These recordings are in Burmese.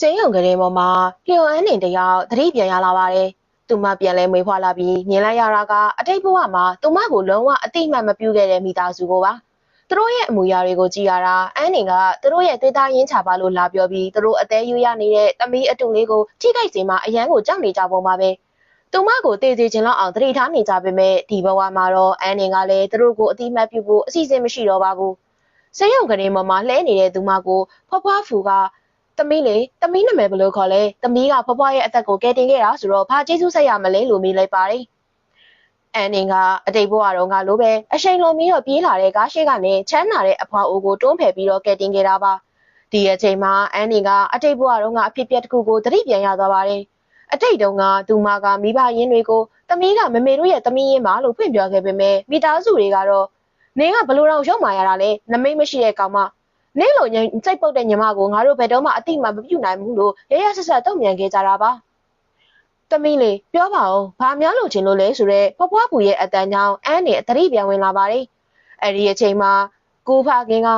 ဆေးရုံကလေးပေါ်မှာလျှို့အန်းနေတယောက်သတိပြန်ရလာပါတယ်။သူမပြန်လဲမွေးဖွားလာပြီးမြင်လိုက်ရတာကအတိတ်ဘဝမှာသူမကိုလုံးဝအတိအမှတ်မပြုခဲ့တဲ့မိသားစုကိုပါ။သူတို့ရဲ့အမူအရာတွေကိုကြည့်ရတာအန်းနေကသူတို့ရဲ့သွေးသားရင်းချပါလို့လာပြောပြီးသူတို့အသေးယူရနေတဲ့သမီးအတူလေးကိုထိခိုက်စေမှအရန်ကိုကြောက်နေကြပုံပါပဲ။သူမကိုတည်စေခြင်းလောက်အောင်သတိထားနေကြပေမဲ့ဒီဘဝမှာတော့အန်းနေကလည်းသူတို့ကိုအတိအမှတ်ပြုဖို့အစီအစဉ်မရှိတော့ပါဘူး။ဆေးရုံကလေးပေါ်မှာလှဲနေတဲ့သူမကိုဖွားဖူကသမီးနာမည်ဘယ်လိုခေါ်လဲသမီးကဖွားရဲ့အသက်ကိုကယ်တင်ခဲ့တာဆိုတော့ဘာကျေးဇူးဆက်ရမလဲလို့မေးလိုက်ပါတယ်အန်နင်ကအတိတ်ဘဝတုန်းကလိုပဲအရှိန်လုံးပြီးတော့ပြေးလာတဲ့ကားရှိကနေချမ်းသာတဲ့အဖွားအိုကိုတွန်းဖယ်ပြီးတော့ကယ်တင်ခဲ့တာပါဒီအချိန်မှာအန်နင်ကအတိတ်ဘဝတုန်းကအဖြစ်အပျက်တစ်ခုကိုသတိပြန်ရသွားပါတယ်အတိတ်တုန်းကသူမကမိဘရင်းတွေကိုသမီးကမမေတို့ရဲ့သမီးရင်းပါလို့ဖွင့်ပြောခဲ့ပေမဲ့မိသားစုတွေကတော့နင်ကဘလို့တော့ရုံမာရတာလဲနမိတ်မရှိတဲ့ကောင်မနင့်လိုစိတ်ပုတ်တဲ့ညီမကိုငါတို့ဘယ်တော့မှအတိမမပြုနိုင်ဘူးလို့ရရဆက်ဆက်တုံ့ပြန်ခဲ့ကြတာပါ။သမီးလေးပြောပါဦးဘာများလို့ချင်လို့လဲဆိုတော့ဖွားဖူရဲ့အတန်းကြောင့်အန်းနဲ့သတိပြန်ဝင်လာပါတယ်။အဲ့ဒီအချိန်မှာကိုဖခင်က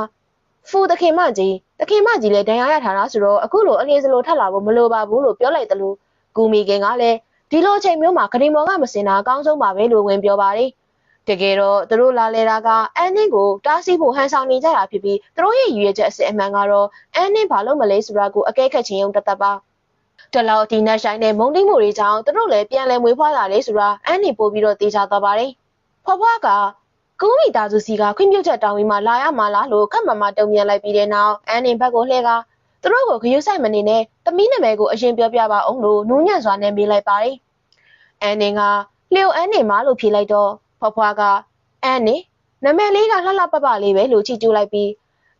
ဖူတခင်မကြီးလည်းဒဏ်ရာရထားတာဆိုတော့အခုလိုအငြင်းစလိုထပ်လာဖို့မလိုပါဘူးလို့ပြောလိုက်တယ်လို့ကူမီခင်ကလည်းဒီလိုအချိန်မျိုးမှာခရီးမော်ကမစင်တာအကောင်းဆုံးပါပဲလို့ဝင်ပြောပါတယ်။တကယ်တော့သူတို့လာလဲတာကအန်းနင်းကိုတားဆီးဖို့ဟန်ဆောင်နေကြတာဖြစ်ပြီးသူတို့ရဲ့ရည်ရွယ်ချက်အစစ်အမှန်ကတော့အန်းနင်းဘာလို့မလဲဆိုတာကိုအကဲခတ်ခြင်းရုံတသက်ပါတလောက်ဒီနက်ဆိုင်နဲ့မုံတိမှုတွေကြောင့်သူတို့လည်းပြန်လဲမွေးဖွားလာတယ်ဆိုတာအန်းနင်းပို့ပြီးတော့တေချာသွားပါတယ်ဖွားဖွားကကူမီသားစုစီကခွင့်ပြုချက်တောင်းပြီးမှလာရမှာလားလို့ခက်မမတုံပြန်လိုက်ပြီးတဲ့နောက်အန်းနင်းဘက်ကိုလှည့်ကသူတို့ကိုခရုဆိုင်မနေနဲ့သမီးနာမည်ကိုအရင်ပြောပြပါအောင်လို့နူးညံ့စွာနဲ့မေးလိုက်ပါတယ်အန်းနင်းကလျှို့အန်းနင်းမလို့ဖြေလိုက်တော့ဖွားဖွားကအန်းနင်းနာမည်လေးကလှလှပပလေးပဲလို့ချီကျူးလိုက်ပြီ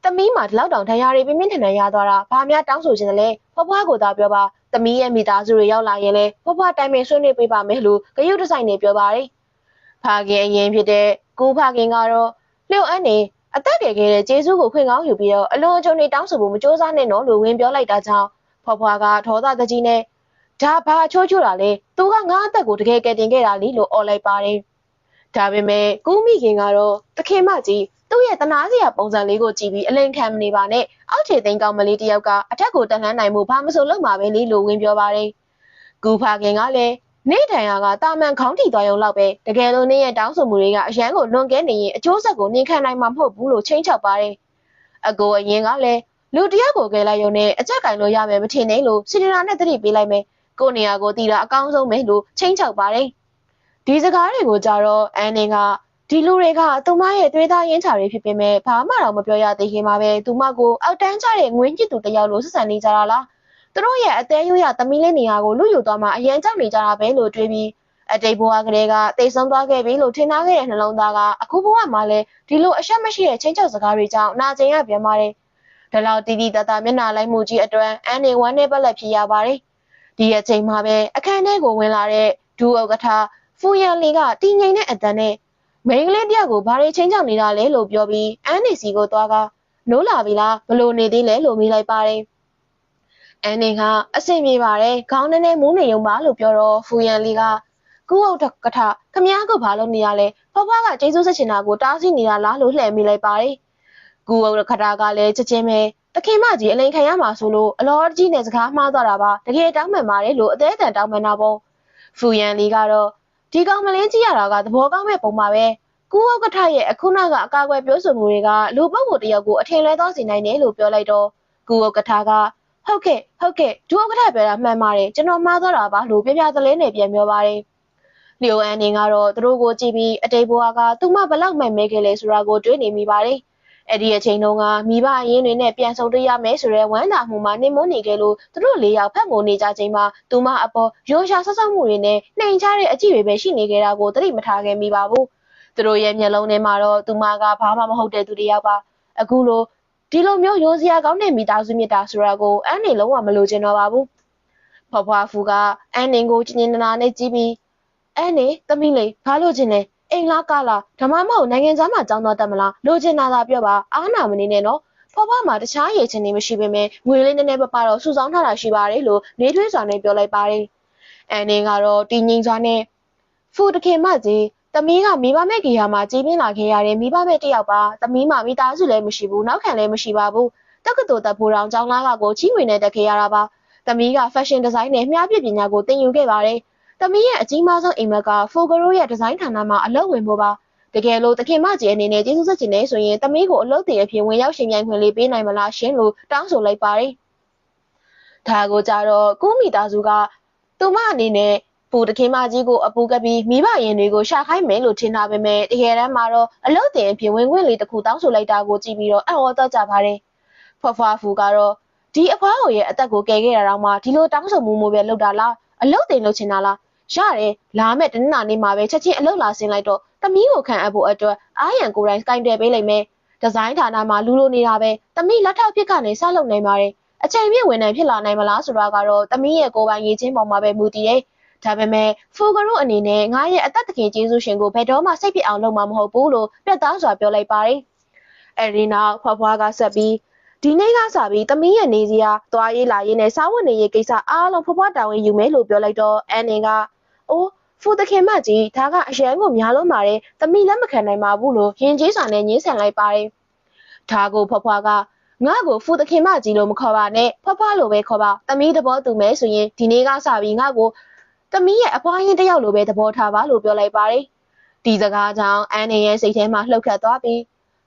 းသမီးမှာဒီလောက်တောင်ဒဏ်ရာတွေပြင်းပြင်းထန်ထန်ရသွားတာဘာများတောင်းဆိုချင်တယ်လဲဖွားဖွားကိုသာပြောပါသမီးရဲ့မိသားစုတွေရောက်လာရင်လဲဖွားဖွားတိုင်ပင်ဆွေးနွေးပေးပါမယ်လို့ဂရုတစိုက်နေပြောပါတယ်ဖခင်အရင်ဖြစ်တဲ့ကိုဖခင်ကတော့လျှို့အန်းနေအသက်ငယ်ခဲ့တဲ့ကျေးဇူးကိုခွင့်ကောင်းယူပြီးတော့အလွန်အကျွံနေတောင်းဆိုဖို့မကြိုးစားနဲ့နော်လို့ဝင်ပြောလိုက်တာကြောင့်ဖွားဖွားကဒေါသတကြီးနဲ့ဒါဘာချိုးချိုးတာလဲသူကငါအသက်ကိုတကယ်ကယ်တင်ခဲ့တာလीလို့အော်လိုက်ပါတယ်ဒါပေမဲ့ကူးမိခင်ကတော့တခင်မကြီးသူ့ရဲ့တနာစရာပုံစံလေးကိုကြည့်ပြီးအလင်ခံမနေပါနဲ့အောက်ခြေသိမ်းကောင်မလေးတယောက်ကအထက်ကိုတန်လှမ်းနိုင်မှုဘာမဆိုလုပ်မှာပဲလေလို့ဝင်ပြောပါတယ်။ကူဖခင်ကလည်းနေထိုင်ရာကတာမန်ခေါင်းထိသွားရုံလောက်ပဲတကယ်လို့နေရဲ့တောင်းဆိုမှုတွေကအရန်ကိုလွန်ကဲနေရင်အကျိုးဆက်ကိုနင်ခံနိုင်မှာမဟုတ်ဘူးလို့ချိန်ချောက်ပါတယ်။အကိုအရင်ကလည်းလူတယောက်ကိုကယ်လိုက်ရုံနဲ့အကြက်ကင်လို့ရမယ်မထင်နဲ့လို့စီနီနာနဲ့တတိပေးလိုက်မယ်။ကိုနေရာကိုတီတာအကောင်းဆုံးပဲလို့ချိန်ချောက်ပါတယ်။ဒီစကားတွေကိုကြတော့အန်နင်ကဒီလူတွေကသူမရဲ့သွေးသားရင်းချာတွေဖြစ်ပေမဲ့ဘာမှတော့မပြောရသေးခင်မှာပဲသူမကိုအောက်တန်းကျတဲ့ငွေညစ်သူတယောက်လိုဆက်ဆံနေကြတာလားသူတို့ရဲ့အသေးရွရသမီးလေးနေရာကိုလူယူသွားမှအရန်ကြောက်နေကြတာပဲလို့တွေးပြီးအတိတ်ဘဝကလေးကတိတ်ဆုံးသွားခဲ့ပြီလို့ထင်ထားခဲ့တဲ့နှလုံးသားကအခုဘဝမှာလည်းဒီလိုအရှက်မရှိတဲ့ချင်းချောက်စကားတွေကြောင့်နာကျင်ရပြန်ပါတယ်ဒါလောက်တီတီတတမျက်နှာလိုက်မှုကြီးအတွက်အန်နေဝမ်းနဲ့ပတ်လက်ဖြစ်ရပါတယ်ဒီအချိန်မှာပဲအခန်းထဲကိုဝင်လာတဲ့ဒူဥက္ကဋ္ဌဖူရန်လီကတည်ငြိမ်တဲ့အတန်နဲ့မိန်းကလေးတယောက်ကိုဘာတွေချင်းချောက်နေတာလဲလို့ပြောပြီးအန်နေစီကိုသွားကနိုးလာပြီလားဘလို့နေသေးလဲလို့မေးလိုက်ပါတယ်အန်နေကအဆင်ပြေပါတယ်ခေါင်းနဲ့မူးနေရုံပါလို့ပြောတော့ဖူရန်လီကကူဟုတ်တကထခမည်းကိုဘာလို့နေရလဲဖွားဖွားကကျေးဇူးဆက်ချင်တာကိုတားဆီးနေတာလားလို့လှည့်မိလိုက်ပါတယ်ကူဟုတ်တကထကလည်းချက်ချင်းပဲတခင်မကြီးအလိန်ခံရမှာဆိုလို့အလောကြီးနဲ့စကားမှားသွားတာပါတကယ်တောင်းပန်ပါတယ်လို့အသေးအတန်တောင်းပန်တာပေါ့ဖူရန်လီကတော့ဒီကောင်မလေးကြီးရတာကသဘောကောင်းမဲ့ပုံပါပဲကူဥက္ကဋ္ဌရဲ့အခုနကအကာအကွယ်ပြောဆိုမှုတွေကလူပုဂ္ဂိုလ်တယောက်ကိုအထင်လွဲသွားစေနိုင်တယ်လို့ပြောလိုက်တော့ကူဥက္ကဋ္ဌကဟုတ်ကဲ့ဒုဥက္ကဋ္ဌပြောတာမှန်ပါတယ်ကျွန်တော်မှားသွားတာပါလို့ပြပြသလဲနဲ့ပြန်ပြောပါတယ်လျိုအန်နေကတော့သူတို့ကိုကြည့်ပြီးအတိတ်ဘဝကသူမဘလောက်မှန်မဲခဲ့လဲဆိုတာကိုတွေးနေမိပါတယ်အဲ့ဒီအချိန်တုန်းကမိဘအရင်းတွေနဲ့ပြန်ဆုံတွေ့ရမယ်ဆိုရဲဝမ်းသာမှုမှနှိမ့်မွန်းနေခဲ့လို့သူတို့၄ယောက်ဖက်ငိုနေကြချိန်မှာသူမအပေါ်ရိုးရှာဆောက်ဆောက်မှုတွေနဲ့နှိမ်ချတဲ့အကြည့်တွေပဲရှိနေခဲ့တာကိုသတိမထားခဲ့မိပါဘူးသူတို့ရဲ့မျက်လုံးထဲမှာတော့သူမကဘာမှမဟုတ်တဲ့သူတယောက်ပါအခုလိုဒီလိုမျိုးရိုးစရာကောင်းတဲ့မိသားစုမြတ်တာဆိုတာကိုအန်းနေလုံးဝမလိုချင်တော့ပါဘူးဖွားဖူကအန်းနေကိုကျဉ်းနာနဲ့ကြည့်ပြီးအန်းနေသမီးလေးဘာလို့ချင်လဲအိမ်လားကားလားဓမ္မမဟုတ်နိုင်ငံသားမှာကြောင်းသွားတတ်မလားလိုချင်တာသာပြောပါအားနာမနေနဲ့နော်ဖွားဖွားမှာတခြားရည်ချင်းနေမရှိပေမဲ့ငွေလေးနည်းနည်းပပတော့စုဆောင်းထားတာရှိပါတယ်လို့နေထွေးစွာနဲ့ပြောလိုက်ပါတယ်အန်နေကတော့တည်ငြိမ်စွာနဲ့ဖူတခင်မကြီးသမီးကမိဘမဲ့ကြီးဟာမှာကြီးပြင်းလာခဲ့ရတဲ့မိဘမဲ့တယောက်ပါသမီးမှာမိသားစုလည်းမရှိဘူးနောက်ခံလည်းမရှိပါဘူးတက္ကသိုလ်တက်ဖို့တောင်ကျောင်းသားကကိုချီးငွေနဲ့တက်ခဲ့ရတာပါ သမီးက fashion design နဲ့မြပြပညာကိုသင်ယူခဲ့ပါတယ်။သမီးရဲ့အကြီးမားဆုံးအိမ်မက်က Fogaro ရဲ့ဒီဇိုင်းဌာနမှာအလုပ်ဝင်ဖို့ပါ။တကယ်လို့သခင်မကြီးအနေနဲ့ကျေးဇူးဆက်ချင်နေဆိုရင်သမီးကိုအလုပ်တင်အဖြစ်ဝင်ရောက်ရှင်ပြိုင်ခွင့်လေးပေးနိုင်မလားရှင်လို့တောင်းဆိုလိုက်ပါတယ်။ဒါကိုကြတော့ကိုမိသားစုကသူမအနေနဲ့ပူတခင်မကြီးကိုအပူကပ်ပြီးမိဘရင်တွေကိုရှာခိုင်းမယ်လို့ထင်တာပဲမဲ့တကယ်တမ်းမှာတော့အလုပ်တင်အဖြစ်ဝင်ခွင့်လေးတစ်ခုတောင်းဆိုလိုက်တာကိုကြည့်ပြီးတော့အံ့ဩတော့ကြပါတယ်။ဖွားဖွားဖူကတော့ဒီအဖွားကိုရဲ့အသက်ကိုကယ်ခဲ့တာတော့မှဒီလိုတောင်းဆိုမှုမျိုးပဲလုပ်တာလားအလုပ်တင်လုပ်ချင်တာလားရတယ်လာမဲ့တနင်္လာနေ့မှာပဲချက်ချင်းအလုပ်လာဆင်းလိုက်တော့သမီးကိုခံအပ်ဖို့အတွက်အားရန်ကိုယ်တိုင်စကိုင်းတယ်ပေးလိုက်မယ်ဒီဇိုင်းဌာနမှာလူလိုနေတာပဲသမီးလက်ထောက်ဖြစ်ကနေစလုပ်နိုင်ပါတယ်အချိန်ပြည့်ဝန်ထမ်းဖြစ်လာနိုင်မလားဆိုတာကတော့သမီးရဲ့ကိုယ်ပိုင်ရည်ချင်းပေါ်မှာပဲမူတည်တယ်ဒါပေမဲ့ဖိုဂရိုအနေနဲ့ငါရဲ့အသက်သခင်ကျေးဇူးရှင်ကိုဘယ်တော့မှစိတ်ပြအောင်လုပ်မှာမဟုတ်ဘူးလို့ပြတ်သားစွာပြောလိုက်ပါတယ်အဲဒီနောက်ဖွားဖွားကဆက်ပြီးဒီနေ့ကစပြီးသမီးရဲ့နေစရာသွားရေးလာရေးနဲ့စားဝတ်နေရေးကိစ္စအားလုံးဖွားဖွားတာဝန်ယူမယ်လို့ပြောလိုက်တော့အန်နင်ကအိုးဖူသခင်မကြီးဒါကအရန်ကိုများလုံးပါတယ်သမီးလက်မခံနိုင်ပါဘူးလို့ရင်ကျေးစွာနဲ့ညှင်းဆန်လိုက်ပါတယ်ဒါကိုဖွားဖွားကငါ့ကိုဖူသခင်မကြီးလို့မခေါ်ပါနဲ့ဖွားဖွားလို့ပဲခေါ်ပါသမီးသဘောတူမယ်ဆိုရင်ဒီနေ့ကစပြီးငါ့ကိုသမီးရဲ့အဖွားရင်တယောက်လိုပဲသဘောထားပါလို့ပြောလိုက်ပါတယ်ဒီစကားကြောင့်အန်နင်ရဲ့စိတ်ထဲမှာလှုပ်ခတ်သွားပြီး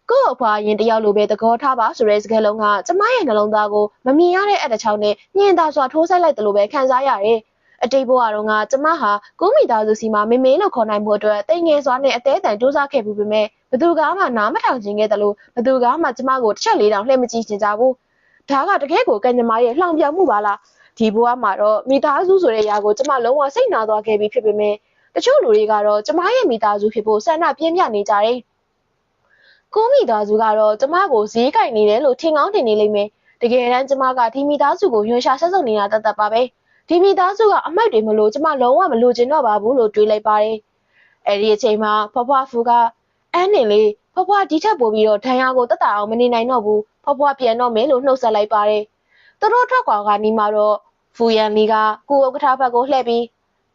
ကို့အဖွားရင်တယောက်လိုပဲသဘောထားပါဆိုတဲ့စကားလုံးကကျမရဲ့နှလုံးသားကိုမမြင်ရတဲ့အတချောင်းနဲ့ညင်သာစွာထိုးဆိုင်လိုက်တယ်လို့ပဲခံစားရတယ်အတိတ်ဘဝတုန်းကကျမဟာကိုမိသားစုစီမှာမေမေလို့ခေါ်နိုင်ဖို့အတွက်တိမ်ငယ်စွာနဲ့အသေးအတန်စူးစမ်းခဲ့ပြီးပေမဲ့ဘသူကမှနားမထောင်ချင်ခဲ့တယ်လို့ဘသူကမှကျမကိုတစ်ချက်လေးတောင်လှည့်မကြည့်ချင်ကြဘူးဒါကတကယ်ကိုကံကြမ္မာရဲ့လှောင်ပြောင်မှုပါလားဒီဘဝမှာတော့မိသားစုဆိုတဲ့ຢာကိုကျမလုံးဝစိတ်နာသွားခဲ့ပြီးဖြစ်ပေမဲ့တချို့လူတွေကတော့ကျမရဲ့မိသားစုဖြစ်ဖို့ဆန္ဒပြင်းပြနေကြတယ်ကိုမိသားစုကတော့ကျမကိုဈေးကြိုက်နေတယ်လို့ထင်ကောင်းထင်နေလိမ့်မယ်တကယ်တမ်းကျမကဒီမိသားစုကိုရွှေရှာဆက်စုပ်နေတာတတ်ပါပဲဒီမိသားစုကအမိုက်တွေမလို့ကျမလုံးဝမလို့ကျင်တော့ပါဘူးလို့တွေးလိုက်ပါတယ်အဲ့ဒီအချိန်မှာဖွားဖွားဖူကအန်းနေလေးဖွားဖွားဒီထက်ပိုပြီးတော့ဒဏ်ရာကိုတက်တာအောင်မနေနိုင်တော့ဘူးဖွားဖွားပြန်တော့မယ်လို့နှုတ်ဆက်လိုက်ပါတယ်သူတို့ထွက်ကွာကနေမှတော့ဖူရန်လီကကူဥက္ကဋ္ဌဘက်ကိုလှည့်ပြီး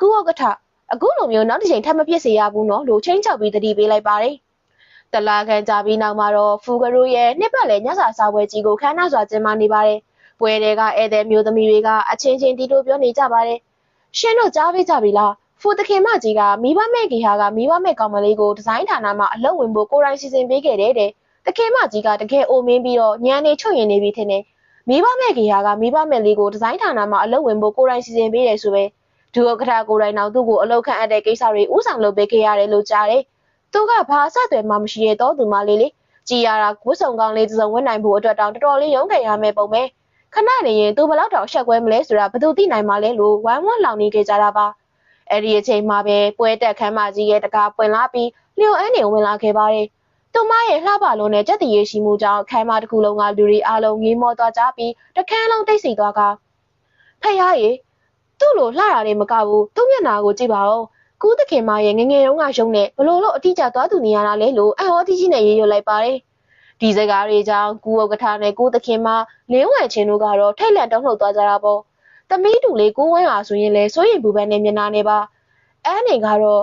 ကူဥက္ကဋ္ဌအခုလိုမျိုးနောက်တစ်ချိန်ထပ်မဖြစ်စေရဘူးနော်လို့ချင်းချောက်ပြီးတတိပေးလိုက်ပါတယ်တလာခံကြပြီးနောက်မှာတော့ဖူဂရိုရဲ့နှစ်ပတ်လည်ညစာစားပွဲကြီးကိုခမ်းနားစွာကျင်းပနေပါတယ်ပွဲတွေကဧည့်သည်မျိုးသမီးတွေကအချင်းချင်းတီးတိုးပြောနေကြပါတယ်ရှင်တို့ကြားပေးကြပြီလားဖူသခင်မကြီးကမိဘမဲ့ကေဟာကမိဘမဲ့ကောင်မလေးကိုဒီဇိုင်းဌာနမှာအလုပ်ဝင်ဖို့ကိုယ်တိုင်စီစဉ်ပေးခဲ့တဲ့တခင်မကြီးကတကယ်အိုမင်းပြီးတော့ညံနေချုပ်ရင်နေပြီထင်တယ်မိဘမဲ့ကေဟာကမိဘမဲ့လေးကိုဒီဇိုင်းဌာနမှာအလုပ်ဝင်ဖို့ကိုယ်တိုင်စီစဉ်ပေးတယ်ဆိုပဲဒုဥက္ကဋ္ဌကိုယ်တိုင်နောက်သူ့ကိုအလုပ်ခန့်အပ်တဲ့ကိစ္စတွေဥဆောင်လုပ်ပေးခဲ့ရတယ်လို့ကြားတယ်သူကဘာအဆက်အသွယ်မှမရှိရတော့သူမလေးလေကြည်ရတာဝတ်စုံကောင်းလေးတစ်စုံဝတ်နိုင်ဖို့အတွက်တောင်တော်တော်လေးရုန်းကန်ရမယ်ပုံပဲခဏနေရင်သူဘလောက်တောင်ရှက်ကွဲမလဲဆိုတာဘယ်သူသိနိုင်မှာလဲလို့ဝမ်းဝမ်းလောင်နေကြတာပါအဲ့ဒီအချိန်မှာပဲပွဲတက်ခမ်းမကြီးရဲ့တကားပွင့်လာပြီးလျှို့အန်းနေဝင်လာခဲ့ပါတယ်သူမရဲ့လှပလုံးနဲ့ကြက်တရေရှိမှုကြောင့်ခမ်းမတစ်ခုလုံးကလူတွေအားလုံးငေးမောသွားကြပြီးတခန်းလုံးတိတ်ဆိတ်သွားကဖះရေသူ့လိုလှတာတွေမကဘူးသူ့မျက်နှာကိုကြည့်ပါဦးကူးသခင်မရဲ့ငငယ်တုန်းကရုံနဲ့ဘလို့လို့အတိအကျသွားသူနေရတာလဲလို့အံ့ဩတိကြီးနဲ့ရေရွတ်လိုက်ပါတယ်ဒီစကားတွေကြောင့်ကူဥက္ကဋ္ဌနဲ့ကူသခင်မလင်းဝဲချင်းတို့ကတော့ထိတ်လန့်တုန်လှုပ်သွားကြတာပေါ့သမီးတူလေးကိုဝင်းလာဆိုရင်လေစိုးရင်ပူပန်းနဲ့မျက်နှာနဲ့ပါအဲနေကတော့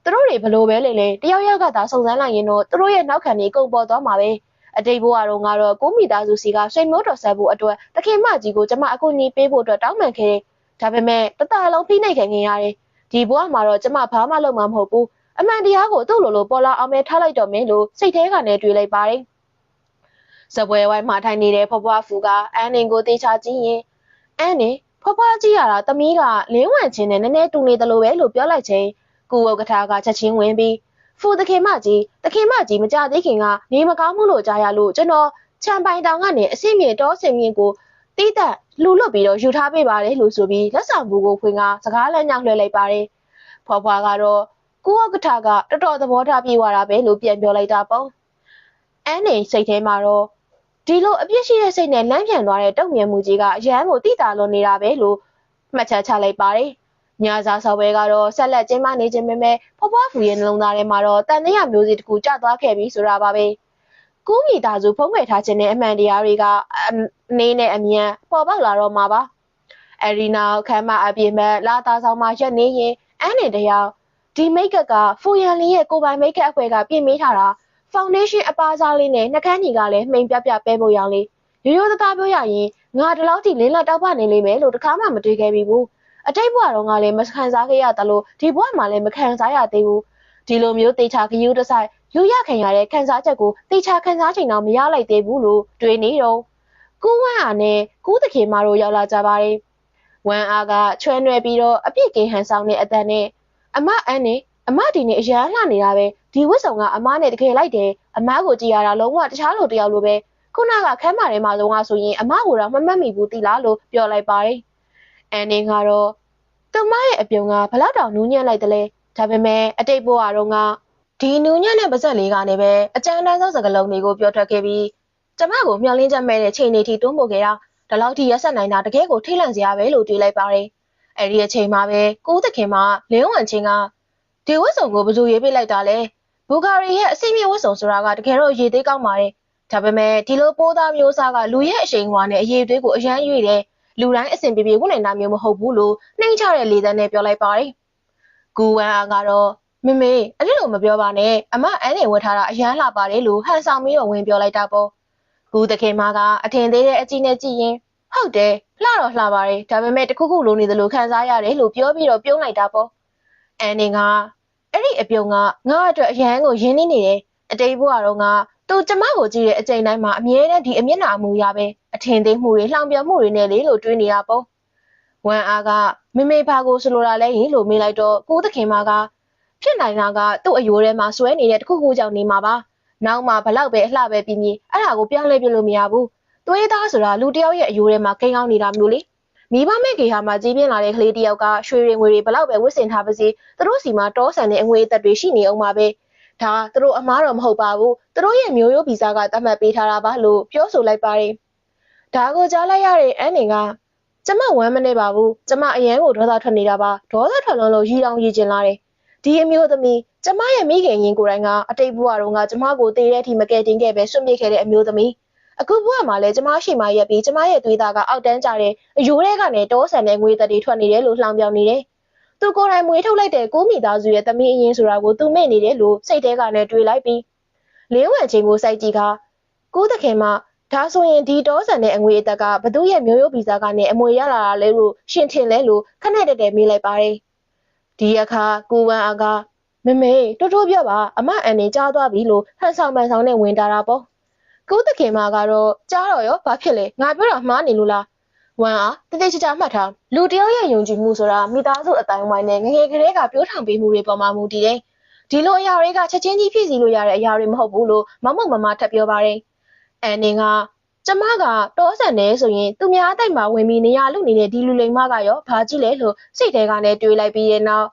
သူတို့တွေဘလို့ပဲလေတယောက်ယောက်ကသာစုံစမ်းလိုက်ရင်တော့သူတို့ရဲ့နောက်ခံတွေကုန်ပေါ်သွားမှာပဲအတိတ်ဘဝတုန်းကတော့ကိုမိသားစုစီကဆွေမျိုးတော်ဆက်ဖို့အတွက်သခင်မကြီးကိုကျမအကူအညီပေးဖို့အတွက်တောင်းပန်ခဲ့တယ်ဒါပေမဲ့တတလုံးဖိနှိပ်ခင်ရတယ်ဒီဘဝမှာတော့ကျမဘာမှလုပ်မှာမဟုတ်ဘူးအမှန်တရားကိုသူ့လိုပေါ်လာအောင်ပဲထားလိုက်တော့မင်းလို့စိတ်ထဲကနေတွေးလိုက်ပါတယ်စပွဲဝိုင်းမှာထိုင်နေတဲ့ဖွားဖွားဖူကအန်းနင်ကိုတေချာကြည့်ရင်အန်းနင်ဖွားဖွားကြည့်ရတာသမီးကလင်းဝန့်ချင်းနဲ့နည်းနည်းတူနေတယ်လို့ပဲလို့ပြောလိုက်ချင်းကူဥက္ကဋ္ဌကချက်ချင်းဝင်ပြီးဖူသခင်မကြီးမကြသေးခင်ကနေမကောင်းမှုလို့ကြားရလို့ကျွန်တော်ချန်ပိုင်တောင်ကနေအစိမြေတောစင်မြင့်ကိုတီးတက်လူလွတ်ပြီးတော့ယူထားပေးပါတယ်လို့ဆိုပြီးလက်ဆောင်ဘူးကိုဖွင့်ကစကားလက်ညောက်လွှဲလိုက်ပါတယ်ဖွားဖွားကတော့ကူဥက္ကဋ္ဌကတော်တော်သဘောထားပြေးသွားတာပဲလို့ပြန်ပြောလိုက်တာပေါ့အန်းနေစိတ်ထဲမှာတော့ဒီလိုအပြစ်ရှိတဲ့စိတ်နဲ့လမ်းပြန်သွားတဲ့တုံ့ပြန်မှုကြီးကရဟန်းကိုတိတာလွန်နေတာပဲလို့မှတ်ချက်ချလိုက်ပါတယ်ညစာဆောက်ပွဲကတော့ဆက်လက်ကျင်းပနေခြင်းပဲဖွားဖွားဖူရဲ့နှလုံးသားထဲမှာတော့တန်တရားမျိုးစီတစ်ခုကျသွားခဲ့ပြီဆိုတာပါပဲကူးမိသားစုဖုံးကွယ်ထားခြင်းနဲ့အမှန်တရားတွေကနေနဲ့အမြန်ပေါ်ပေါက်လာတော့မှာပါအရီနာခမ်းမအပြည့်မဲ့လာသားဆောင်မှာရက်နေရင်အန်းနေတယောက်ဒီမိတ်ကပ်ကဖူရန်လီရဲ့ကိုပိုင်မိတ်ကပ်အဖွဲကပြင်မေးထားတာဖောင်ဒေးရှင်းအပါးစားလေးနဲ့နှကန်းကြီးကလည်းမှိန်ပြပြပဲဖို့ရောင်လေးရိုးရိုးသားသားပြောရရင်င ငါဒီလောက်ထိလင်းလက်တောက်ပနေလိမ့်မယ်လို့တခါမှမတွေးခဲ့ပြီဘူးအတိတ်ဘဝတော့ငါလည်းမခံစားခဲ့ရတယ်လို့ဒီဘဝမှာလည်းမခံစားရသေးဘူးဒီလိုမျိုးတေချာခယူးတဆိုင်လူရခံရတဲ့ခံစားချက်ကိုတေချာခံစားချိန်တော့မရလိုက်သေးဘူးလို့တွေးနေတော့ကူဝမ်းအားနဲ့ကူးတခင်မာတို့ရောက်လာကြပါတယ်ဝမ်းအားကချွဲနွယ်ပြီးတော့အပြစ်ကင်းဟန်ဆောင်တဲ့အတန်နဲ့အမအန်းနဲ့အမဒီနေ့အရန်လှနေတာပဲဒီဝတ်ဆောင်ကအမနဲ့တကယ်လိုက်တယ်အမကိုကြည်ရတာလုံးဝတခြားလိုတယောက်လိုပဲခုနကခမ်းမာထဲမှာလုံးဝဆိုရင်အမကိုတော့မမှတ်မိဘူးတိလားလို့ပြောလိုက်ပါတယ်အန်နေကတော့သူမရဲ့အပြုံကဘလောက်တောင်နူးညံ့လိုက်တယ်လဲဒါပေမဲ့အတိတ်ဘဝတော့ကဒီနူးညံ့တဲ့ပါဇက်လေးကနေပဲအကြမ်းတမ်းဆုံးစကားလုံးတွေကိုပြောထွက်ခဲ့ပြီးကျမကိုမျှော်လင့်ချက်မဲ့တဲ့ချိန်နေထိတွန်းပို့ခဲ့တာဒီလောက်ထိရက်ဆက်နိုင်တာတကယ်ကိုထိတ်လန့်စရာပဲလို့တွေးလိုက်ပါတယ်အဲ့ဒီအချိန်မှာပဲကိုးသခင်မှာလင်းဝံချင်းကဒီဝတ်စုံကိုဘယ်သူရေးပေးလိုက်တာလဲဘူဂါရီရဲ့အစိမ့်မြင့်ဝတ်စုံဆိုတာကတကယ်တော့ရေးသေးကောင်းပါတယ်ဒါပေမဲ့ဒီလိုပိုးသားမျိုးစားကလူရဲ့အရှိန်အဝါနဲ့အရေးသွေးကိုအရန်ရွေတယ်လူတိုင်းအစဉ်ပြေပြေဝတ်နိုင်တာမျိုးမဟုတ်ဘူးလို့နှိမ့်ချတဲ့လေသံနဲ့ပြောလိုက်ပါတယ်ကူဝမ်အားကတော့မမေအဲ့လိုမပြောပါနဲ့အမအန်းနေဝတ်ထားတာအရန်လှပါတယ်လို့ဟန်ဆောင်ပြီးတော့ဝင်ပြောလိုက်တာပေါ့ကူသခင်မကအထင်သေးတဲ့အကြည့်နဲ့ကြည့်ရင်ဟုတ်တယ်လှတော့လှပါတယ်ဒါပေမဲ့တခုခုလိုနေသလိုခံစားရတယ်လို့ပြောပြီးတော့ပြုံးလိုက်တာပေါ့အန်နေကအဲ့ဒီအပြုံကငါ့အတွက်အရန်ကိုရင်းနှီးနေတယ်အတိတ်ဘဝတော့ကသူကျမကိုကြည့်တဲ့အချိန်တိုင်းမှာအမြဲတမ်းဒီအမျက်နှာအမူအရာပဲအထင်သေးမှုတွေလှောင်ပြော်မှုတွေနဲ့လေလို့တွေးနေတာပေါ့ဝမ်အားကမမေဘာကိုဆိုလိုတာလဲရင်လို့မေးလိုက်တော့ကိုသခင်မကဖြစ်နိုင်တာကသူ့အယိုးထဲမှာဆွဲနေတဲ့တခုခုကြောင့်နေမှာပါနောက်မှဘလောက်ပဲအလှပဲပြင်းပြင်းအဲ့ဒါကိုပြောင်းလဲပြလို့မရဘူးသွေးသားဆိုတာလူတယောက်ရဲ့အယိုးထဲမှာကိန်းအောင်နေတာမျိုးလေမိဘမဲ့ကေဟာမှာကြီးပြင်းလာတဲ့ကလေးတယောက်ကရွှေတွေငွေတွေဘလောက်ပဲဝစ်စင်ထားပါစေသူတို့စီမှာတောဆန်တဲ့အငွေအသက်တွေရှိနေအောင်ပါပဲဒါသူတို့အမားတော့မဟုတ်ပါဘူးသူတို့ရဲ့မျိုးရိုးဗီဇကသတ်မှတ်ပေးထားတာပါလို့ပြောဆိုလိုက်ပါတယ်ဒါကိုကြားလိုက်ရတဲ့အန်နေကကျမဝမ်းမနေပါဘူးကျမအရန်ကိုဒေါသထွက်နေတာပါဒေါသထွက်လုံးလို့ရီတောင်ရီကျင်လာတယ်ဒီအမျိုးသမီးကျမရဲ့မိခင်ရင်ကိုယ်တိုင်ကအတိတ်ဘဝတုန်းကကျမကိုတည်တဲ့အထိမကယ်တင်ခဲ့ပဲဆွန့်ပစ်ခဲ့တဲ့အမျိုးသမီးအခုဘဝမှာလည်းကျမရှိမှရက်ပြီးကျမရဲ့သွေးသားကအောက်တန်းကြတဲ့အယိုးထဲကနေတောဆန်တဲ့ငွေသက်တွေထွက်နေတယ်လို့လှောင်ပြောင်နေတယ်သူကိုယ်တိုင်မွေးထုတ်လိုက်တဲ့ကိုမိသားစုရဲ့သမီးအရင်ဆိုတာကိုသူမေ့နေတယ်လို့စိတ်ထဲကနေတွေးလိုက်ပြီးလင်းဝံချင်းကိုစိုက်ကြည့်ကကိုသခင်မဒါဆိုရင်ဒီတောဆန်တဲ့အငွေအသက်ကဘသူရဲ့မျိုးရိုးဗီဇကနေအမွေရလာတာလဲလို့ရှင်ထင်လဲလို့ခနဲ့တက်မေးလိုက်ပါတယ်ဒီအခါကိုဝမ်အားကမမေတိုးတိုးပြောပါအမအန်နေကြားသွားပြီလို့ဟန်ဆောင်ပန်ဆောင်နဲ့ဝင်တာတာပေါ့ကိုသခင်မကတော့ကြားတော့ရောဘာဖြစ်လဲငါပြောတာမှားနေလို့လားဝမ်အားတတိချာချာမှတ်ထားလူတယောက်ရဲ့ယုံကြည်မှုဆိုတာမိသားစုအတိုင်းဝိုင်းနဲ့ငငယ်ကလေးကပြောထောင်ပေးမှုတွေပေါ်မှာမူတည်တယ်ဒီလိုအရာတွေကချက်ချင်းကြီးဖြစ်စီလို့ရတဲ့အရာတွေမဟုတ်ဘူးလို့မမမထပ်ပြောပါတယ်အန်နေကကျမကတောဆန်နေဆိုရင်သူများအတိုက်မှာဝင်ပြီးနေရလူနေတဲ့ဒီလူလိမ်မကရောဘာကြည့်လဲလို့စိတ်ထဲကနေတွေးလိုက်ပြီးရဲ့နောက်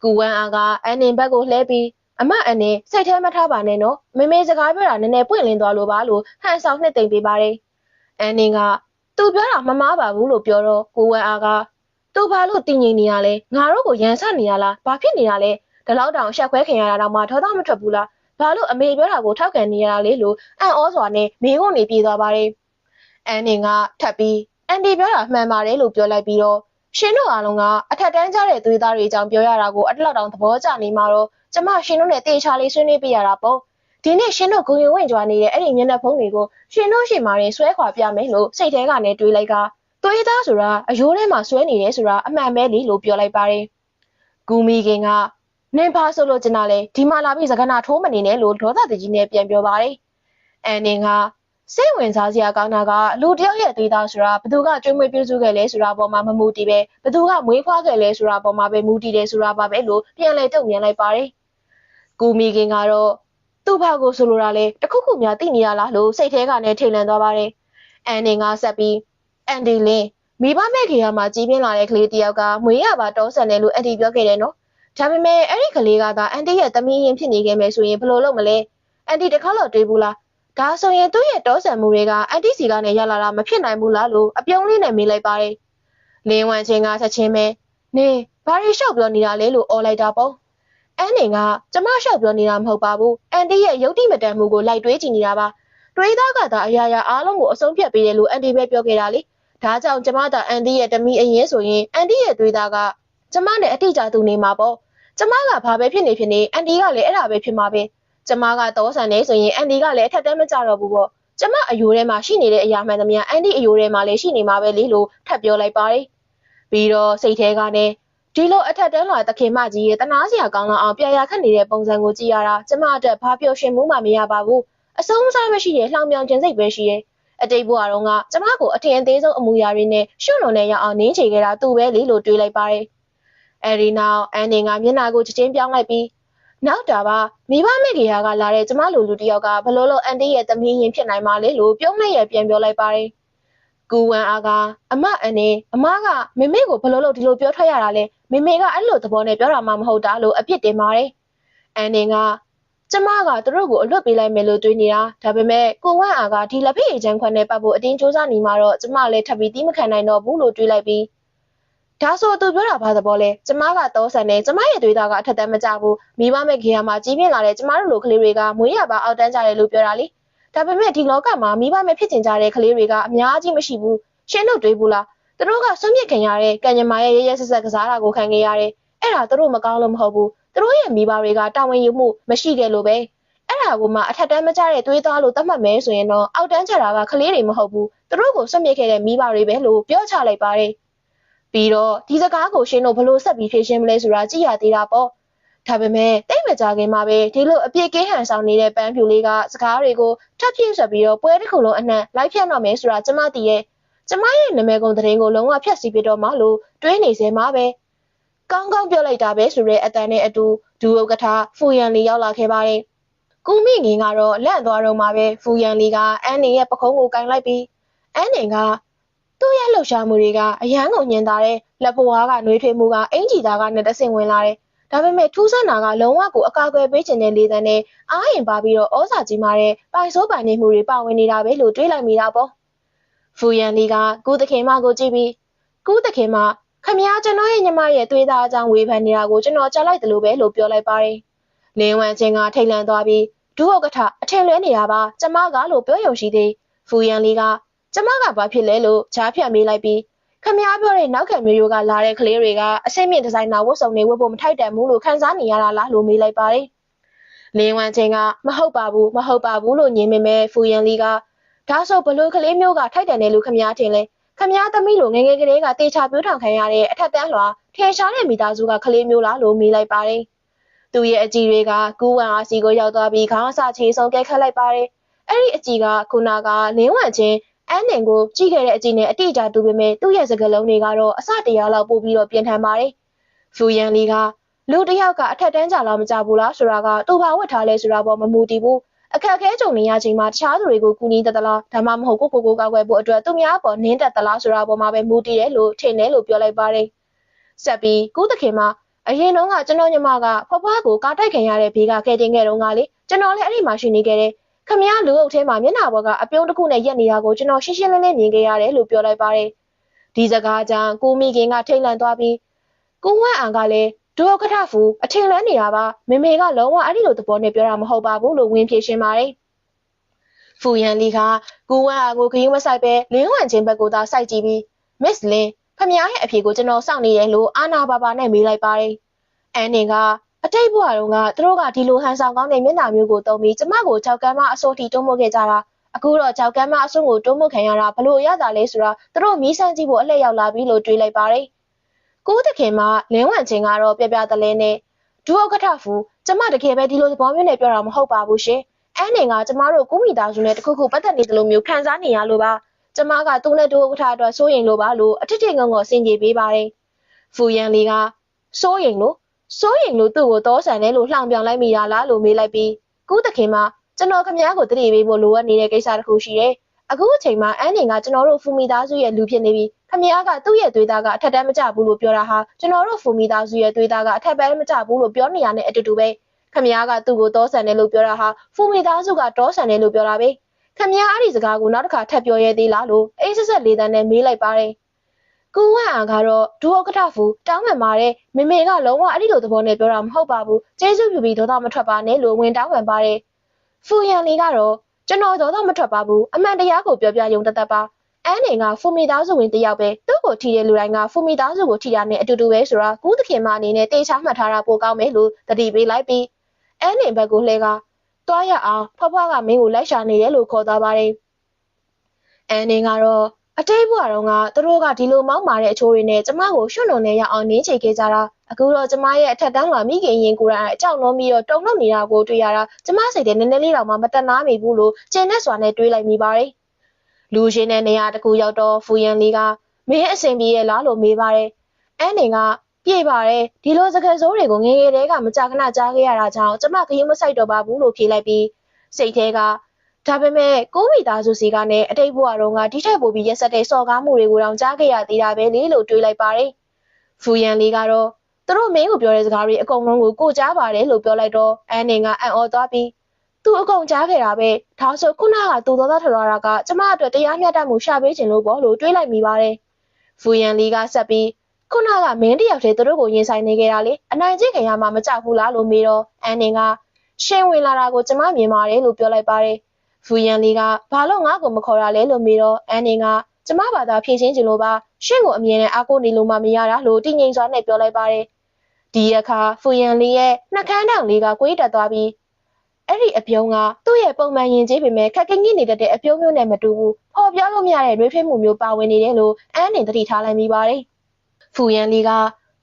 ကူဝမ်အားကအန်နေဘက်ကိုလှဲပြီးအမအန်နေစိတ်ထဲမထားပါနဲ့နော်မေမေစကားပြောတာနည်းနည်းပွင့်လင်းသွားလို့ပါလို့ဟန်ဆောင်နှစ်သိမ့်ပေးပါတယ်အန်နေကသူပြောတာမမားပါဘူးလို့ပြောတော့ကိုဝမ်အားကသူဘာလို့တည်ငြိမ်နေရလဲငါတို့ကိုရန်ဆနေရလားဘာဖြစ်နေရလဲဒီလောက်တောင်ရှက်ခွဲခင်ရတာတော့မှဒေါသမထွက်ဘူးလားဘာလို့အမေပြောတာကိုထောက်ခံနေရတာလဲလို့အံ့ဩစွာနဲ့မေးခွန်းနေပြေးသွားပါတယ်အန်နေကထပ်ပြီးအန်ဒီပြောတာမှန်ပါတယ်လို့ပြောလိုက်ပြီးတော့ရှင်တို့အားလုံးကအထက်တန်းကြတဲ့သွေးသားတွေအကြောင်းပြောရတာကိုအတလောက်တောင်သဘောကျနေမှာတော့ကျမရှင်တို့နဲ့တေချာလေးဆွေးနွေးပြရတာပေါ့ဒီနေ့ရှင်တို့ဂုံရင်ဝင်ကြွားနေတဲ့အဲ့ဒီမျက်နှာဖုံးတွေကိုရှင်တို့ရှေ့မှာရင်ဆွဲခွာပြမယ်လို့စိတ်ထဲကနေတွေးလိုက်ကသွေးသားဆိုတာအယိုးထဲမှာဆွဲနေတယ်ဆိုတာအမှန်ပဲလေလို့ပြောလိုက်ပါတယ်ဂူမီကင်ကနင်ဖာဆိုလို့ကျင်တာလေဒီမှာလာပြီးစကားနာထိုးမနေနဲ့လို့ဒေါသတကြီးနဲ့ပြန်ပြောပါတယ်အန်နင်ကစိတ်ဝင်စားစရာကောင်းတာကလူတယောက်ရဲ့သွေးသားဆိုတာဘသူကကျွေးမွေးပြုစုခဲ့လဲဆိုတာပေါ်မှာမမူတည်ပဲဘသူကမွေးဖွားခဲ့လဲဆိုတာပေါ်မှာပဲမူတည်တယ်ဆိုတာပါပဲလို့ပြန်လဲတုံ့ပြန်လိုက်ပါတယ်။ကိုမီကင်ကတော့သူ့ဘာကိုဆိုလိုတာလဲတခုခုများသိနေရလားလို့စိတ်ထဲကနေထိတ်လန့်သွားပါတယ်။အန်နေကဆက်ပြီးအန်ဒီလင်းမိဘမဲ့ခေရမှာကြီးပြင်းလာတဲ့ကလေးတယောက်ကမွေးရပါတောဆန်တယ်လို့အန်တီပြောခဲ့တယ်နော်။ဒါပေမဲ့အဲ့ဒီကလေးကသာအန်တီရဲ့သမီးရင်ဖြစ်နေခဲ့မယ်ဆိုရင်ဘယ်လိုလုပ်မလဲ။အန်တီတခါတော့တွေးဘူးလား။ဒါဆိုရင်သူ့ရဲ့တောဆန်မှုတွေကအန်တီစီကနေရလာတာမဖြစ်နိုင်ဘူးလားလို့အပြုံးလေးနဲ့မေးလိုက်ပါတယ်။လင်းဝမ်ချင်းကချက်ချင်းပဲနေဘာရီလျှောက်ပြောနေတာလဲလို့အော်လိုက်တာပေါ့။အန်နေကကျမလျှောက်ပြောနေတာမဟုတ်ပါဘူး။အန်တီရဲ့ယုတ်တိမတန်မှုကိုလိုက်တွေးကြည့်နေတာပါ။တွေးသားကသာအရာရာအားလုံးကိုအဆုံးဖြတ်ပေးတယ်လို့အန်တီပဲပြောခဲ့တာလေ။ဒါကြောင့်ကျမသာအန်တီရဲ့တမီအရင်ဆိုရင်အန်တီရဲ့တွေးသားကကျမနဲ့အတိအကျသူနေမှာပေါ့။ကျမကဘာပဲဖြစ်နေအန်တီကလည်းအဲ့ဒါပဲဖြစ်မှာပဲ။ကျမကတော့ဆန်နေဆိုရင်အန်တီကလည်းအထက်တန်းမကြတော့ဘူးပေါ့ ကျမအယိုထဲမှာရှိနေတဲ့အရာမှန်သမျှအန်တီအယိုထဲမှာလည်းရှိနေမှာပဲလေလို့ထပ်ပြောလိုက်ပါတယ်။ပြီးတော့စိတ်ထဲကနေဒီလိုအထက်တန်းလွှာသခင်မကြီးရဲ့တနာစရာကောင်းလောက်အောင်ပြရာခတ်နေတဲ့ပုံစံကိုကြည့်ရတာကျမအတွက်ဘာပြောရှင်မှုမှမရပါဘူး။အဆုံးအစားမရှိတဲ့လှောင်ပြောင်ခြင်းစိတ်ပဲရှိရဲ့။အတိတ်ဘဝတုန်းကကျမကိုအထင်အသေးဆုံးအမူအရာတွေနဲ့ရှွန့်လွန်တဲ့ရောက်အောင်နင်းချေခဲ့တာသူပဲလေလို့တွေးလိုက်ပါတယ်။အဲဒီနောက်အန်နီကမျက်နှာကိုချက်ချင်းပြောင်းလိုက်ပြီးနောက်တာပါမိဘမိခင်ကလာတဲ့ကျမလူတယောက်ကဘလို့လို့အန်တီရဲ့သမီးရင်ဖြစ်နိုင်မှာလေလို့ပြုံးလိုက်ရပြန်ပြောလိုက်ပါတယ်။ကူဝမ်အားကအမအန်နီအမကမေမေကိုဘလို့လို့ဒီလိုပြောထွက်ရတာလဲမေမေကအဲ့လိုသဘောနဲ့ပြောတာမှမဟုတ်တာလို့အပြစ်တင်ပါတယ်။အန်နီကကျမကသူတို့ကိုအလွတ်ပေးလိုက်မယ်လို့တွေးနေတာဒါပေမဲ့ကိုဝမ်အားကဒီလက်ဖေးအချမ်းခွန်းနဲ့ပတ်ဖို့အတင်းစူးစမ်းနေမှာတော့ကျမလည်းထပ်ပြီးတီးမခံနိုင်တော့ဘူးလို့တွေးလိုက်ပြီးဒါဆိုသူပြောတာဘာသဘောလဲကျမကတော့ဆန်နေကျမရဲ့သွေးသားကအထက်တန်းမကြဘူးမိဘမဲ့ခေရမှာကြီးပြင်းလာတဲ့ကျမတို့လိုကလေးတွေကမွေးရပါအောက်တန်းကြတယ်လို့ပြောတာလေဒါပေမဲ့ဒီလောကမှာမိဘမဲ့ဖြစ်ချင်ကြတဲ့ကလေးတွေကအများကြီးမရှိဘူးရှင်းလို့တွေးဘူးလားသူတို့ကဆွန့်ပစ်ခင်ရတဲ့ကံကြမ္မာရဲ့ရဲဆက်ဆက်ကစားတာကိုခံခဲ့ရတယ်အဲ့ဒါသူတို့မကောင်းလို့မဟုတ်ဘူးသူတို့ရဲ့မိဘတွေကတာဝန်ယူမှုမရှိခဲ့လို့ပဲအဲ့ဒါကိုမှအထက်တန်းမကြတဲ့သွေးသားလို့သတ်မှတ်မယ်ဆိုရင်တော့အောက်တန်းကြတာကကလေးတွေမဟုတ်ဘူးသူတို့ကိုဆွန့်ပစ်ခဲ့တဲ့မိဘတွေပဲလို့ပြောချလိုက်ပါတယ်ပြီးတော့ဒီစကားကိုရှင်းတို့ဘလို့ဆက်ပြီးဖြေရှင်းမလဲဆိုတာကြည့်ရသေးတာပေါ့ဒါပေမဲ့တိတ်မကြခင်မှာပဲဒီလိုအပြစ်ကင်းဟန်ဆောင်နေတဲ့ပန်းဖြူလေးကစကားတွေကိုထပ်ဖြည့်ဆက်ပြီးတော့ပွဲတစ်ခုလုံးအနှံ့လိုက်ဖြတ်တော့မယ်ဆိုတာကျမသိရဲ့ကျမရဲ့နာမည်ကုန်သတင်းကိုလုံးဝဖြတ်စီပြတော့မှလို့တွေးနေစဲမှာပဲကောင်းကောင်းပြောလိုက်တာပဲဆိုတဲ့အတန်နဲ့အတူဒူဥက္ကဋ္ဌဖူရန်လီရောက်လာခဲ့ပါတယ်ကူမိငင်ကတော့လန့်သွားတော့မှပဲဖူရန်လီကအန်နေရဲ့ပခုံးကိုကင်လိုက်ပြီးအန်နေကသူ့ရဲ့လှုပ်ရှားမှုတွေကအရန်ကိုညင်တာတဲ့လက်ပွားကနှွေးထွေးမှုကအင်ဂျီသားကနဲ့တဆင့်ဝင်လာတယ်ဒါပေမဲ့ထူးဆန်းတာကလုံးဝကိုအကာအကွယ်ပေးခြင်းတဲ့လေသံနဲ့အားရင်ပါပြီးတော့ဩဇာကြီးမာတဲ့ပိုင်ဆိုးပိုင်နေမှုတွေပါဝင်နေတာပဲလို့တွေးလိုက်မိတာပေါ့ဖူရန်လီကကူသခင်မကိုကြည့်ပြီးကူသခင်မခမည်းကျွန်တော်ရဲ့ညီမရဲ့သွေးသားအကြောင်းဝေဖန်နေတာကိုကျွန်တော်ကြားလိုက်တယ်လို့ပဲလို့ပြောလိုက်ပါတယ်လင်းဝမ်ချင်းကထိတ်လန့်သွားပြီးဒုဥက္ကဋ္ဌအထင်လွဲနေတာပါကျမကလို့ပြောရုံရှိသေးဖူရန်လီကကျမကဘာဖြစ်လဲလို့ချားဖြတ်မေးလိုက်ပြီးခမည်းပြောတဲ့နောက်ခံမျိုးရိုးကလာတဲ့ကလေးတွေကအစိမ့်မြင့်ဒီဇိုင်နာဝတ်စုံတွေဝတ်ဖို့မထိုက်တန်ဘူးလို့ခန်းစားနေရတာလားလို့မေးလိုက်ပါတယ်။လင်းဝမ်ချင်းကမဟုတ်ပါဘူးလို့ညင်းမိမဲ့ဖူရန်လီကဒါဆိုဘလို့ကလေးမျိုးကထိုက်တန်တယ်လို့ခမည်းထင်လဲခမည်းသမီးလိုငယ်ငယ်ကလေးကတေချာပြိုးထောင်ခံရတဲ့အထက်တန်းလွှာထင်ရှားတဲ့မိသားစုကကလေးမျိုးလားလို့မေးလိုက်ပါတယ်။သူ့ရဲ့အကြည့်တွေကကူးဝမ်အားစီကိုရောက်သွားပြီးခေါင်းအစချေဆုံးကဲခတ်လိုက်ပါတယ်။အဲ့ဒီအကြည့်ကခုနကလင်းဝမ်ချင်းအန်နင်ကိုကြည့်ခဲ့တဲ့အကြည့်နဲ့အတိအကျတူပေမဲ့သူ့ရဲ့စကားလုံးတွေကတော့အစတရားလောက်ပို့ပြီးတော့ပြင်ထန်ပါတယ်။ဖူရန်လီကလူတစ်ယောက်ကအထက်တန်းကြလောက်မကြဘူးလားဆိုတာကသူ့ဘာဝတ်ထားလဲဆိုတာပေါ်မမူတည်ဘူး။အခက်အခဲကြုံနေရချိန်မှာတခြားသူတွေကိုကူညီတတ်သလားဒါမှမဟုတ်ကိုကောက်ွယ်ဖို့အတွက်သူများပေါ်နင်းတက်သလားဆိုတာပေါ်မှာပဲမူတည်တယ်လို့ထင်တယ်လို့ပြောလိုက်ပါတယ်။ဆက်ပြီးကူသခင်ကအရင်တုန်းကကျွန်တော်ညီမကဖွားဖွားကိုကားတိုက်ခင်ရတဲ့ဘေးကကဲတင်ခဲ့တော့ကလေကျွန်တော်လည်းအဲ့ဒီမှာရှိနေခဲ့တယ်။ခမည်းလူအုပ်ထဲမှာမျက်နှာပေါ်ကအပြုံးတစ်ခုနဲ့ရက်နေတာကိုကျွန်တော်ရှင်းရှင်းလင်းလင်းမြင်ခဲ့ရတယ်လို့ပြောလိုက်ပါတယ်။ဒီစကားကြောင့်ကိုမိခင်ကထိတ်လန့်သွားပြီးကိုဝမ်အန်ကလည်းဒုက္ခထဖူအထင်လွဲနေတာပါမေမေကလုံးဝအဲ့ဒီလိုသဘောနဲ့ပြောတာမဟုတ်ပါဘူးလို့ဝင်ဖြေရှင်းပါတယ်။ဖူရန်လီကကိုဝမ်အန်ကိုခရီးမဆိုင်ပဲလင်းဝမ်ချင်းဘက်ကိုသာစိုက်ကြည့်ပြီးမစ်လင်းခမည်းရဲ့အဖေကိုကျွန်တော်စောင့်နေတယ်လို့အာနာဘာဘာနဲ့မေးလိုက်ပါတယ်။အန်နင်ကအတိတ်ဘဝတုန်းကသူတို့ကဒီလိုဟန်ဆောင်ကောင်းတဲ့မျက်နှာမျိုးကိုတုံးပြီးကျမကိုကြောက်ကမ်းမအစိုးထိတွန်းမှုခဲ့ကြတာအခုတော့ကြောက်ကမ်းမအစိုးကိုတွန်းမှုခံရတာဘလို့ရတာလဲဆိုတာသူတို့မီးဆန်းကြည့်ဖို့အလှည့်ရောက်လာပြီလို့တွေးလိုက်ပါတယ်။ကိုသခင်မလင်းဝမ်ချင်းကတော့ပြပြတလဲနဲ့ဒုဥက္ကဋ္ဌဖူကျမတကယ်ပဲဒီလိုသဘောမျိုးနဲ့ပြောတာမဟုတ်ပါဘူးရှင်။အန်နင်ကကျမတို့ကိုမိသားစုနဲ့တခုခုပတ်သက်နေတယ်လို့မျိုးခံစားနေရလို့ပါ။ကျမကသူ့နဲ့ဒုဥက္ကဋ္ဌအတွက်စိုးရိမ်လို့ပါလို့အထစ်ထင်ငုံငေါ်စင်ကြေပေးပါတယ်။ဖူရန်လီကစိုးရိမ်လို့သူ့ကိုတောဆန်တယ်လို့လှောင်ပြောင်လိုက်မိရလားလို့မေးလိုက်ပြီးကူးသခင်မကျွန်တော်ခမည်းကိုတတိပေးဖို့လိုအပ်နေတဲ့ကိစ္စတစ်ခုရှိတယ်။အခုအချိန်မှာအန်နင်ကကျွန်တော်တို့ဖူမီသားစုရဲ့လူဖြစ်နေပြီးခမည်းကသူ့ရဲ့သွေးသားကအထက်တန်းမကျဘူးလို့ပြောတာဟာကျွန်တော်တို့ဖူမီသားစုရဲ့သွေးသားကအထက်တန်းမကျဘူးလို့ပြောနေရတဲ့အတူတူပဲခမည်းကသူ့ကိုတောဆန်တယ်လို့ပြောတာဟာဖူမီသားစုကတောဆန်တယ်လို့ပြောတာပဲခမည်းအဲ့ဒီစကားကိုနောက်တစ်ခါထပ်ပြောရဲသေးလားလို့အေးဆက်ဆက်လေးတန်းနဲ့မေးလိုက်ပါတယ်ကူဝမ်အန်ကတော့ဒုဥက္ကဋ္ဌဖူတောင်းပန်ပါတယ်မေမေကလုံးဝအဲ့ဒီလိုသဘောနဲ့ပြောတာမဟုတ်ပါဘူးကျေးဇူးပြုပြီးဒေါသမထွက်ပါနဲ့လို့ဝင်တောင်းပန်ပါတယ်ဖူရန်လီကတော့ကျွန်တော်ဒေါသမထွက်ပါဘူးအမှန်တရားကိုပြောပြရုံတသက်ပါအန်နင်ကဖူမီသားစုဝင်တယောက်ပဲသူ့ကိုထီတဲ့လူတိုင်းကဖူမီသားစုကိုထီတာနဲ့အတူတူပဲဆိုတာကူးသခင်မအနေနဲ့တေချာမှတ်ထားတာပိုကောင်းမယ်လို့တတိပေးလိုက်ပြီးအန်နင်ဘက်ကိုလှဲကတွားရအောင်ဖွားဖွားကမင်းကိုလိုက်ရှာနေတယ်လို့ခေါ်သွားပါတယ် ။အန်နေကတော့အတိတ်ဘဝတုန်းကသူတို့ကဒီလိုမောင်းမာတဲ့အချိုးတွေနဲ့ကျမကိုရွှွန့်လုံနေရအောင်နင်းချေခဲ့ကြတာ။အခုတော့ကျမရဲ့အထက်တန်းကမိခင်ရင်ကိုယ်တိုင်အကြောက်လုံးပြီးတော့တုန်လှုပ်နေတာကိုတွေ့ရတာကျမစိတ်ထဲနည်းနည်းလေးတော့မှမတက်နာမိဘူးလို့ကျဉ်နဲ့စွာနဲ့တွေးလိုက်မိပါတယ်။လူရှင်တဲ့နေရာတစ်ခုရောက်တော့ဖူယန်လီကမင်းအဆင်ပြေရဲ့လားလို့မေးပါတယ်။အန်နေကပြေပါတယ်ဒီလိုစကားစိုးတွေကိုငယ်ငယ်တည်းကမကြခဏကြားခဲ့ရတာကြောင့်ကျမခရီးမဆိုင်တော့ပါဘူးလို့ဖြေလိုက်ပြီးစိတ်ထဲကဒါပေမဲ့ကိုမိသားစုစီကနဲ့အတိတ်ဘဝတုန်းကဒီထက်ပိုပြီးရက်ဆက်တဲ့စော်ကားမှုတွေကိုတောင်ကြားခဲ့ရသေးတာပဲလေလို့တွေးလိုက်ပါတယ်။ဖူယန်လီကတော့သူတို့မင်းကိုပြောတဲ့စကားတွေအကုန်လုံးကိုကြားပါတယ်လို့ပြောလိုက်တော့အန်နင်ကအံ့ဩသွားပြီးသူအကုန်ကြားခဲ့တာပဲဒါဆိုခုနကသူသောသားထလာတာကကျမအတွက်တရားမျှတမှုရှာပေးခြင်းလို့ပေါ့လို့တွေးလိုက်မိပါတယ်။ဖူယန်လီကဆက်ပြီးခုနကမင်းတယောက်တည်းသူတို့ကိုရင်ဆိုင်နေခဲ့တာလေအနိုင်ကျင့်ခင်ရမှမကြောက်ဘူးလားလို့မေးတော့အန်နင်ကရှင်ဝင်လာတာကိုကျမမြင်ပါတယ်လို့ပြောလိုက်ပါတယ်။ဖူယန်လီကဘာလို့ငါ့ကိုမခေါ်တာလဲလို့မေးတော့အန်နင်ကကျမဘာသာဖြေရှင်းချင်လို့ပါရှင်ကိုအမြင်နဲ့အားကိုးနေလို့မှမရတာလို့တည်ငြိမ်စွာနဲ့ပြောလိုက်ပါတယ်။ဒီအခါဖူယန်လီရဲ့နှကန်းတောင်လေးကကွေးတက်သွားပြီးအဲ့ဒီအပြုံးကသူ့ရဲ့ပုံမှန်ရင်ကျေးပေမဲ့ခက်ခက်ငိနေတဲ့အပြုံးမျိုးနဲ့မတူဘူး။ပေါ်ပြောလို့မရတဲ့ရွေးထွေးမှုမျိုးပါဝင်နေတယ်လို့အန်နင်သတိထားလိုက်မိပါတယ်။ဖူယန်လီက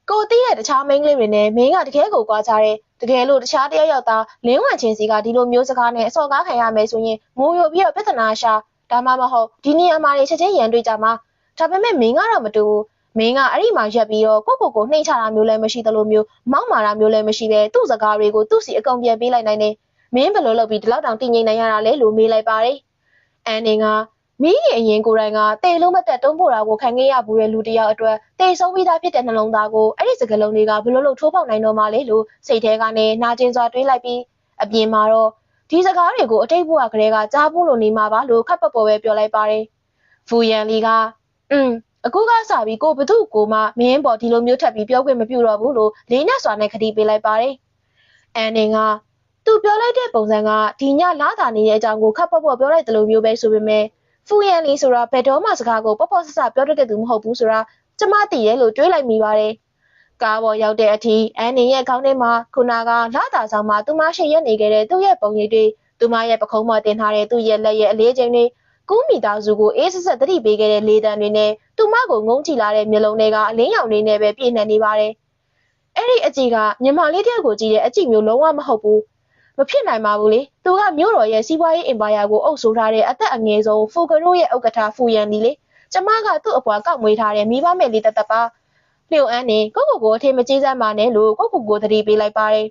ကိုသိတဲ့တခြားမိန်းကလေးတွေနဲ့မင်းကတကယ်ကိုကြွားကြတဲ့တကယ်လို့တခြားတယောက်သားလင်းဝံချင်းစီကဒီလိုမျိုးစကားနဲ့အစော်ကားခံရမယ်ဆိုရင်ငိုယိုပြီးတော့ပြဿနာရှာဒါမှမဟုတ်ဒီနေရာမှာချက်ချင်းရန်တွေ့ကြမှာဒါပေမဲ့မင်းကတော့မတူဘူးမင်းကအဲ့ဒီမှာရက်ပြီးတော့ကိုနှိမ့်ချတာမျိုးလည်းမရှိသလိုမျိုးမောက်မာတာမျိုးလည်းမရှိပဲသူ့စကားတွေကိုသူ့စီအကုန်ပြန်ပေးလိုက်နိုင်တယ်မင်းဘယ်လိုလုပ်ပြီးဒီလောက်တောင်တည်ငြိမ်နိုင်ရတာလဲလို့မေးလိုက်ပါတယ်အန်နင်ကမိခင်အရင်ကိုယ်တိုင်ကတေလုံးမတက်တုံးပို့တာကိုခံခဲ့ရဘူးတဲ့လူတစ်ယောက်အတွက်တေဆုံးပြီးသားဖြစ်တဲ့နှလုံးသားကိုအဲ့ဒီစကားလုံးတွေကဘယ်လိုလုပ်ထိုးပေါက်နိုင်တော့မှလဲလို့စိတ်ထဲကနေနာကျင်စွာတွေးလိုက်ပြီးအပြင်မှာတော့ဒီစကားတွေကိုအတိတ်ဘဝကလေးကကြားဖို့လို့နေမှာပါလို့ခပ်ပပေါ်ပဲပြောလိုက်ပါတယ်။ဖူယန်လီကအခုကစပြီးကိုဘသူ့ကိုမှမင်းပေါ်ဒီလိုမျိုးထပ်ပြီးပြောခွင့်မပြုတော့ဘူးလို့လေးနဲ့စွာနဲ့ခတိပေးလိုက်ပါတယ်။အန်နင်ကသူပြောလိုက်တဲ့ပုံစံကဒီညလာတာနေတဲ့အကြောင်းကိုခပ်ပပေါ်ပြောလိုက်တယ်လို့မျိုးပဲဆိုပေမဲ့ဖူယန်လီဆိုတာဘယ်တော့မှစကားကိုပေါ့ပေါ့ဆဆပြောတတ်တဲ့သူမဟုတ်ဘူးဆိုတာကျမသိတယ်လို့တွေးလိုက်မိပါတယ်။ကားပေါ်ရောက်တဲ့အထိအန်နင်ရဲ့ခေါင်းထဲမှာခုနကလာတာဆောင်မှာသူမရှိရက်နေခဲ့တဲ့သူ့ရဲ့ပုံရိပ်တွေသူမရဲ့ပခုံးပေါ်တင်ထားတဲ့သူ့ရဲ့လက်ရဲ့အလေးချိန်တွေကူးမိသားစုကိုအေးဆက်ဆက်သတိပေးခဲ့တဲ့လေတံတွေနဲ့သူမကိုငုံကြည့်လာတဲ့မျက်လုံးတွေကအလင်းရောင်တွေနဲ့ပဲပြည့်နှက်နေပါတယ်။အဲ့ဒီအကြည့်ကညီမလေးတယောက်ကိုကြည့်တဲ့အကြည့်မျိုးလုံးဝမဟုတ်ဘူး။မဖြစ်နိုင်ပါဘူးလေသူကမြို့တော်ရဲ့စီးပွားရေးအင်ပါယာကိုအုပ်စိုးထားတဲ့အသက်အငယ်ဆုံးဖူကရိုရဲ့ဥက္ကဋ္ဌဖူယန်ဒီလေကျမကသူ့အပွားကောက်မွေးထားတဲ့မိဘမဲ့လေးတသက်ပါလျှို့အန်းနေကိုအထေမကြီးစမ်းပါနဲ့လို့ကိုသတိပေးလိုက်ပါတယ်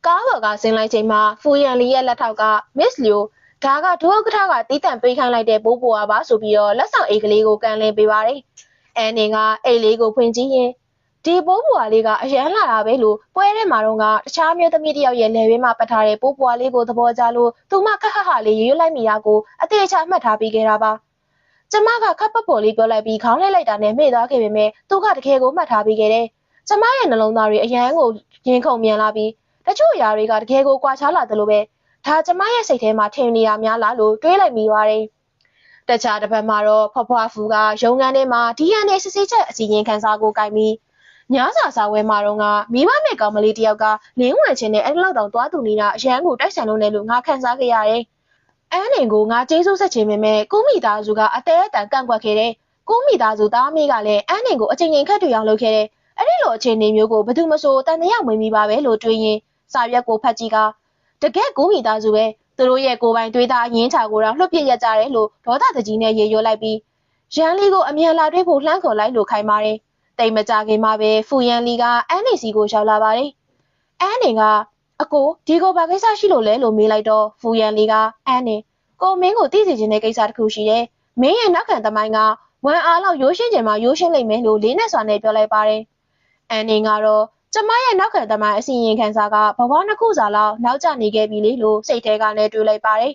ကားပေါ်ကဆင်းလိုက်ချိန်မှာဖူယန်လီရဲ့လက်ထောက်ကမစ်လျိုဒါကဒုဥက္ကဋ္ဌကတီးတန့်ပေးခိုင်းလိုက်တဲ့ပိုးပွားပါဆိုပြီးတော့လက်ဆောင်အိတ်ကလေးကိုကန်လင်းပေးပါတယ်အန်နင်ကအိတ်လေးကိုဖွင့်ကြည့်ရင်ဒီပိုးပွားလေးကအရန်လာတာပဲလို့ပွဲထဲမှာတော့ကတခြားမျိုးသမီးတယောက်ရဲ့လယ်ဘေးမှာပတ်ထားတဲ့ပိုးပွားလေးကိုသဘောကျလို့သူမခက်ခက်လေးရွရွလိုက်မိတာကိုအသေးချာမှတ်ထားပြီးခဲ့တာပါကျမကခပ်ပပေါ်လေးပြောလိုက်ပြီးခေါင်းလှည့်လိုက်တာနဲ့မေ့သွားခဲ့ပေမဲ့သူကတကယ်ကိုမှတ်ထားပြီးခဲ့တယ်ကျမရဲ့နှလုံးသားတွေအရန်ကိုရင်ခုန်မြန်လာပြီးတချို့အရာတွေကတကယ်ကိုကွာခြားလာတယ်လို့ပဲဒါကျမရဲ့စိတ်ထဲမှာထင်နေတာများလားလို့တွေးလိုက်မိပါတယ်တခြားတစ်ဖက်မှာတော့ဖွားဖွားဖူကရုံးခန်းထဲမှာ DNA စစ်ဆေးချက်အစီရင်ခံစာကိုကိုင်ပြီးညစာစာဝဲမှာတော့ကမိမမဲ့ကောင်မလေးတယောက်ကလင်းဝင်ချင်းနဲ့အဲ့လောက်တောင်သွားသူနေတာအရန်ကိုတိုက်ဆိုင်လို့နေလို့ငါခန်းစားခဲ့ရတယ်အန်းနေကိုငါကျေးဇူးဆက်ချင်ပေမဲ့ကိုမိသားစုကအတဲအတန်ကန့်ကွက်ခဲ့တယ်ကိုမိသားစုသားမေးကလည်းအန်းနေကိုအချိန်ချင်းခတ်တူအောင်လုပ်ခဲ့တယ်အဲ့ဒီလိုအခြေအနေမျိုးကိုဘယ်သူမှဆိုတန်တရားဝင်မိပါပဲလို့တွေးရင်စာရွက်ကိုဖတ်ကြည့်ကတကယ်ကိုမိသားစုပဲသူတို့ရဲ့ကိုယ်ပိုင်တွေးသားအရင်းချကိုတော့လွှတ်ပြစ်ရကြတယ်လို့ဒေါသတကြီးနဲ့ရေရွလိုက်ပြီးရန်လီကိုအမြန်လာတွေးဖို့လှမ်းခေါ်လိုက်လို့ခိုင်းပါတယ်တိတ်မကြခင်မှာပဲဖူရန်လီကအန်းနေစီကိုရောက်လာပါတယ်အန်းနေကအကိုဒီကိုဘာကိစ္စရှိလို့လဲလို့မေးလိုက်တော့ဖူရန်လီကအန်းနေကိုမင်းကိုသိစေချင်တဲ့ကိစ္စတစ်ခုရှိတယ်မင်းရဲ့နောက်ခံသမိုင်းကဝန်အားလောက်ရိုးရှင်းချင်မှရိုးရှင်းလိမ့်မယ်လို့လေးနဲ့စွာနဲ့ပြောလိုက်ပါတယ်အန်းနေကတော့ကျမရဲ့နောက်ခံသမိုင်းအစီရင်ခံစာကဘဝနှစ်ခုစာလောက်နောက်ကျနေခဲ့ပြီလေလို့စိတ်ထဲကလည်းတွေးလိုက်ပါတယ်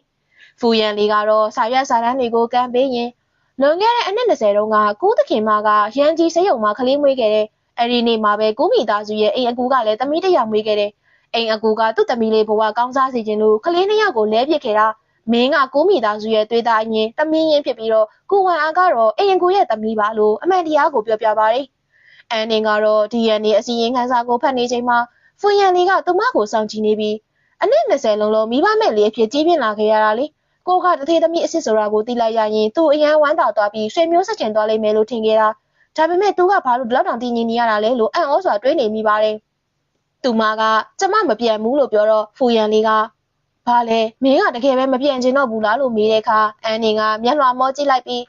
ဖူရန်လီကတော့စာရွက်စာတမ်းတွေကိုကမ်းပေးရင်လွန်ခဲ့တဲ့အနှစ်20တုန်းကကိုသခင်မကရန်ကြီးစိတ်ုံမှာကလေးမွေးခဲ့တဲ့အဲ့ဒီနေ့မှာပဲကိုမိသားစုရဲ့အိမ်အကူကလည်းသမီးတစ်ယောက်မွေးခဲ့တဲ့အိမ်အကူကသူ့သမီးလေးဘဝကောင်းစားစေခြင်းလို့ကလေးနှစ်ယောက်ကိုလဲပစ်ခဲ့တာမင်းကကိုမိသားစုရဲ့သွေးသားအရင်သမီးရင်းဖြစ်ပြီးတော့ကိုဝန်အားကတော့အိမ်အကူရဲ့သမီးပါလို့အမှန်တရားကိုပြောပြပါတယ်အန်နင်ကတော့ DNA အစီရင်ခံစာကိုဖတ်နေချိန်မှာဖူရန်လီကသူမကိုစောင့်ကြည့်နေပြီးအနည်း20လုံးလုံးမိဘမဲ့လေးအဖြစ်ကြီးပြင်းလာခဲ့ရတာလေ ကိုကတသေးသမီးအစ်စ်ဆိုတာကိုသိလိုက်ရရင်သူ့အရန်ဝမ်းသာသွားပြီးဆွေမျိုးဆက်ချင်သွားလိမ့်မယ်လို့ထင်ခဲ့တာဒါပေမဲ့သူကဘာလို့ဒီလောက်တောင်တည်ငြိမ်နေရတာလဲလို့အံ့ဩစွာတွေးနေမိပါတယ်သူမကကျမမပြန်ဘူးလို့ပြောတော့ဖူရန်လေးကဘာလဲမင်းကတကယ်ပဲမပြန်ချင်တော့ဘူးလားလို့မေးတဲ့အခါအန်နေကမျက်လွှာမောကြည့်လိုက်ပြီ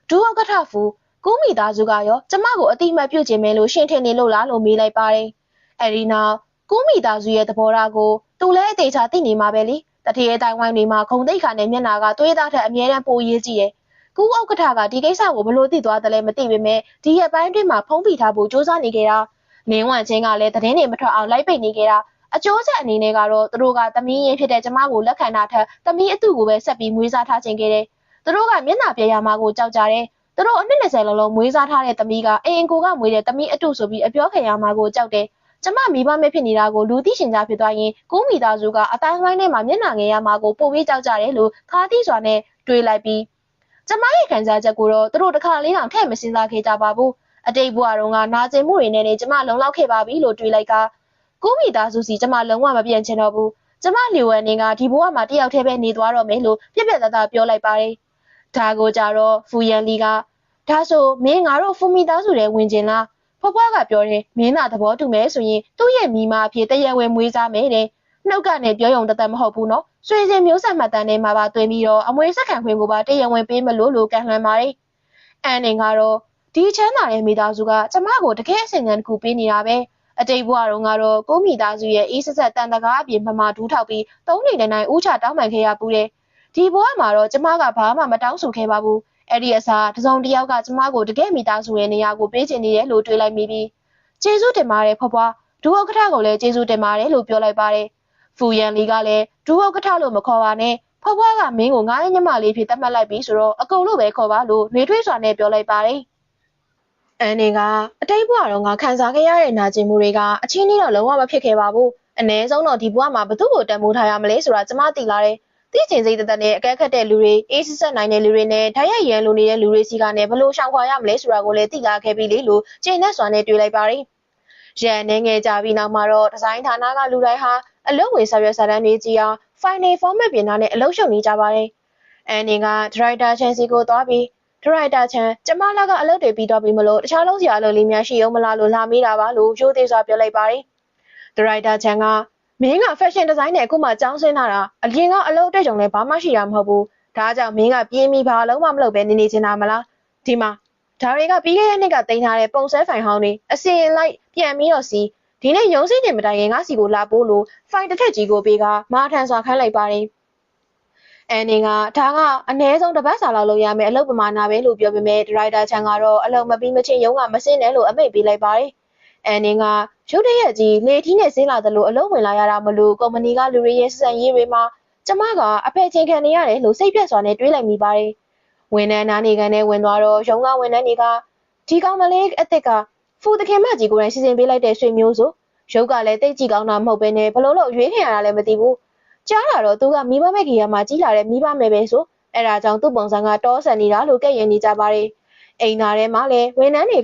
းဒူဟုတ်ကထဖူကူးမိသားစုကရောကျမကိုအတိမတ်ပြုတ်ခြင်းပဲလို့ရှင်းထင်နေလို့လားလို့မေးလိုက်ပါတယ်အဲဒီနောက်ကူးမိသားစုရဲ့သဘောထားကိုသူလည်းအသေးချာသိနေမှာပဲလေတတိယတိုင်ဝိုင်းတွေမှာခုံတိတ်ခါနဲ့မျက်နာကသွေးသားထက်အမြဲတမ်းပိုရေးကြည့်တယ်ကူးဥက္ကဋ္ဌကဒီကိစ္စကိုဘလို့သိသွားတယ်လဲမသိပေမဲ့ဒီရက်ပိုင်းအတွင်းမှာဖုံးဖိထားဖို့စ조사နေခဲ့တာမင်းဝမ်ချင်းကလည်းသတင်းတွေမထွက်အောင်လိုက်ပိတ်နေခဲ့တာအကျိုးဆက်အနေနဲ့ကတော့သူတို့ကသမီးရင်းဖြစ်တဲ့ကျမကိုလက်ခံတာထက်သမီးအတူကိုပဲဆက်ပြီးမွေးစားထားခြင်းခဲ့တယ်သူတို့ကမျက်နှာပြရမှာကိုကြောက်ကြတယ်သူတို့အနှစ်20လုံးမွေးစားထားတဲ့သမီးကအင်ကိုကမွေးတဲ့သမီးအတူဆိုပြီးအပြောခံရမှာကိုကြောက်တယ်ကျမမိဘမဲ့ဖြစ်နေတာကိုလူသိရှင်ကြားဖြစ်သွားရင်ကိုမိသားစုကအတိုင်းဝိုင်းထဲမှာမျက်နှာငယ်ရမှာကိုပိုပြီးကြောက်ကြတယ်လို့ခါသီးစွာနဲ့တွေးလိုက်ပြီးကျမရဲ့ခံစားချက်ကိုတော့သူတို့တစ်ခါလေးတောင်ထည့်မစင်စားခဲ့ကြပါဘူးအတိတ်ဘဝတုန်းကနာကျင်မှုတွေနဲ့ကျမလုံလောက်ခဲ့ပါပြီလို့တွေးလိုက်ကကိုမိသားစုစီကျမလုံးဝမပြန့်ချင်တော့ဘူးကျမလျူဝဲနေကဒီဘဝမှာတယောက်တည်းပဲနေသွားတော့မယ်လို့ပြက်ပြက်သားသားပြောလိုက်ပါတယ်ဒါကိုကြတော့ဖူရန်လီကဒါဆိုမင်းငါတို့ဖူမိသားစုတွေဝင်ကျင်လားဖွားဖွားကပြောတယ်မင်းသာသဘောတူမယ်ဆိုရင်သူ့ရဲ့မိမအဖြစ်တရားဝင်မွေးစားမယ်တဲ့နှုတ်ကနေပြောရုံတသက်မဟုတ်ဘူးနော်ဆွေစဉ်မျိုးဆက်မှတ်တမ်းထဲမှာပါတွင်ပြီးတော့အမွေဆက်ခံခွင့်ကိုပါတရားဝင်ပေးမလို့ကန်လှန်ပါတယ်အန်နေကတော့ဒီချမ်းသာတဲ့မိသားစုကကျမကိုတကယ်အစင်ခံတစ်ခုပေးနေတာပဲအတိတ်ဘဝတုန်းကတော့ကိုမိသားစုရဲ့အေးဆက်ဆက်တန်တကားအပြင်မမဒူးထောက်ပြီးသုံးနေတိုင်းဦးချတောင်းပန်ခဲ့ရပူတယ်ဒီဘဝမှာတော့ကျမကဘာမှမတောင်းဆိုခဲ့ပါဘူးအဲ့ဒီအစားတစုံတစ်ယောက်ကကျမကိုတကယ်မိသားစုရဲ့နေရာကိုပေးချင်နေတယ်လို့တွေးလိုက်မိပြီးကျေးဇူးတင်ပါတယ်ဖွားဖွားဒူဥက္ကဋ္ဌကိုလည်းကျေးဇူးတင်ပါတယ်လို့ပြောလိုက်ပါတယ်ဖူရန်လီကလည်းဒူဥက္ကဋ္ဌလို့မခေါ်ပါနဲ့ဖွားဖွားကမင်းကိုငါ့ရဲ့ညမလေးဖြစ်သတ်မှတ်လိုက်ပြီဆိုတော့အကုန်လို့ပဲခေါ်ပါလို့နှွေးထွေးစွာနဲ့ပြောလိုက်ပါတယ်အန်နေကအတိတ်ဘဝတော့ငါခံစားခဲ့ရတဲ့နာကျင်မှုတွေကအချင်းကြီးတော့လုံးဝမဖြစ်ခဲ့ပါဘူးအ ਨੇ ဆုံးတော့ဒီဘဝမှာဘသူ့ကိုတန်ဖိုးထားရမလဲဆိုတာကျမသိလာတယ်သိချင်စိတ်သက်သက်နဲ့အကဲခတ်တဲ့လူတွေအေးစစ်ဆက်နိုင်တဲ့လူတွေနဲ့ဓာတ်ရိုက်ရန်လိုနေတဲ့လူတွေစီကနေဘလို့ရှောင်ခွာရမလဲဆိုတာကိုလည်းသိလာခဲ့ပြီလေလို့ကျင့်နဲ့စွာနဲ့တွေးလိုက်ပါတယ်။ရန်နေငယ်ကြပြီးနောက်မှာတော့ဒီဇိုင်းဌာနကလူတိုင်းဟာအလုပ်ဝင်ဆောင်ရွက်စာတမ်းတွေကြည့်အောင် final format ပြင်ထားနဲ့အလုပ်ရှုပ်နေကြပါတယ်။အန်နေကဒရိုက်တာချန်စီကိုသွားပြီးဒရိုက်တာချန်ကျမလာကအလုပ်တွေပြီးတော့ပြီမလို့တခြားလုံးစရာအလုပ်လေးများရှိအောင်မလားလို့လာမေးတာပါလို့ရိုးသေးစွာပြောလိုက်ပါတယ်။ဒရိုက်တာချန်ကမင်းက fashion design နဲ့အခုမှကျောင်းဆင်းလာတာအရင်ကအလုပ်အတွေ့အကြုံလည်းဘာမှရှိတာမဟုတ်ဘူးဒါကြောင့်မင်းကပြင်းပြီးဘာလုံးမှမလုပ်ပဲနေချင်တာမလားဒီမှာဒါတွေကပြီးခဲ့တဲ့နှစ်ကတင်ထားတဲ့ပုံစဲဖိုင်ဟောင်းတွေအစင်လိုက်ပြန်ပြီးတော့စီဒီနေ့ရုံးစိတင်မတိုင်ရင်ငါစီကိုလာပို့လို့ဖိုင်တစ်ထက်ကြီးကိုပေးကမာထန်စွာခိုင်းလိုက်ပါတယ်အန်နေကဒါကအနည်းဆုံးတစ်ပတ်စာလောက်လုပ်ရမယ်အလုပ်ပမာဏပဲလို့ပြောပေမဲ့ဒရိုက်တာချန်ကတော့အလုပ်မပြီးမချင်းရုံးကမစင်းနဲ့လို့အမိန့်ပေးလိုက်ပါတယ်အန်နေကရုတ်တရက်ကြီးလေထီးနဲ့ဆင်းလာသလိုအလုံးဝင်လာရတာမလို့ကုမ္ပဏီကလူတွေရဲ့စံရေးတွေမှာကျမကအဖက်ချင်းခံနေရတယ်လို့စိတ်ပြက်စွာနဲ့တွေးလိုက်မိပါတယ်။ဝန်ထမ်းနားနေကန်နဲ့ဝင်သွားတော့ရုံးကဝန်ထမ်းတွေကဒီကောင်မလေးအစ်စ်ကဖူတခင်မကြီးကိုယ်တိုင်စီစဉ်ပေးလိုက်တဲ့ဆွေမျိုးဆိုရုပ်ကလည်းတိတ်ကြည့်ကောင်းတာမဟုတ်ဘဲနဲ့ဘလို့လို့ရွေးခင်ရတာလည်းမသိဘူး။ကြားလာတော့သူကမိဘမဲ့ကြီးရမှာကြီးလာတဲ့မိဘမဲ့ပဲဆိုအဲ့ဒါကြောင့်သူ့ပုံစံကတောဆန်နေတာလို့ကဲ့ရင်နေကြပါတယ်။အိမ်သားထဲမှာလည်းဝန်ထမ်းတွေ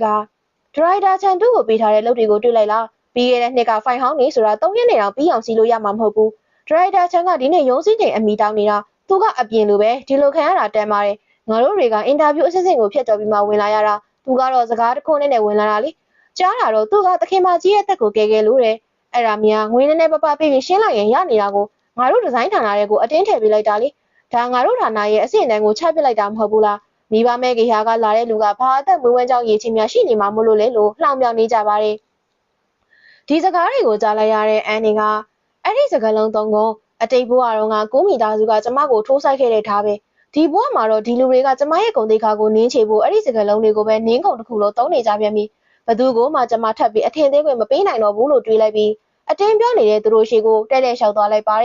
ကဒရိုက်တာချန်တူကိုပေးထားတဲ့လုပ်တွေကိုတွေ့လိုက်လားပြီးခဲ့တဲ့နှစ်ကဖိုင်ဟောင်းနေဆိုတာ3ရက်နေတော့ပြီးအောင်စီလို့ရမှာမဟုတ်ဘူးဒရိုက်တာချန်ကဒီနေ့ရုံးစည်းချိန်အမီတောင်းနေတာသူကအပြင်လိုပဲဒီလိုခံရတာတန်ပါတယ်ငါတို့တွေကအင်တာဗျူးအစစ်စစ်ကိုဖျက်တော်ပြီးမှဝင်လာရတာသူကတော့စကားတစ်ခုနဲ့ဝင်လာတာလေကြားလာတော့သူကသခင်မကြီးရဲ့အသက်ကိုကယ်လို့တဲ့အဲ့ဒါများငွေနဲ့ပပပေးပြီးရှင်းလိုက်ရင်ရနေတာကိုငါတို့ဒီဇိုင်းဌာနတွေကိုအတင်းထည့်ပေးလိုက်တာလေဒါငါတို့ဌာနရဲ့အဆင့်အတန်းကိုချပစ်လိုက်တာမဟုတ်ဘူးလားမိဘမဲ့ကေဟာကလာတဲ့လူကဘာအသက်မွေးဝမ်းကြောင်းရည်ချင်းများရှိနေမှာမလို့လေလို့လှောင်ပြောင်နေကြပါတယ်ဒီစကားတွေကိုကြားလိုက်ရတဲ့အန်နေကအဲ့ဒီစကားလုံးသုံးခုအတိတ်ဘဝတုန်းကကိုမိသားစုကကျမကိုထိုးဆိုင်ခဲ့တဲ့ထားပဲဒီဘဝမှာတော့ဒီလူတွေကကျမရဲ့ဂုဏ်သိက္ခာကိုနင်းချေဖို့အဲ့ဒီစကားလုံးတွေကိုပဲနင်းကုန်တစ်ခုလို့သုံးနေကြပြန်ပြီဘသူကိုမှကျမထပ်ပြီးအထင်သေးခွင့်မပေးနိုင်တော့ဘူးလို့တွေးလိုက်ပြီးအတင်းပြောနေတဲ့သူတို့ရှိကိုတဲ့တဲ့လျှောက်သွားလိုက်ပါတယ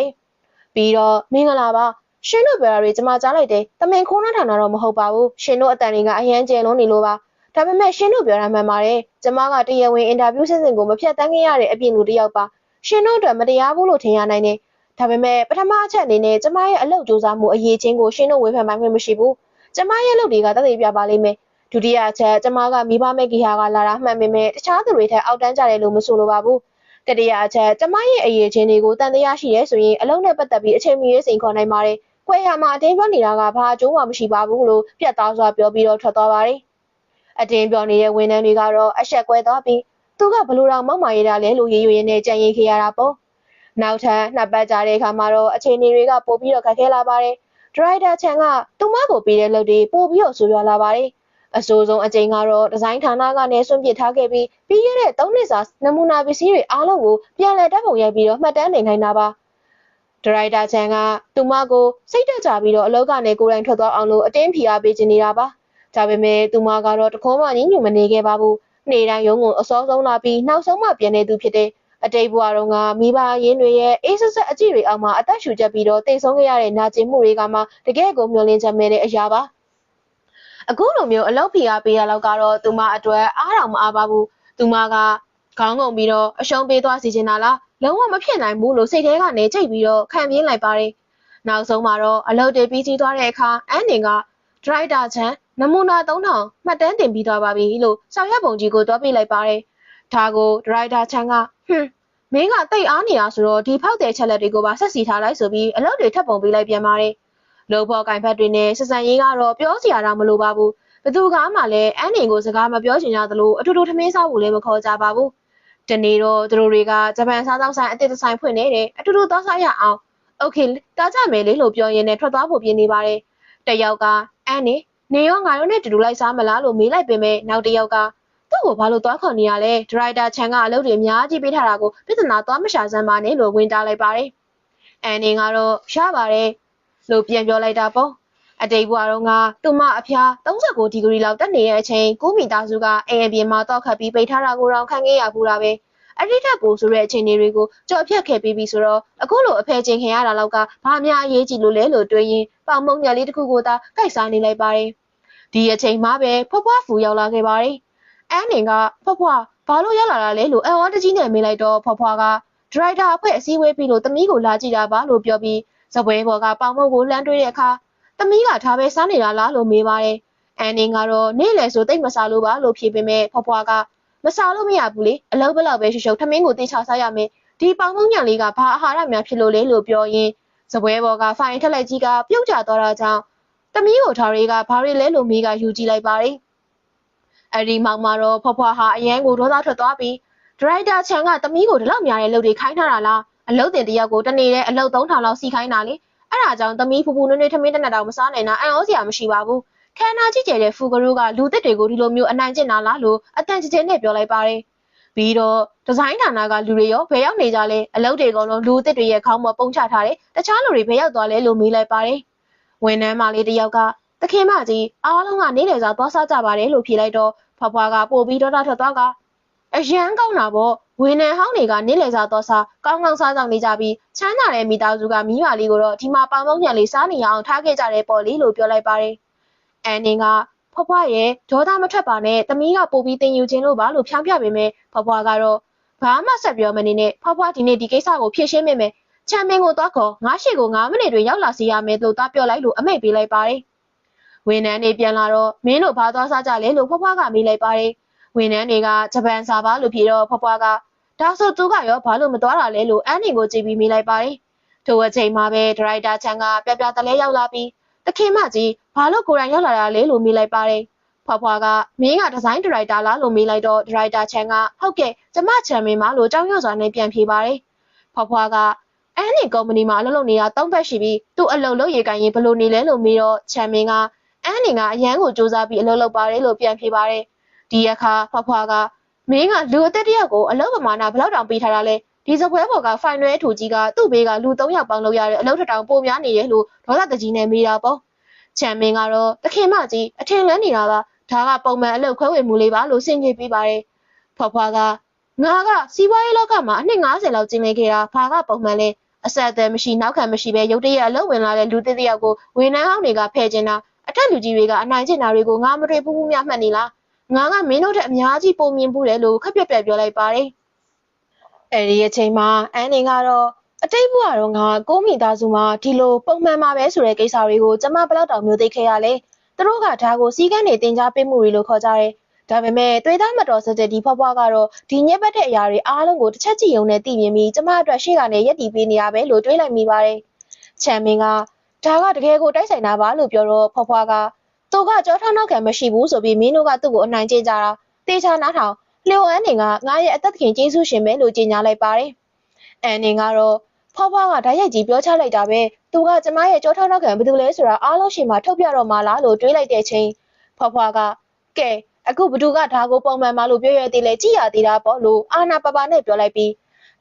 ်ပြီးတော့မင်္ဂလာပါရှင်တို့ပြောတာတွေကျမကြားလိုက်တယ်တမင်ခိုးနှားဌာနတော့မဟုတ်ပါဘူးရှင်တို့အတန်တွေကအရန်ကျယ်လုံးနေလို့ပါဒါပေမဲ့ရှင်တို့ပြောတာမှန်ပါတယ်ကျမကတရားဝင်အင်တာဗျူးစစ်စင်ကိုမဖြတ်တန်းခဲ့ရတဲ့အပြင်လူတစ်ယောက်ပါရှင်တို့အတွက်မတရားဘူးလို့ထင်ရနိုင်တယ်ဒါပေမဲ့ပထမအချက်အနေနဲ့ကျမရဲ့အလုပ်ကြိုးစားမှုအရေးချင်းကိုရှင်တို့ဝေဖန်ပိုင်းခွင့်မရှိဘူးကျမရဲ့လုပ်တွေကတသက်ပြပါလိမ့်မယ်ဒုတိယအချက်ကျမကမိဘမဲ့ဂီဟာကလာတာမှန်ပေမဲ့တခြားသူတွေထက်အောက်တန်းကြတယ်လို့မဆိုလိုပါဘူးတတိယအချက်ကျမရဲ့အရေးချင်းတွေကိုတန်တရားရှိရဲဆိုရင်အလုပ်နဲ့ပတ်သက်ပြီးအချိန်မီရေးစိန်ခေါ်နိုင်ပါတယ် ကွဲရမှာအတင်းပြောနေတာကဘာအကျိုးမှမရှိပါဘူးလို့ပြတ်သားစွာပြောပြီးတော့ထွက်သွားပါတယ်။အတင်းပြောနေတဲ့ဝန်ထမ်းတွေကတော့အဆက်ကွဲသွားပြီးသူကဘလို့တော့မောက်မာရတာလဲလို့ရေရွရင်းနဲ့ကြံရင်ခေရတာပေါ့။နောက်ထပ်နှစ်ပတ်ကြာတဲ့အခါမှာတော့အခြေအနေတွေကပိုပြီးတော့ခက်ခဲလာပါတယ်။ဒရိုက်တာချန်ကသူမကိုပေးတဲ့လုပ်တွေပိုပြီးတော့ဆိုးရွားလာပါတယ်။အဆိုးဆုံးအကြိမ်ကတော့ဒီဇိုင်းဌာနကနေဆွန့်ပစ်ထားခဲ့ပြီးပြီးခဲ့တဲ့3နှစ်စာနမူနာပစ္စည်းတွေအားလုံးကိုပြန်လည်တပ်ပုံရိုက်ပြီးတော့မှတ်တမ်းတင်ခိုင်းတာပါ။ဒရိုက်တာချန်ကသူမကိုစိတ်တက်ကြပြီးတော့အလုပ်ကနေကိုယ်တိုင်ထွက်သွားအောင်လို့အတင်းဖိအားပေးချင်နေတာပါ။ဒါပေမဲ့သူမကတော့တခုံးမှညှဉ်းညူမနေခဲ့ပါဘူး။နေ့တိုင်းရုံးကိုအစောဆုံးလာပြီးနောက်ဆုံးမှပြန်နေသူဖြစ်တဲ့အတိတ်ဘဝတုန်းကမိဘရင်းတွေရဲ့အေးဆက်ဆက်အကြည့်တွေအောက်မှာအသက်ရှူချက်ပြီးတော့တိတ်ဆုံးခဲ့ရတဲ့နာကျင်မှုတွေကမှတကယ်ကိုမျောလင်းချက်မဲ့တဲ့အရာပါအခုလိုမျိုးအလုပ်ဖိအားပေးရလောက်ကတော့သူမအတွက်အားတောင်မအားပါဘူးသူမကခေါင်းငုံပြီးတော့အရှုံးပေးသွားစီချင်တာလားလုံးဝမဖြစ်နိုင်ဘူးလို့စိတ်ထဲကနေကြိတ်ပြီးတော့ခံပြင်းလိုက်ပါတယ်နောက်ဆုံးမှာတော့အလုပ်တွေပြီးစီးသွားတဲ့အခါအန်နင်ကဒရိုက်တာချန်နမူနာ3000မှတ်တမ်းတင်ပြီးသွားပါပြီလို့ဆောင်ရွက်ပုံကြီးကိုတွားပြလိုက်ပါတယ်ဒါကိုဒရိုက်တာချန်ကမင်းကတိတ်အားနေတာဆိုတော့ဒီဖောက်တဲ့ချက်လက်တွေကိုပါဆက်စီထားလိုက်ဆိုပြီးအလုပ်တွေထပ်ပုံပေးလိုက်ပြန်ပါတယ်လုံဖော်ကင်ဖက်တွေနဲ့ဆက်ဆံရေးကတော့ပြောစရာတော့မလိုပါဘူးဘသူကမှလည်းအန်နင်ကိုစကားမပြောချင်ကြသလိုအထူးထူးထမင်းစားဖို့လည်းမခေါ်ကြပါဘူးတနေ့တော့သူတို့တွေကဂျပန်စားသောက်ဆိုင်အသစ်တစ်ဆိုင်ဖွင့်နေတယ်အထူးထူးသွားစားရအောင်โอเคတားကြမယ်လေလို့ပြောရင်းနဲ့ထွက်သွားဖို့ပြင်နေပါတယ်တယောက်ကအန်နေရောငါတို့နဲ့တူတူလိုက်စားမလားလို့မေးလိုက်ပေမဲ့နောက်တယောက်ကသူ့ကိုဘာလို့သွားခေါ်နေရလဲဒရိုက်တာချန်ကအလုပ်တွေအများကြီးပေးထားတာကိုပြဿနာသွားမရှာစမ်းပါနဲ့လို့ဝင်တားလိုက်ပါတယ်အန်နေကတော့ရပါတယ်လို့ပြန်ပြောလိုက်တာပေါ့အတိတ်ဘဝတုန်းကသူမအဖျား39ဒီဂရီလောက်တက်နေတဲ့အချိန်ကိုမိသားစုကအိမ်အပြင်မှာတောက်ခတ်ပြီးပိတ်ထားတာကိုတော့ခံခဲ့ရဘူးလားပဲအဲ့ဒီထက်ပိုဆိုတဲ့အခြေအနေတွေကိုကြော်ဖြတ်ခဲ့ပြီးပြီဆိုတော့အခုလိုအဖယ်ချင်းခင်ရတာလောက်ကဘာများအရေးကြီးလို့လဲလို့တွေးရင်ပေါင်မုံညာလေးတစ်ခုကိုသာကိုက်စားနေလိုက်ပါတယ်ဒီအချိန်မှပဲဖွားဖွားဖူရောက်လာခဲ့ပါတယ်အန်နင်ကဖွားဖွားဘာလို့ရောက်လာတာလဲလို့အံ့ဩတကြီးနဲ့မေးလိုက်တော့ဖွားဖွားကဒရိုက်တာအဖွဲ့အစည်းအဝေးပြီးလို့တမီးကိုလာကြည့်တာပါလို့ပြောပြီးစပွဲပေါ်ကပေါင်မုံကိုလှမ်းတွေးတဲ့အခါတမီးကထားပဲစားနေတာလားလို့မေးပါတယ်အန်နင်ကတော့နေ့လယ်ဆိုတိတ်မစားလို့ပါလို့ဖြေပေမဲ့ဖွားဖွားကမစားလို့မရဘူးလေအလုပ်ဘလောက်ပဲရှုပ်ရှုပ်ထမင်းကိုတေချာစားရမယ်ဒီပေါင်မုံညာလေးကဘာအာဟာရများဖြစ်လို့လဲလို့ပြောရင်းစပွဲပေါ်ကဖိုင်ထက်လိုက်ကြီးကပြုတ်ကျသွားတာကြောင့်တမီးကိုထားတွေကဘာတွေလဲလို့မိကယူကြည့်လိုက်ပါတယ်အဲ့ဒီမောင်မှာတော့ဖွားဖွားဟာအရန်ကိုဒေါသထွက်သွားပြီးဒရိုက်တာချန်ကတမီးကိုဒီလောက်များတဲ့လုပ်တွေခိုင်းထားတာလားအလုပ်တင်တယောက်ကိုတနေ့တဲ့အလုပ်3000လောက်စီခိုင်းတာလေအဲ့ဒါကြောင့်တမီးဖူဖူနွေ့နွေ့ထမင်းတစ်နက်တောင်မစားနိုင်တာအံ့ဩစရာမရှိပါဘူးခန္ဓာကြီးကျယ်တဲ့ဖူကရိုးကလူသစ်တွေကိုဒီလိုမျိုးအနိုင်ကျင့်တာလားလို့အတန်ကျကျနဲ့ပြောလိုက်ပါတယ်ပြီးတော့ဒီဇိုင်းဌာနကလူတွေရောဘယ်ရောက်နေကြလဲအလုပ်တွေကောင်လုံးလူသစ်တွေရဲ့ခေါင်းပေါ်ပုံချထားတယ်တခြားလူတွေဘယ်ရောက်သွားလဲလို့မေးလိုက်ပါတယ်ဝန်ထမ်းမလေးတယောက်ကသခင်မကြီးအားလုံးကနေလေစာသွားစားကြပါတယ်လို့ဖြေလိုက်တော့ဖွားဖွားကပို့ပြီးဒေါသထွက်သွားကအရန်ကောင်းတာပေါ့ဝန်ထမ်းဟောင်းတွေကနေလေစာသွားစားကောင်းကောင်းစားဆောင်နေကြပြီးချမ်းသာတဲ့မိသားစုကမိမလေးကိုတော့ဒီမှာပေါင်မုံညံလေးစားနေရအောင်ထားခဲ့ကြတယ်ပေါ့လေလို့ပြောလိုက်ပါတယ်အန်နင်ကဖွားဖွားရဲ့ဒေါသမထွက်ပါနဲ့တမီးကပို့ပြီးတင်ယူခြင်းလို့ပါလို့ဖြောင်းပြပေမဲ့ဖွားဖွားကတော့ဘာမှဆက်ပြောမနေနဲ့ဖွားဖွားဒီနေ့ဒီကိစ္စကိုဖြေရှင်းမိမယ်ချမ်းမင်းကိုသွားခေါ်ငါးရှိကို9မိနစ်တွင်ရောက်လာစီရမယ်လို့သားပြောလိုက်လို့အမိတ်ပေးလိုက်ပါတယ်ဝန်ထမ်းတွေပြန်လာတော့မင်းတို့ဘာသွားစားကြလဲလို့ဖွားဖွားကမေးလိုက်ပါတယ်ဝန်ထမ်းတွေကဂျပန်စာပါလို့ဖြေတော့ဖွားဖွားကဒါဆိုသူကရောဘာလို့မသွားတာလဲလို့အန်နင်ကိုကြည့်ပြီးမေးလိုက်ပါတယ်ထိုအချိန်မှာပဲဒရိုက်တာချန်ကပြပြတလဲရောက်လာပြီးတခင်မကြီးဘာလို့ကိုယ်တိုင်ရောက်လာတာလဲလို့မေးလိုက်ပါတယ်ဖွားဖွားကမင်းကဒီဇိုင်းဒါရိုက်တာလားလို့မေးလိုက်တော့ဒါရိုက်တာချန်ကဟုတ်ကဲ့ကျမချန်မင်းမလို့ကြောင်းရွံ့စွာနဲ့ပြန်ဖြေပါတယ်ဖွားဖွားကအန်နင်ကုမ္ပဏီမှာအလုပ်လုပ်နေတာ3ပတ်ရှိပြီးသူ့အလုပ်လုပ်ရကိုင်ရင်ဘယ်လိုနေလဲလို့မေးတော့ချန်မင်းကအန်နင်ကအရန်ကိုစူးစမ်းပြီးအလုပ်လုပ်ပါတယ်လို့ပြန်ဖြေပါတယ်ဒီအခါဖွားဖွားကမင်းကလူအသက်တယောက်ကိုအလုပ်ပမာဏဘယ်လောက်တောင်ပေးထားတာလဲဒီစပွဲပေါ်ကဖိုင်ရွဲအထူကြီးကသူ့ဘေးကလူ3ယောက်ပေါင်းလုပ်ရတဲ့အလုပ်ထထောင်ပိုများနေတယ်လို့ဒေါသတကြီးနဲ့မေးတာပေါ့ချန်မင်းကတော့တခင်မကြီးအထင်လန်းနေတာပါဒါကပုံမှန်အလုပ်ခွဲဝေမှုလေးပါလို့ဆင်ခြင်ပေးပါတယ်ဖွားဖွားကငါကစီးပွားရေးလောကမှာအနှစ်90လောက်ကျင်းနေခဲ့တာဘာကပုံမှန်လဲအဆက်အသွယ်မရှိနောက်ခံမရှိပဲရုတ်တရက်အလုပ်ဝင်လာတဲ့လူသစ်တယောက်ကိုဝန်ထမ်းဟောင်းတွေကဖယ်ကျင်တာအထက်လူကြီးတွေကအနိုင်ကျင့်တာတွေကိုငါမတွေ့ဘူးများမှတ်နေလားငါကမင်းတို့ထက်အများကြီးပုံမြင်ဘူးတယ်လို့ခက်ပြက်ပြက်ပြောလိုက်ပါတယ်အဲ့ဒီအချိန်မှာအန်နင်ကတော့အတိတ်ဘဝတော့ငါကိုမိသားစုမှာဒီလိုပုံမှန်မှာပဲဆိုတဲ့ကိစ္စတွေကိုကျမဘယ်တော့တောင်မျိုးသိခဲ့ရလဲသူတို့ကဒါကိုစီးကန်းနေတင် जा ပေးမှုတွေလို့ခေါ်ကြတယ်ဒါပေမဲ့သွေးသားမတော်စတဲ့ဒီဖွားဖွားကတော့ဒီညက်ပတ်တဲ့အရာတွေအားလုံးကိုတစ်ချက်ကြည့်ုံနဲ့သိမြင်ပြီးကျမအတွက်ရှေ့ကနေရက်တီပေးနေရပဲလို့တွေးလိုက်မိပါတယ်ချန်မင်းက ဒါကတကယ်ကိုတိုက်ဆိုင်တာပါလို့ပြောတော့ဖွားဖွားကသူကကြောထောက်နောက်ခံမရှိဘူးဆိုပြီးမင်းတို့ကသူ့ကိုအနိုင်ကျင့်ကြတာတေချာနားထောင်လျော်အန်းနေကငါရဲ့အသက်သခင်ကျေးဇူးရှင်ပဲလို့ကြေညာလိုက်ပါတယ်အန်နေကတော့ဖွားဖွားကဓာတ်ရိုက်ကြီးပြောချလိုက်တာပဲသူကကျမရဲ့ကြောထောက်နောက်ခံဘာလို့လဲဆိုတာအားလုံးရှိမှထုတ်ပြတော့မှလားလို့တွေးလိုက်တဲ့ချိန်ဖွားဖွားကကဲအခုဘသူကဒါကိုပုံမှန်မှလို့ပြောရသေးလဲကြည်ရသေးတာပေါ့လို့အာနာပပနဲ့ပြောလိုက်ပြီ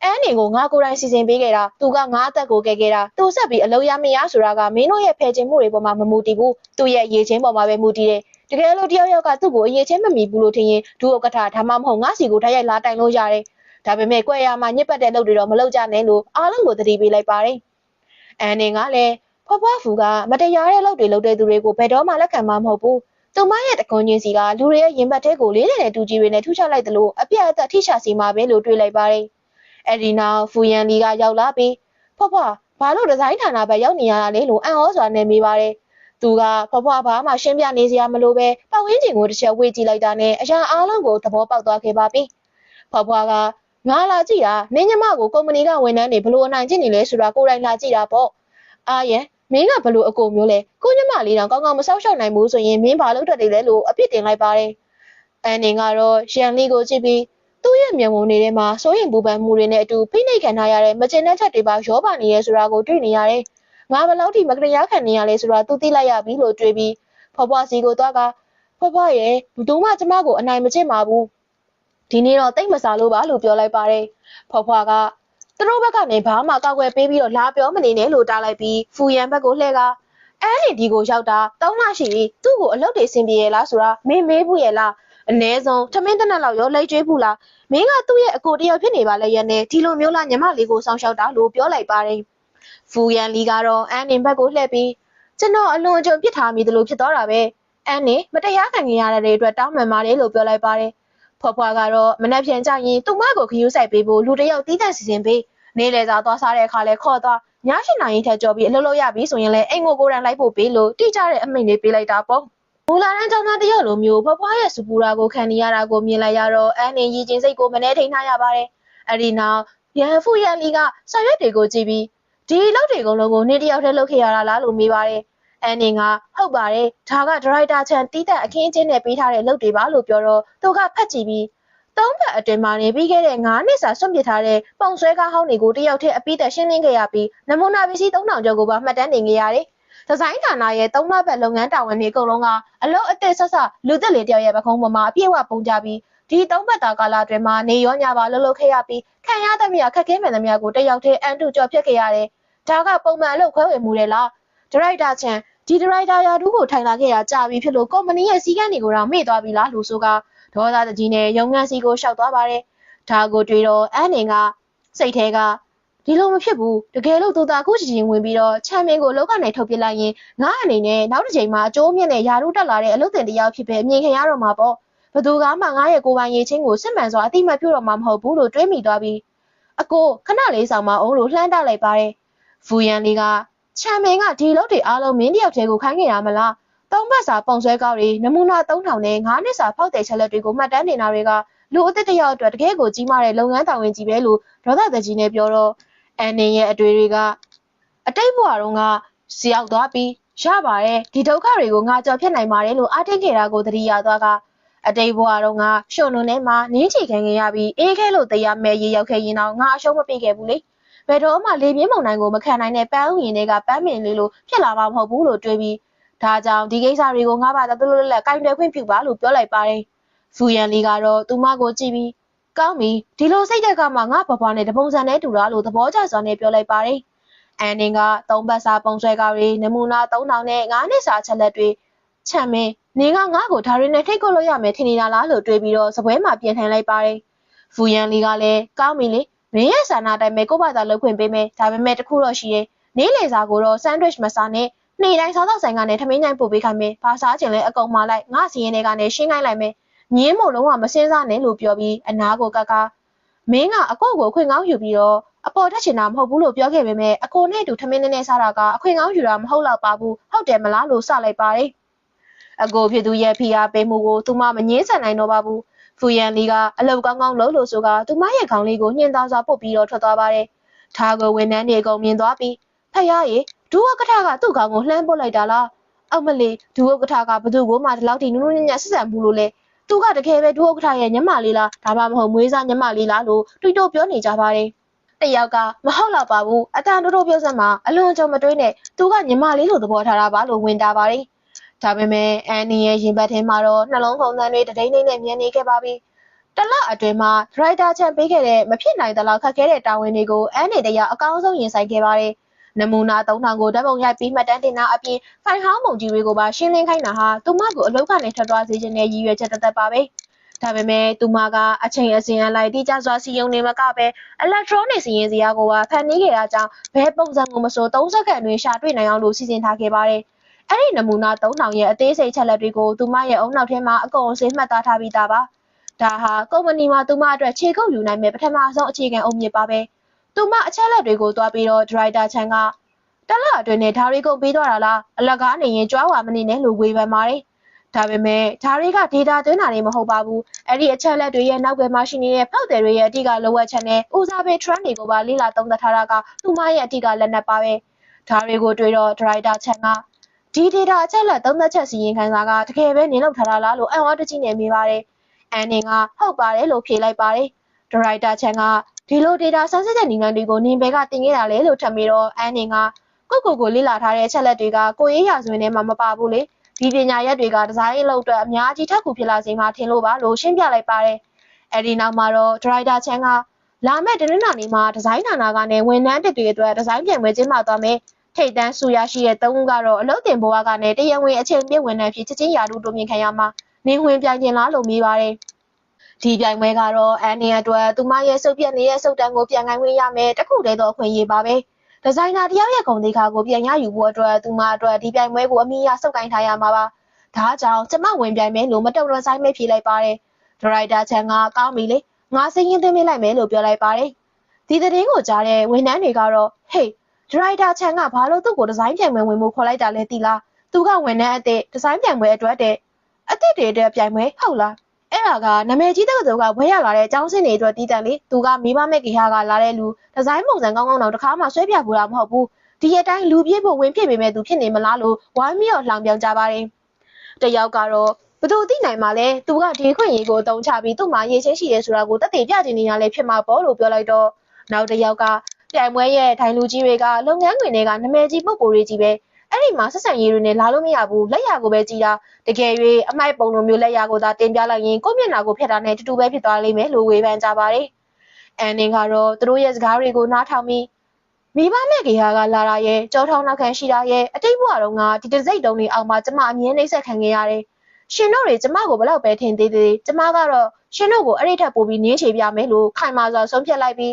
းအန်းနေကိုငါကိုယ်တိုင်စီစဉ်ပေးခဲ့တာသူကငါအသက်ကိုကယ်ခဲ့တာသူဆက်ပြီးအလုံးရမရဆိုတာကမင်းတို့ရဲ့ဖယ်ကျင်မှုတွေပေါ်မှာမမူတည်ဘူးသူ့ရဲ့ရေချင်းပေါ်မှာပဲမူတည်တယ်တကယ်လို့တယောက်ယောက်ကသူ့ကိုအရေးချင်းမမီဘူးလို့ထင်ရင်ဒုဥက္ကဋ္ဌဒါမှမဟုတ်ငါစီကိုဓာတ်ရိုက်လာတိုင်လို့ရတယ်ဒါပေမဲ့ကွက်ရမှာညစ်ပတ်တဲ့လုပ်တွေတော့မလုပ်ကြနဲ့လို့အားလုံးကိုသတိပေးလိုက်ပါတယ်အန်နေကလည်းဖွားဖွားဖူကမတရားတဲ့လုပ်တွေလုပ်တဲ့သူတွေကိုဘယ်တော့မှလက်ခံမှာမဟုတ်ဘူးသူမရဲ့တကွန်ချင်းစီကလူတွေရဲ့ရင်ဘတ်ထဲကိုလေးတဲ့တူကြီးတွေနဲ့ထုချလိုက်တယ်လို့အပြတ်အသက်ထိချစီမှာပဲလို့တွေးလိုက်ပါတယ်အဲ့ဒီနောက်ဖူယန်လီကရောက်လာပြီးဖွားဖွားဘာလို့ဒီဇိုင်းဌာနဘက်ရောက်နေရတာလဲလို့အံ့ဩစွာနဲ့မေးပါတယ်သူကဖွားဖွားဘာမှရှင်းပြနေစရာမလိုပဲပတ်ဝန်းကျင်ကိုတစ်ချက်ဝေ့ကြည့်လိုက်တာနဲ့အရာအားလုံးကိုသဘောပေါက်သွားခဲ့ပါပြီဖွားဖွားကငါလာကြည့်တာနင်းညမကိုကုမ္ပဏီကဝန်ထမ်းတွေဘလို့အနိုင်ကျင့်နေလဲဆိုတာကိုယ်တိုင်လာကြည့်တာပေါ့အာယံမင်းကဘလို့အကိုမျိုးလဲကိုညမလေးတောင်ကောင်းကောင်းမဆောက်ရှောက်နိုင်ဘူးဆိုရင်မင်းဘာလုပ်တတ်တယ်လဲလို့အပြစ်တင်လိုက်ပါတယ်အန်နင်ကတော့ရန်လီကိုကြည့်ပြီးသူ့ရဲ့မျက်ဝန်းတွေထဲမှာစိုးရင်ပူပန်မှုတွေနဲ့အတူဖိနှိပ်ခံထားရတဲ့မကျင်တဲ့ချက်တွေပါရောပါနေရဲဆိုတာကိုတွေ့နေရတယ်ငါဘလောက်ထိမကတရားခံနေရလဲဆိုတာသူသိလိုက်ရပြီလို့တွေးပြီးဖွားဖွားစီကိုသွားကဖွားဖွားရဲ့ဘသူမှကျမကိုအနိုင်မကျင့်ပါဘူးဒီနေ့တော့တိတ်မစားလို့ပါလို့ပြောလိုက်ပါတယ်ဖွားဖွားကသူတို့ဘက်ကနေဘာမှကောက်ွယ်ပေးပြီးတော့လာပြောမနေနဲ့လို့တားလိုက်ပြီးဖူရန်ဘက်ကိုလှည့်ကအဲ့ဒီဒီကိုရောက်တာ3လရှိပြီသူ့ကိုအလုပ်တွေဆင်ပြေရလားဆိုတာမင်းမေးဘူးရဲ့လားအ ਨੇ ဆုံးထမင်းတစ်နက်လောက်ရောလက်ကျွေးဘူးလားမင်းကသူ့ရဲ့အကိုတယောက်ဖြစ်နေပါလေရဲ့နဲ့ဒီလိုမျိုးလားညီမလေးကိုစောင်းရှောက်တာလို့ပြောလိုက်ပါတယ်ဖူရန်လီကတော့အန်နင်ဘက်ကိုလှည့်ပြီးကျွန်တော်အလွန်အကျွံပြစ်ထားမိသလိုဖြစ်သွားတာပဲအန်နင်မတရားခံရတဲ့အတွက်တောင်းပန်ပါတယ်လို့ပြောလိုက်ပါတယ်ဖွားဖွားကတော့မနှက်ပြန်ကြရင်သူ့မကိုခယူးဆိုင်ပေးဖို့လူတယောက်တီးတန့်စီစဉ်ပေးနေလေသာသွားစားတဲ့အခါလဲခေါ်သွားည8နာရီထက်ကြော်ပြီးအလုပ်လုပ်ရပြီဆိုရင်လည်းအိမ်ကိုကိုယ်တိုင်လိုက်ဖို့ပေးလို့တိကျတဲ့အမိန့်လေးပေးလိုက်တာပေါ့မူလာတန်းကျောင်းသားတယောက်လိုမျိုးဖွားဖွားရဲ့စူပူရာကိုခံနေရတာကိုမြင်လိုက်ရတော့အန်နင်ရီချင်းစိတ်ကိုမနှဲထိန်ထားရပါတယ်အဲ့ဒီနောက်ရန်ဖူရန်လီကဆောင်ရွက်တွေကိုကြည့်ပြီးဒီလောက်တွေကုန်လုံးကိုနေ့တယောက်တည်းလုပ်ခဲ့ရတာလားလို့မေးပါတယ်အန်နင်ကဟုတ်ပါတယ်ဒါကဒရိုက်တာချန်တီးတဲ့အခင်းအကျင်းနဲ့ပေးထားတဲ့လုပ်တွေပါလို့ပြောတော့သူကဖတ်ကြည့်ပြီး3ပတ်အတွင်းမှာနေပြီးခဲ့တဲ့9နှစ်စာစွန့်ပစ်ထားတဲ့ပုံဆွဲကားဟောင်းတွေကိုတယောက်တည်းအပိသက်ရှင်းလင်းခဲ့ရပြီးနမူနာပစ္စည်း3000ကျော်ကိုပါမှတ်တမ်းတင်ခဲ့ရတယ်။ဒီဇိုင်းဌာနရဲ့3လပတ်လုပ်ငန်းတာဝန်တွေအကုန်လုံးကအလုပ်အသစ်ဆက်ဆက်လူသစ်လေးတယောက်ရဲ့ပခုံးပေါ်မှာအပြည့်အဝပုံကြပြီးဒီ3ပတ်တာကာလအတွင်းမှာနေရောညပါလှုပ်လှုပ်ခဲ့ရပြီးခံရသမျှခက်ခဲမှန်သမျှကိုတယောက်တည်းအန်တူကြော်ဖြတ်ခဲ့ရတယ်။ဒါကပုံမှန်အလုပ်ခွဲဝေမှုတွေလား။ဒရိုက်တာချန်ဒီဒရိုက်တာရာထူးကိုထိုင်လာခဲ့တာကြာပြီဖြစ်လို့ကုမ္ပဏီရဲ့စည်းကမ်းတွေကိုတော့မေ့သွားပြီလားလို့ဆိုကဒေါသတကြီးနဲ့ရုံငန်းစီကိုရှောက်သွားပါတယ်။ဒါကိုတွေ့တော့အန်နင်ကစိတ်ထဲကဒီလိုမဖြစ်ဘူးတကယ်လို့သူသာခုချင်းဝင်ပြီးတော့ချန်ပီယံကိုလောက်ကနေထုတ်ပစ်လိုက်ရင်ငါအနေနဲ့နောက်တစ်ချိန်မှာအကျိုးမြင့်နဲ့ယာရုတက်လာတဲ့အလုပ်တင်တယောက်ဖြစ်ပဲမြင်ခင်ရတော့မှာပေါ့ဘသူကမှငါရဲ့ကိုယ်ပိုင်ရေးချင်းကိုစစ်မှန်စွာအတိမတ်ပြုတော့မှာမဟုတ်ဘူးလို့တွေးမိသွားပြီးအကိုခဏလေးဆောင်မအောင်လို့လှမ်းတောက်လိုက်ပါတယ်ဖူယန်လေးကချန်ပီယံကဒီလုပ်တွေအားလုံးမင်းတယောက်တည်းကိုခိုင်းခဲ့ရမလား3ဘတ်စာပုံဆွဲကောက်တွေနမူနာ3000နဲ့9နှစ်စာဖောက်တဲ့ချက်လက်တွေကိုမှတ်တမ်းတင်တာတွေကလူအသစ်တယောက်အတွက်တကယ်ကိုကြီးမားတဲ့လုပ်ငန်းတာဝန်ကြီးပဲလို့ဒေါသတကြီးနဲ့ပြောတော့အန်နင်ရဲ့အတွေ့တွေကအတိတ်ဘဝတုန်းကစီရောက်သွားပြီးရပါတယ်ဒီဒုက္ခတွေကိုငါကြော်ဖြတ်နိုင်ပါတယ်လို့အားတင်းခဲ့တာကိုသတိရသွားကအတိတ်ဘဝတုန်းကရှုံနုံထဲမှာနင်းချီခံခဲ့ရပြီးအေးခဲလို့တရားမဲ့ရေရောက်ခဲ့ရင်တော့ငါအရှုံးမပေးခဲ့ဘူးလေဘယ်တော့မှလေပြင်းမုန်တိုင်းကိုမခံနိုင်တဲ့ပန်းဥယျာဉ်တွေကပန်းမင်လေးလိုဖြစ်လာမှာမဟုတ်ဘူးလို့တွေးပြီးဒါကြောင့်ဒီကိစ္စတွေကိုငါဘာသာတလွတ်လက်ကင်တွယ်ခွင့်ပြုပါလို့ပြောလိုက်ပါတယ်ဖူယန်လီကတော့သူမကိုကြည့်ပြီးကောင်းပြီဒီလိုစိတ်တက်ကမှငါဘဘွားနဲ့တပုံစံနဲ့တူတာလို့သဘောကျစွာနဲ့ပြောလိုက်ပါတယ်အန်နင်က3ဘတ်စာပုံဆွဲကောက်တွေနမူနာ3000နဲ့9နှစ်စာချက်လက်တွေချမ်းမင်းနေကငါ့ကိုဒါရင်းနဲ့ထိတ်ကုတ်လို့ရမယ်ထင်နေတာလားလို့တွေးပြီးတော့စပွဲမှာပြင်ထိုင်လိုက်ပါတယ်ဖူယန်လီကလည်းကောင်းပြီလေမင်းရဲ့ဆန္ဒတိုင်းပဲကိုယ့်ဘာသာလုပ်ခွင့်ပေးမယ်ဒါပေမဲ့တခုတော့ရှိရဲ့နေလေစာကိုတော့ဆန်ဒွစ်မစားနဲ့နေ့တိုင်းစားတော့ဆိုင်ကနေထမင်းညိုင်ပို့ပေးခိုင်းမယ်ဘာစားချင်လဲအကုန်မလိုက်ငါစီရင်တွေကနေရှင်းခိုင်းလိုက်မယ်ညင်းမို့လုံးဝမစင်းစားနဲ့လို့ပြောပြီးအနာကိုကကမင်းကအကိုကိုခွင့်ကောင်းယူပြီးတော့အပေါ်တက်ချင်တာမဟုတ်ဘူးလို့ပြောခဲ့ပေမဲ့အကိုနဲ့တူထမင်းနဲ့စားတာကအခွင့်ကောင်းယူတာမဟုတ်တော့ပါဘူးဟုတ်တယ်မလားလို့စလိုက်ပါတယ်အကိုဖြစ်သူရဲ့ဖိအားပေးမှုကိုသူမမငင်းဆန်နိုင်တော့ပါဘူးဖူယန်လီကအလုပ်ကောင်းကောင်းလုပ်လို့ဆိုကသူမရဲ့ခေါင်းလေးကိုညှင်းသားစွာပုတ်ပြီးတော့ထွက်သွားပါတယ်ဒါကိုဝန်ထမ်းတွေအကုန်မြင်သွားပြီးဖယားရေ ဒူဝကထကသူ့ကောင်ကိုလှမ်းပုတ်လိုက်တာလားအောက်မလေးဒူဝကထကဘသူ့ကိုမှဒီလောက်ထိနုနုညံ့ညံ့ဆက်ဆံဘူးလို့လေသူကတကယ်ပဲဒူဝကထရဲ့ညမလေးလားဒါမှမဟုတ်မွေးစားညမလေးလားလို့တွေးတိုးပြောနေကြပါတယ်တယောက်ကမဟုတ်တော့ပါဘူးအတန်တိုးတိုးပြောစမ်းမှာအလွန်ကြုံမတွေးနဲ့သူကညမလေးလို့သဘောထားတာပါလို့ဝင်တာပါတယ်ဒါပေမဲ့အန်နီရဲ့ရင်ဘတ်ထဲမှာတော့နှလုံးခုန်သန်းတွေတဒိမ့်ဒိမ့်နဲ့မြင်နေခဲ့ပါပြီတလအတွင်းမှာဒရိုက်တာချန်ပေးခဲ့တဲ့မဖြစ်နိုင်သလောက်ခက်ခဲတဲ့တာဝန်တွေကိုအန်နေတရအကောင်းဆုံးရင်ဆိုင်ခဲ့ပါတယ်နမူနာ3000ကိုဓာတ်ပုံရိုက်ပြီးမှတ်တမ်းတင်တာအပြင်ဖိုင်ဟောင်းပုံကြီးတွေကိုပါရှင်းလင်းခိုင်းတာဟာသူမကိုအလုပ်ကနေထွက်သွားစေခြင်းနဲ့ရည်ရွယ်ချက်သက်သက်ပါပဲဒါပေမဲ့သူမကအချိန်အစဉ်အလိုက်တိကျစွာစီယုံနေမှာကပဲ electronic စီရင်စရာကိုပါဖန်တီးခဲ့တာကြောင့်ဘယ်ပုံစံကိုမဆို3စက္ကန့်တွင်ရှာတွေ့နိုင်အောင်လို့စီစဉ်ထားခဲ့ပါတယ်အဲ့ဒီနမူနာ3000ရဲ့အသေးစိတ်ချက်လက်တွေကိုသူမရဲ့အုံနောက်ထဲမှာအကုန်အစင်မှတ်သားထားပြီးသားပါဒါဟာကုမ္ပဏီမှာသူမအတွက်ခြေကုပ်ယူနိုင်မဲ့ပထမဆုံးအခြေခံအုတ်မြစ်ပါပဲသူမအချက်လက်တွေကိုတွားပြီးတော့ဒရိုက်တာချန်ကတလအတွင်းနဲ့ဓာရီကုန်ပေးသွားတာလားအလကားနေရင်ကြွားဝါမနေနဲ့လို့ဝေဖန်ပါတယ်ဒါပေမဲ့ဓာရီကဒေတာသွင်းတာတွေမဟုတ်ပါဘူးအဲ့ဒီအချက်လက်တွေရဲ့နောက်ွယ်မှာရှိနေတဲ့ဖောက်တယ်တွေရဲ့အဓိကလိုအပ်ချက်နဲ့ဦးစားပေး trend တွေကိုပါလေ့လာသုံးသပ်ထားတာကသူမရဲ့အဓိကလက်နက်ပါပဲဓာရီကိုတွေ့တော့ဒရိုက်တာချန်ကဒီဒေတာအချက်လက်သုံးသပ်ချက်စီရင်ခံစာကတကယ်ပဲနင်းလောက်ထားတာလားလို့အံ့ဩတကြီးနေမိပါတယ်အန်နင်ကဟုတ်ပါတယ်လို့ဖြေလိုက်ပါတယ်ဒရိုက်တာချန်ကဒီလိုဒေတာဆန်းစစ်တဲ့နည်းလမ်းတွေကိုနင်ဘဲကတင်ခဲ့တာလေလို့ထပ်ပြီးတော့အန်နင်ကကိုလေ့လာထားတဲ့အချက်လက်တွေကကိုရေးရာဇဝင်ထဲမှာမပါဘူးလေဒီပညာရက်တွေကဒီဇိုင်းအလုပ်အတွက်အများကြီးထပ်ကူဖြစ်လာစေမှာထင်လို့ပါလို့ရှင်းပြလိုက်ပါတယ်အဲဒီနောက်မှာတော့ဒရိုက်တာချန်ကလာမဲ့တနင်္လာနေ့မှာဒီဇိုင်းဌာနကနေဝန်ထမ်းတစ်တွေအတွက်ဒီဇိုင်းပြန်ပွဲကျင်းပသွားမယ်ထိတ်တန်းဆူရရှိတဲ့၃ဦးကတော့အလုပ်တင်ဘဝကနေတရဝင်အချိန်ပြည့်ဝန်ထမ်းဖြစ်ချက်ချင်းရာထူးတိုးမြင့်ခံရမှာနင်းဝင်ပြိုင်ကျင်လားလို့မေးပါတယ်ဒီပြိုင်ပွဲကတော့အန်နီအတွက်သူမရဲ့စုပ်ပြတ်နေတဲ့စုပ်တန်းကိုပြန်ကိုင်းခွင့်ရမယ်တခုတည်းသောအခွင့်အရေးပါပဲဒီဇိုင်နာတယောက်ရဲ့ဂုဏ်သိက္ခာကိုပြန်ရယူဖို့အတွက်သူမအတွက်ဒီပြိုင်ပွဲကိုအမိအရစုပ်ကိုင်းထားရမှာပါဒါကြောင့်ကျမဝင်ပြိုင်မယ်လို့မတုံ့ပြန်ဆိုင်မဲဖြေလိုက်ပါတယ်ဒရိုက်တာချန်ကကောင်းပြီလေငါစင်းရင်သွင်းပေးလိုက်မယ်လို့ပြောလိုက်ပါတယ်ဒီသတင်းကိုကြားတဲ့ဝန်ထမ်းတွေကတော့ဟေးဒရိုက်တာချန်ကဘာလို့သူ့ကိုဒီဇိုင်းပြိုင်ပွဲဝင်ဖို့ခေါ်လိုက်တာလဲသိလားသူကဝန်ထမ်းအသစ်ဒီဇိုင်းပြိုင်ပွဲအတွက်တဲ့အသစ်တွေအတွက်ပြိုင်ပွဲဟုတ်လားအဲ့ဒါကနာမည်ကြီးတက္ကသိုလ်ကဘွဲရလာတဲ့အကြောင်းစင်းတွေအတွက်တည်တံ့လေသူကမိဘမဲ့ကေဟာကလာတဲ့လူဒီဇိုင်းပုံစံကောင်းတော့တစ်ခါမှဆွဲပြဘူးတာမဟုတ်ဘူးဒီအတိုင်းလူပြည့်ဖို့ဝင်ပြည့်ပေမဲ့သူဖြစ်နေမလားလို့ဝိုင်းပြီးတော့လှောင်ပြောင်ကြပါတယ်တယောက်ကတော့ဘသူသိနိုင်မှာလဲသူကဒီခွင့်ရေးကိုအတုံးချပြီးသူ့မှာရေးချင်းရှိရဲဆိုတာကိုတက်တည်ပြချင်နေရလဲဖြစ်မှာပေါ့လို့ပြောလိုက်တော့နောက်တယောက်ကပြိုင်ပွဲရဲ့ထိုင်လူကြီးတွေကလုပ်ငန်းခွင်တွေကနာမည်ကြီးပုဂ္ဂိုလ်တွေကြီးပဲအဲ့ဒီမှာဆက်ဆံရေးတွေနဲ့လာလို့မရဘူးလက်ရကိုပဲကြည်တာတကယ်၍အမိုက်ပုံလိုမျိုးလက်ရကိုသာတင်ပြလိုက်ရင်ကိုမျက်နှာကိုဖျက်တာနဲ့တူတူပဲဖြစ်သွားလိမ့်မယ်လို့ဝေဖန်ကြပါတယ်။အန်နင်ကတော့သူတို့ရဲ့စကားတွေကိုနားထောင်ပြီးမိဘမဲ့ကေဟာကလာတာရဲ့ကြောထောင်းနောက်ခံရှိတာရဲ့အတိတ်ဘဝတုန်းကဒီတစိတ်တုံးတွေအောက်မှာကျမအမြင်နှိမ့်ဆက်ခံခဲ့ရတယ်။ရှင်တို့တွေကျမကိုဘလောက်ပဲထင်သေးသေးကျမကတော့ရှင်တို့ကိုအဲ့ဒီထက်ပိုပြီးနင်းချေပြမယ်လို့ခိုင်မာစွာဆုံးဖြတ်လိုက်ပြီ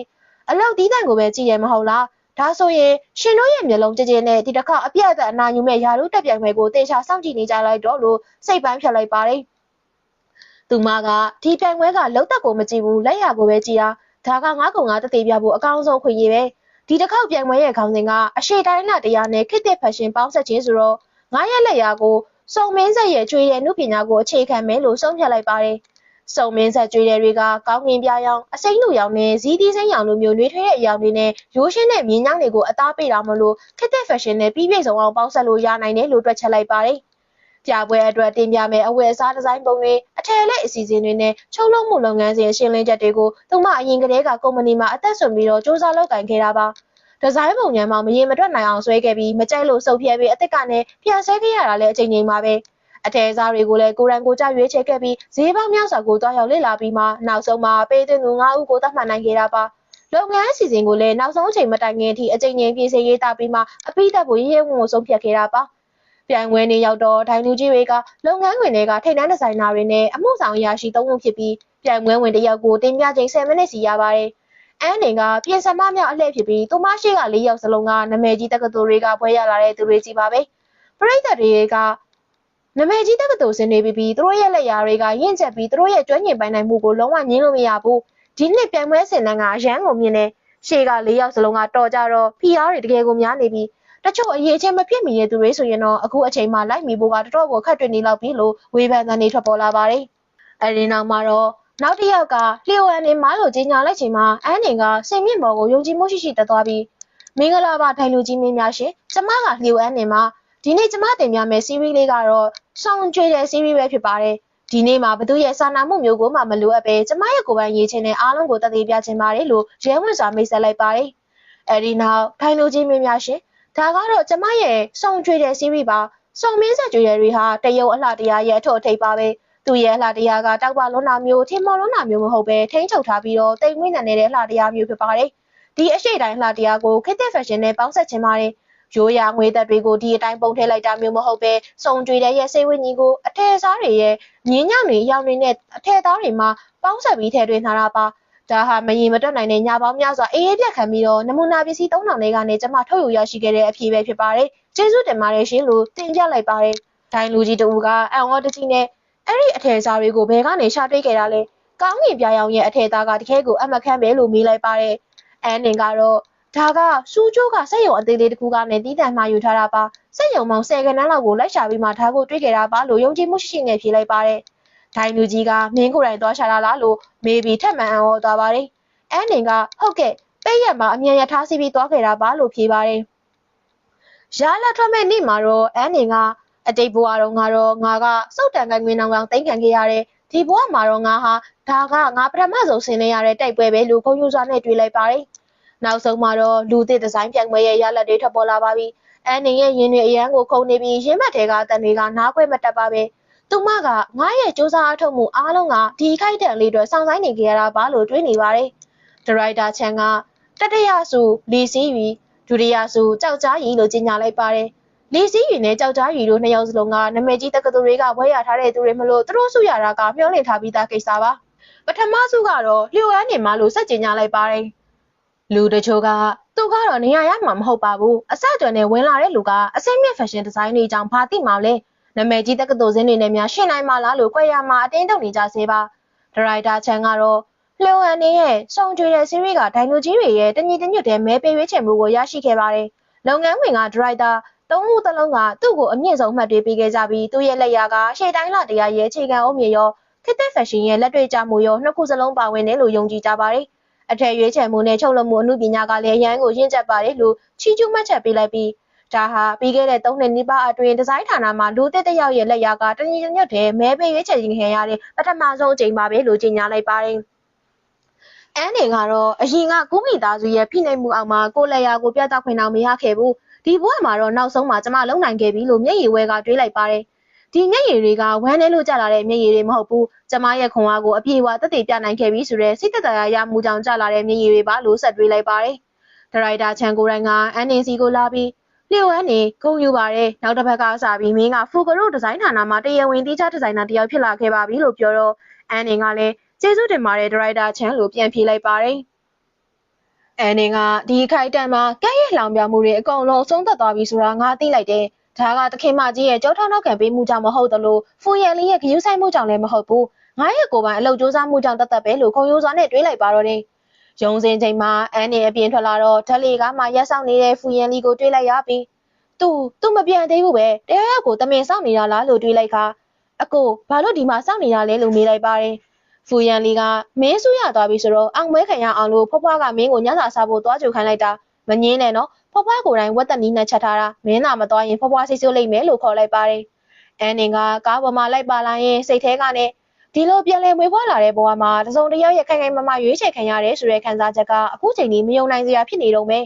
းအလောက်တီးတန်ကိုပဲကြည့်ရမဟုတ်လား။ဒါဆိုရင်ရှင်တို့ရဲ့မျက်လုံးကြည်ကြည်နဲ့ဒီတစ်ခါအပြတ်အသတ်အနာယူမဲ့ယာရုတက်ပြိုင်ပွဲကိုတင်ချာစောင့်ကြည့်နေကြလိုက်တော့လို့စိတ်ပိုင်းဖြတ်လိုက်ပါတယ်။သူမကဒီပြိုင်ပွဲကလုံးသက်ကိုမကြည့်ဘူးလက်ရကိုပဲကြည့်တာဒါကငါ့ကောင်ကတသေးပြဖို့အကောင်းဆုံးခွင့်ရပဲဒီတစ်ခေါက်ပြိုင်ပွဲရဲ့ခေါင်းစဉ်ကအရှိတိုင်းလှတရားနဲ့ခေတ်သစ်ဖက်ရှင်ပေါင်းဆက်ခြင်းဆိုတော့ငါရဲ့လက်ရာကိုစုံမင်းဆက်ရဲ့ကျွေးတဲ့နုပညာကိုအခြေခံမယ်လို့ဆုံးဖြတ်လိုက်ပါတယ်။စုံမင်းဆက်ကျွေးတဲ့တွေကကောင်းကင်ပြားရောင်အစိမ့်လူရောင်နဲ့ဇီးသီးစိမ့်ရောင်လိုမျိုးနှွေးထွေးတဲ့အရောင်တွေနဲ့ရိုးရှင်းတဲ့မြင်းညောင်းတွေကိုအသားပေးတာမလို့ခေတ်သစ်ဖက်ရှင်နဲ့ပြီးပြည့်စုံအောင်ပေါင်းဆက်လို့ရနိုင်တယ်လို့တွက်ချက်လိုက်ပါတယ်။ပြပွဲအတွက်တင်ပြမယ်အဝယ်အစားဒီဇိုင်းပုံတွေအထည်လက်အစီအစဉ်တွေနဲ့ချုပ်လုံးမှုလုပ်ငန်းစဉ်ရှင်းလင်းချက်တွေကိုသူမအရင်ကတည်းကကုမ္ပဏီမှာအသက်ဆွပြီးတော့စ조사လုပ်ကင်ခဲ့တာပါဒီဇိုင်းပုံညံမှာမရင်မတွက်နိုင်အောင်ဆွဲခဲ့ပြီးမကြိုက်လို့စုပ်ဖြဲပြီးအစ်စ်ကနဲ့ပြန်ဆဲခဲ့ရတာလည်းအချိန်ချင်းပါပဲအထည်စားတွေကိုလည်းကိုရန်ကိုကြရွေးချယ်ခဲ့ပြီးဈေးပေါင်းများစွာကိုတွားရောက်လေ့လာပြီးမှနောက်ဆုံးမှာပေးသွင်းသူ9ဦးကိုသတ်မှတ်နိုင်ခဲ့တာပါလုပ်ငန်းအစီအစဉ်ကိုလည်းနောက်ဆုံးအချိန်မတိုင်ခင်အထိအချိန်ချင်းပြည့်စည်ရေးတာပြီးမှအပိသက်ကိုရေးရဲဝင်ကိုဆုံးဖြတ်ခဲ့တာပါပြိုင်ပွဲနေရောက်တော့ဒိုင်လူကြီးတွေကလုပ်ငန်းခွင်တွေကထိပ်တန်းဒီဇိုင်နာတွေနဲ့အမှုဆောင်အရာရှိ3ဦးဖြစ်ပြီးပြိုင်ပွဲဝင်တယောက်ကိုတင်ပြချိန်10မိနစ်စီရပါတယ်။အန်နေကပြင်ဆင်မမြောက်အလှည့်ဖြစ်ပြီးသူမရှိက4ယောက်စလုံးကနာမည်ကြီးတက္ကသိုလ်တွေကပွဲရလာတဲ့သူတွေကြီးပါပဲ။ပရိသတ်တွေကနာမည်ကြီးတက္ကသိုလ်ဆင်းနေပြီးသူတို့ရဲ့လက်ရာတွေကရင့်ကျက်ပြီးသူတို့ရဲ့ကျွမ်းကျင်ပိုင်နိုင်မှုကိုလုံးဝငြင်းလို့မရဘူး။ဒီနှစ်ပြိုင်ပွဲဆင်တန်းကအရန်ကိုမြင်နေရှေ့က4ယောက်စလုံးကတော်ကြတော့ PR တွေတကယ်ကိုများနေပြီးတချို့အရေးချင်းမဖြစ်မီတဲ့သူတွေဆိုရင်တော့အခုအချိန်မှလိုက်မီဖို့ကတော်တော်ကိုခက်တွေ့နေလောက်ပြီလို့ဝေဖန်သံတွေထွက်ပေါ်လာပါတယ်။အဲဒီနောက်မှာတော့နောက်တစ်ယောက်ကလျှို့အန်နေမားလို့ကြီးညာလိုက်ချိန်မှာအန်နေကစင်မြင့်ဘော်ကိုယုံကြည်မှုရှိရှိတက်သွားပြီး မင်္ဂလာပါထိုင်လူကြီးမင်းများရှင်ကျမကလျိုအန်းနေမှာဒီနေ့ကျမတင်ပြမယ်စီးရီးလေးကတော့ဆောင်းကျွေးတဲ့စီးရီးပဲဖြစ်ပါတယ်ဒီနေ့မှာဘသူရဲ့စာနာမှုမျိုးကိုမှမလိုအပ်ပဲကျမရဲ့ကိုယ်ပိုင်ရေးချင်းနဲ့အားလုံးကိုတည်ပြချင်ပါတယ်လို့ရဲဝင်စွာမိတ်ဆက်လိုက်ပါတယ်အဲဒီနောက်ထိုင်လူကြီးမင်းများရှင်ဒါကတော့ကျမရဲ့ဆောင်းကျွေးတဲ့စီးရီးပါဆောင်းမင်းဆက်ကျွေးတဲ့တွေဟာတရုတ်အလှတရားရဲ့အထောက်အထိပ်ပါပဲသူရဲ့အလှတရားကတောက်ပါလုံးနာမျိုးထင်မော်လုံးနာမျိုးမဟုတ်ပဲထိန်းချုပ်ထားပြီးတော့တိမ်မွေးနံနေတဲ့အလှတရားမျိုးဖြစ်ပါတယ်ဒီအရှိတိုင်းလှတရားကိုခေတ်သစ်ဖက်ရှင်နဲ့ပေါင်းဆက်ခြင်းပါတယ်ရိုးရာငွေသက်တွေကိုဒီအတိုင်းပုံထည့်လိုက်တာမျိုးမဟုတ်ပဲစုံကြွေတဲ့ရဲ့စိတ်ဝိညာဉ်ကိုအထည်စားတွေရဲ့ငင်းညောင်တွေအယောင်တွေနဲ့အထည်သားတွေမှာပေါင်းဆက်ပြီးထည့်သွင်းထားတာပါဒါဟာမရင်မတွက်နိုင်တဲ့ညပေါင်းများစွာအေးအေးပြတ်ခံပြီးတော့နမူနာပစ္စည်း3000လေးကနေကျမထုတ်ယူရရှိခဲ့တဲ့အဖြစ်ပဲဖြစ်ပါတယ်ကျေးဇူးတင်ပါတယ်ရှင်လို့တင်ပြလိုက်ပါတယ်ဒိုင်လူကြီးတူကအံ့ဩတကြီးနဲ့အဲ့ဒီအထည်စားတွေကိုဘယ်ကနေရှာတွေ့ခဲ့တာလဲကောင်းကင်ပြားရောင်ရဲ့အထည်သားကတကယ်ကိုအမခန့်ပဲလို့မေးလိုက်ပါတယ်အန်နင်ကတော့ဒါကစူးကျိုးကစက်ရုံအသေးလေးတစ်ခုကနေတီးတန့်မှယူထားတာပါစက်ရုံပေါင်း10ခန်းလောက်ကိုလိုက်ရှာပြီးမှဒါကိုတွေ့ခဲ့တာပါလို့ယုံကြည်မှုရှိရှိနဲ့ဖြေလိုက်ပါတယ်ဒိုင်လူကြီးကမင်းကိုယ်တိုင်သွားရှာလာလားလို့မေးပြီးထပ်မံအံ့ဩသွားပါတယ်အန်နင်ကဟုတ်ကဲ့ပိတ်ရက်မှာအမြန်ရထားစီးပြီးသွားခဲ့တာပါလို့ဖြေပါတယ်ရလာထွက်မဲ့နေ့မှာတော့အန်နင်ကအတိတ်ဘဝတော့ငါကစုတ်တန်ကိုင်းငွေနောင်ကောင်တိတ်ခံခဲ့ရတယ်ဒီဘဝမှာတော့ငါဟာဒါကငါပထမဆုံးဆင်နေရတဲ့တိုက်ပွဲပဲလို့ဂုဏ်ယူစွာနဲ့တွေးလိုက်ပါတယ်နောက်ဆုံးမှာတော့လူသစ်ဒီဇိုင်းပြိုင်ပွဲရဲ့ရလဒ်တွေထွက်ပေါ်လာပါပြီ။အန်နေရဲ့ရင်းတွေအရန်ကိုခုန်နေပြီးရင်းဘက်ထဲကအတန်တွေကနားခွဲမတက်ပါပဲ။သူမကငါရဲ့စူးစမ်းအထောက်မှုအားလုံးကဒီခိုက်တန်လေးတွေစောင့်ဆိုင်နေကြရတာပါလို့တွေးနေပါတယ်။ဒရိုက်တာချန်ကတတိယစုလီစီးရီဒုတိယစုကြောက်ကြားရီလို့ကြေညာလိုက်ပါတယ်။လီစီးရီနဲ့ကြောက်ကြားရီတို့နှစ်ယောက်စလုံးကနာမည်ကြီးတက္ကသိုလ်တွေကဘွဲရထားတဲ့သူတွေမလို့သူတို့စုရတာကမျှော်လင့်ထားပြီးသားကိစ္စပါ။ပထမစုကတော့လျှို့အန်းနေမှလို့စက်ကြေညာလိုက်ပါတယ်။လူတချို့ကသူကတော့နေရာရမှာမဟုတ်ပါဘူးအစကျွမ်းနဲ့ဝင်လာတဲ့လူကအစိမ့်မြင့်ဖက်ရှင်ဒီဇိုင်းတွေကြောင့်ဘာသိမှလဲနာမည်ကြီးတက္ကသိုလ်စင်းတွေနဲ့များရှင်းနိုင်မှာလားလို့ကြွယ်ရမှာအတင်းတုံနေကြစေပါဒရိုက်တာချန်ကတော့လျှို့အန်နေရဲ့စုံကျွေးတဲ့စီးရီးကဒိုင်နိုကြီးတွေရဲ့တညီတညွတ်တဲ့မဲပေးရွေးချယ်မှုကိုရရှိခဲ့ပါတယ်လုပ်ငန်းဝင်ကဒရိုက်တာသုံးမှုတစ်လုံးကသူ့ကိုအမြင့်ဆုံးမှတ်တွေပေးခဲ့ကြပြီးသူ့ရဲ့လက်ရာကရှေ့တိုင်းလာတရားရဲ့အခြေခံအုံးမြေရောခေတ်သစ်ဖက်ရှင်ရဲ့လက်တွေ့ကြမှုရောနှစ်ခုစလုံးပါဝင်တယ်လို့ယုံကြည်ကြပါတယ်အထက်ရွေးချယ်မှုနဲ့ချုပ်လုပ်မှုအမှုပညာကလည်းရန်ကိုရင့်ကျက်ပါတယ်လို့ချီးကျူးမှတ်ချက်ပေးလိုက်ပြီးဒါဟာပြီးခဲ့တဲ့3နှစ်နီးပါးအတွင်းဒီဇိုင်းဌာနမှာလူသစ်တစ်ယောက်ရဲ့လက်ရာကတညီတညွတ်တဲ့မဲပေးရွေးချယ်ခြင်းခံရတဲ့ပထမဆုံးအကြိမ်ပါပဲလို့ကြေညာလိုက်ပါတယ်အန်နေကတော့အရင်ကကိုမိသားစုရဲ့ဖိနှိပ်မှုအောက်မှာကိုလက်ရာကိုပြသခွင့်အောင်မရခဲ့ဘူးဒီဘဝမှာတော့နောက်ဆုံးမှာကျမလုံနိုင်ခဲ့ပြီလို့မျက်ရည်ဝဲကတွေးလိုက်ပါတယ်ဒီမျက်ရည်တွေကဝမ်းထဲလို့ကျလာတဲ့မျက်ရည်တွေမဟုတ်ဘူးကျမရဲ့ခွန်အားကိုအပြည့်အဝသက်သေပြနိုင်ခဲ့ပြီဆိုတဲ့စိတ်သက်သာရာရမှုကြောင့်ကျလာတဲ့မျက်ရည်တွေပါလို့ဆက်တွေးလိုက်ပါတယ်ဒရိုက်တာချန်ကိုရိုင်းကအန်နေစီကိုလာပြီးလျှို့အန်နေဂုဏ်ယူပါတယ်နောက်တစ်ဖက်ကစပြီးမင်းကဖူကရိုဒီဇိုင်းဌာနမှာတရားဝင်တီးခြားဒီဇိုင်နာတစ်ယောက်ဖြစ်လာခဲ့ပါပြီလို့ပြောတော့အန်နေကလည်းကျေးဇူးတင်ပါတယ်ဒရိုက်တာချန်လို့ပြန်ဖြေလိုက်ပါတယ်အန်နေကဒီခိုက်တန်မှာကဲ့ရဲ့လောင်ပြောင်မှုတွေအကုန်လုံးဆုံးသက်သွားပြီဆိုတာငါသိလိုက်တယ်ဒါကသခင်မကြီးရဲ့ကြောထောက်နောက်ခံပေးမှုကြောင့်မဟုတ်သလိုဖူရန်လေးရဲ့ဂရုစိုက်မှုကြောင့်လည်းမဟုတ်ဘူးငါရဲ့ကိုယ်ပိုင်အလုပ်ကြိုးစားမှုကြောင့်တသက်ပဲလို့ခုံရိုးစွာနဲ့တွေးလိုက်ပါတော့တယ်ရုံစင်ချိန်မှာအန်နေအပြင်ထွက်လာတော့ဓလေကမှရက်ဆောင်နေတဲ့ဖူရန်လီကိုတွေးလိုက်ရပြီးသူမပြန်သေးဘူးပဲတရားရောက်ကိုတမင်စောင့်နေတာလားလို့တွေးလိုက်ခါအကိုဘာလို့ဒီမှာစောင့်နေတာလဲလို့မေးလိုက်ပါတယ်ဖူရန်လီကမင်းဆူရသွားပြီဆိုတော့အောင်မဲခံရအောင်လို့ဖွားဖွားကမင်းကိုညစာစားဖို့သွားကြိုခိုင်းလိုက်တာမငင်းနဲ့နော်ဖွားဖွားကိုယ်တိုင်ဝက်သက်နီးနဲ့ချက်ထားတာမင်းသာမသွားရင်ဖွားဖွားစိတ်ဆိုးလိမ့်မယ်လို့ခေါ်လိုက်ပါတယ်အန်နင်ကကားပေါ်မှာလိုက်ပါလာရင်စိတ်ထဲကနဲ့ဒီလိုပြန်လည်မွေးဖွားလာတဲ့ဘဝမှာတစုံတစ်ယောက်ရဲ့ခိုင်ခိုင်မာမာရွေးချယ်ခံရတယ်ဆိုတဲ့ခံစားချက်ကအခုချိန်ကြီးမယုံနိုင်စရာဖြစ်နေတော့မယ်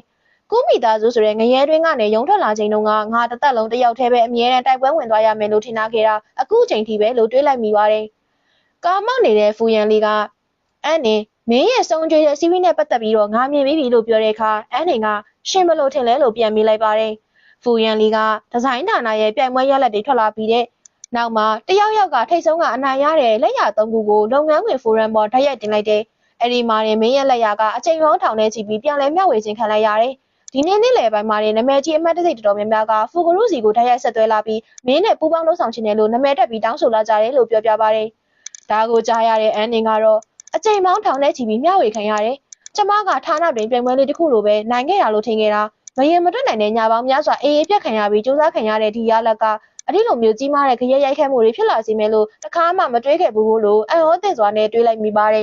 ကိုမိသားစုဆိုတဲ့ငရဲတွင်းကနေရုံထွက်လာချိန်တုန်းကငါတစ်သက်လုံးတစ်ယောက်တည်းပဲအမြဲတမ်းတိုက်ပွဲဝင်သွားရမယ်လို့ထင်ထားခဲ့တာအခုချိန်ထိပဲလို့တွေးလိုက်မိပါတယ်ကာမောက်နေတဲ့ဖူရန်လီကအန်နေမင်းရဲ့ဆုံးကြွေးတဲ့စီးရီးနဲ့ပတ်သက်ပြီးတော့ငါမြင်ပြီလို့ပြောတဲ့အခါအန်နေကရှင်ဘလို့ထင်လဲလို့ပြန်မေးလိုက်ပါတယ်ဖူရန်လီကဒီဇိုင်းဌာနရဲ့ပြိုင်ပွဲရလဒ်တွေထွက်လာပြီးတဲ့နောက်မှာတယောက်ကထိတ်ဆုံးကအနိုင်ရတဲ့လက်ရ3ခုကိုလုပ်ငန်းဝင်ဖိုရမ်ပေါ်ဓာတ်ရိုက်တင်လိုက်တယ်အဲ့ဒီမှာမင်းရဲ့လက်ရကအချိန်ပေါင်းထောင်နဲ့ချီပြီးပြန်လဲမျှဝေခြင်းခံလိုက်ရတယ်ဒီနေ့နေ့လယ်ပိုင်းမှာနာမည်ကြီးအမှတ်တစိတ်တော်တော်များများကဖူဂရုစီကိုဓာတ်ရိုက်ဆက်သွဲလာပြီးမင်းနဲ့ပူးပေါင်းလုပ်ဆောင်ခြင်းနဲ့လို့နာမည်တက်ပြီးတောင်းဆိုလာကြတယ်လို့ပြောပြပါတယ်ဒါကိုကြားရတဲ့အန်နင်ကတော့အချိန်ပေါင်းထောင်နဲ့ချီပြီးမျှဝေခံရတယ်ကျမကဌာနတွင်ပြိုင်ပွဲလေးတစ်ခုလိုပဲနိုင်ခဲ့တာလို့ထင်ခဲ့တာမရင်မတွက်နိုင်တဲ့ညပေါင်းများစွာအေးအေးပြတ်ခံရပြီးစူးစမ်းခံရတဲ့ဒီရလကအဒီလိုမျိုးကြီးမားတဲ့ခရက်ရိုက်ခတ်မှုတွေဖြစ်လာစေမယ်လို့တခါမှမတွေးခဲ့ဘူးလို့အံ့ဩသင့်စွာနဲ့တွေးလိုက်မိပါတယ်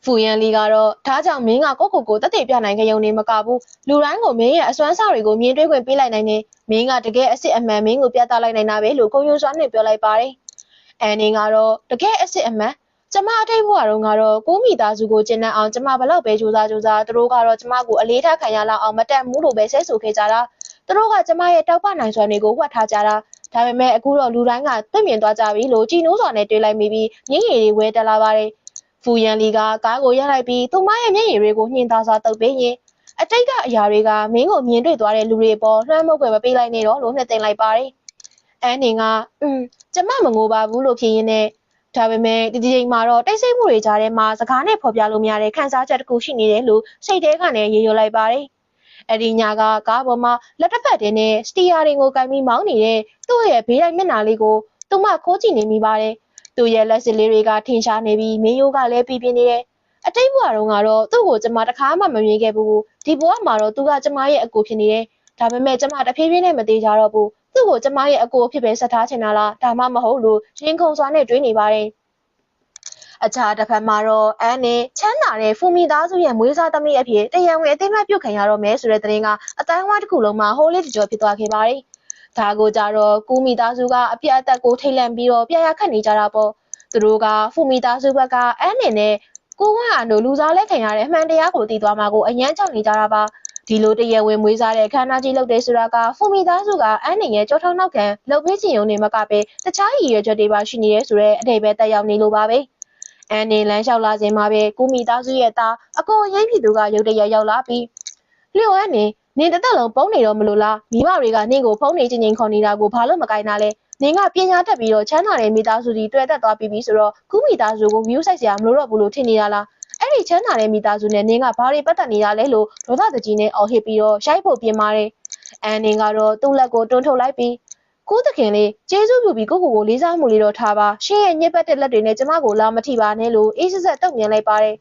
ဖ ဖူရန်လီကတော့ဒါကြောင့်မင်းကကိုတက်တဲ့ပြနိုင်ကြုံနေမကဘူးလူတိုင်းကိုမင်းရဲ့အစွမ်းစားတွေကိုမြင်တွေ့ခွင့်ပေးလိုက်နိုင်တယ်မင်းကတကယ်အစ်စ်အမှန်မင်းကိုပြသလိုက်နိုင်တာပဲလို့ကိုယွန်စွာနဲ့ပြောလိုက်ပါတယ်အန်နီကတော့တကယ်အစ်စ်အမှန်ကျမအထိတ်ဘဝတုန်းကတော့ကိုမိသားစုကိုကျဉ်းနှံအောင်ကျမဘလောက်ပဲစူးစမ်းသူတို့ကတော့ကျမကိုအလေးထားခံရလောက်အောင်မတက်မှုလို့ပဲဆဲဆိုခဲ့ကြတာသူတို့ကကျမရဲ့တောက်ပနိုင်စွမ်းတွေကိုဝှက်ထားကြတာဒါပေမဲ့အခုတော့လူတိုင်းကတွေ့မြင်သွားကြပြီလို့ကြည်နိုးစွာနဲ့တွေးလိုက်မိပြီးညင်ရည်တွေဝဲတက်လာပါတယ်ဖူရန်လီကကားကိုရပ်လိုက်ပြီးသူမရဲ့မျက်ရည်တွေကိုညှင်သာစွာတုပ်ပေးရင်အတိတ်ကအရာတွေကမင်းကိုမြင်တွေ့သွားတဲ့လူတွေပေါ်လွှမ်းမိုးွယ်မပေးလိုက်နဲ့တော့လို့နှစ်သိမ့်လိုက်ပါတယ်အန်နီကကျမမငိုပါဘူးလို့ဖြေရင်းနဲ့ဒါပေမဲ့ဒီချိန်မှာတော့တိတ်ဆိတ်မှုတွေကြားထဲမှာစကားနဲ့ဖော်ပြလို့မရတဲ့ခန်းစားချက်တစ်ခုရှိနေတယ်လို့စိတ်ထဲကနေရေရွလိုက်ပါတယ်အဲ့ဒီညကကားပေါ်မှာလက်တစ်ဖက်တည်းနဲ့စတီယာရင်ကိုကင်ပြီးမောင်းနေတဲ့သူ့ရဲ့ဘေးတိုင်းမျက်နှာလေးကိုသူမခိုးကြည့်နေမိပါတယ်သူ့ရဲ့လက်စစ်လေးတွေကထင်ရှားနေပြီးမင်းရိုးကလည်းပြပြနေတယ်အတိတ်ဘဝတုန်းကတော့သူ့ကိုကျမတခါမှမမြင်ခဲ့ဘူးဒီဘဝမှာတော့သူကကျမရဲ့အကိုဖြစ်နေတယ်ဒါပေမဲ့ကျမတဖြည်းဖြည်းနဲ့မသေးကြတော့ဘူးသူ့ကိုကျမရဲ့အကိုဖြစ်ပဲဆက်ထားချင်တာလားဒါမှမဟုတ်လို့ရင်ခုန်စွာနဲ့တွေးနေပါတယ်အခြားတစ်ဖက်မှာတော့အန်နဲ့ချမ်းသာတဲ့ဖူမီသားစုရဲ့မွေးစားသမီးအဖြစ်တရားဝင်အသိမှတ်ပြုခံရတော့မယ်ဆိုတဲ့သတင်းကအတိုင်းအဝါတစ်ခုလုံးမှာဟိုးလေးကြော်ဖြစ်သွားခဲ့ပါတယ်ဒါကိုကြတော့ကူမီသားစုကအပြတ်အသက်ကိုထိတ်လန့်ပြီးတော့ပြရခတ်နေကြတာပေါ့သူတို့ကဖူမီသားစုဘက်ကအန်နဲ့ကိုဝါတို့လူစားလဲခံရတဲ့အမှန်တရားကိုသိသွားမှာကိုအယမ်းကြောက်နေကြတာပါဒီလိုတရားဝင်မွေးစားတဲ့ခန္ဓာကြီးလုပ်တဲ့ဆိုတာကဖူမီသားစုကအန်ရဲ့ကြောထောက်နောက်ခံလုပ်ပေးခြင်းုံနဲ့မကပဲတခြားရည်ရွယ်ချက်တွေပါရှိနေရဲဆိုတဲ့အတိတ်ပဲတက်ရောက်နေလို့ပါပဲအန်နေလန်းလျှောက်လာစဉ်မှာပဲကိုမီသားစုရဲ့သားအကိုအရင်ပြည်သူကရုတ်တရက်ရောက်လာပြီးလျှို့အန်နင်တသက်လုံးပုံနေတော့မလို့လားမိဘတွေကနင့်ကိုဖုန်းနေချင်းခေါ်နေတာကိုဘာလို့မကိုင်းတာလဲနင်ကပညာတတ်ပြီးတော့ချမ်းသာတဲ့မိသားစုကြီးတွေ့တက်သွားပြီးဆိုတော့ကုမိသားစုကိုဗီယူဆိုင်စရာမလိုတော့ဘူးလို့ထင်နေတာလားအဲ့ဒီချမ်းသာတဲ့မိသားစုနဲ့နင်ကဘာတွေပတ်သက်နေတာလဲလို့ဒေါသတကြီးနဲ့အော်ဟစ်ပြီးတော့ရိုက်ဖို့ပြင်ပါတယ်အန်နင်ကတော့သူ့လက်ကိုတွန်းထုတ်လိုက်ပြီးကိုသခင်လေးကျေးဇူးပြုပြီးကိုလေးစားမှုလေးတော့ထားပါရှင်းရဲ့ညစ်ပတ်တဲ့လက်တွေနဲ့ကျမကိုလာမထိပါနဲ့လို့အေးဆက်တုံ့ပြန်လိုက်ပါတယ်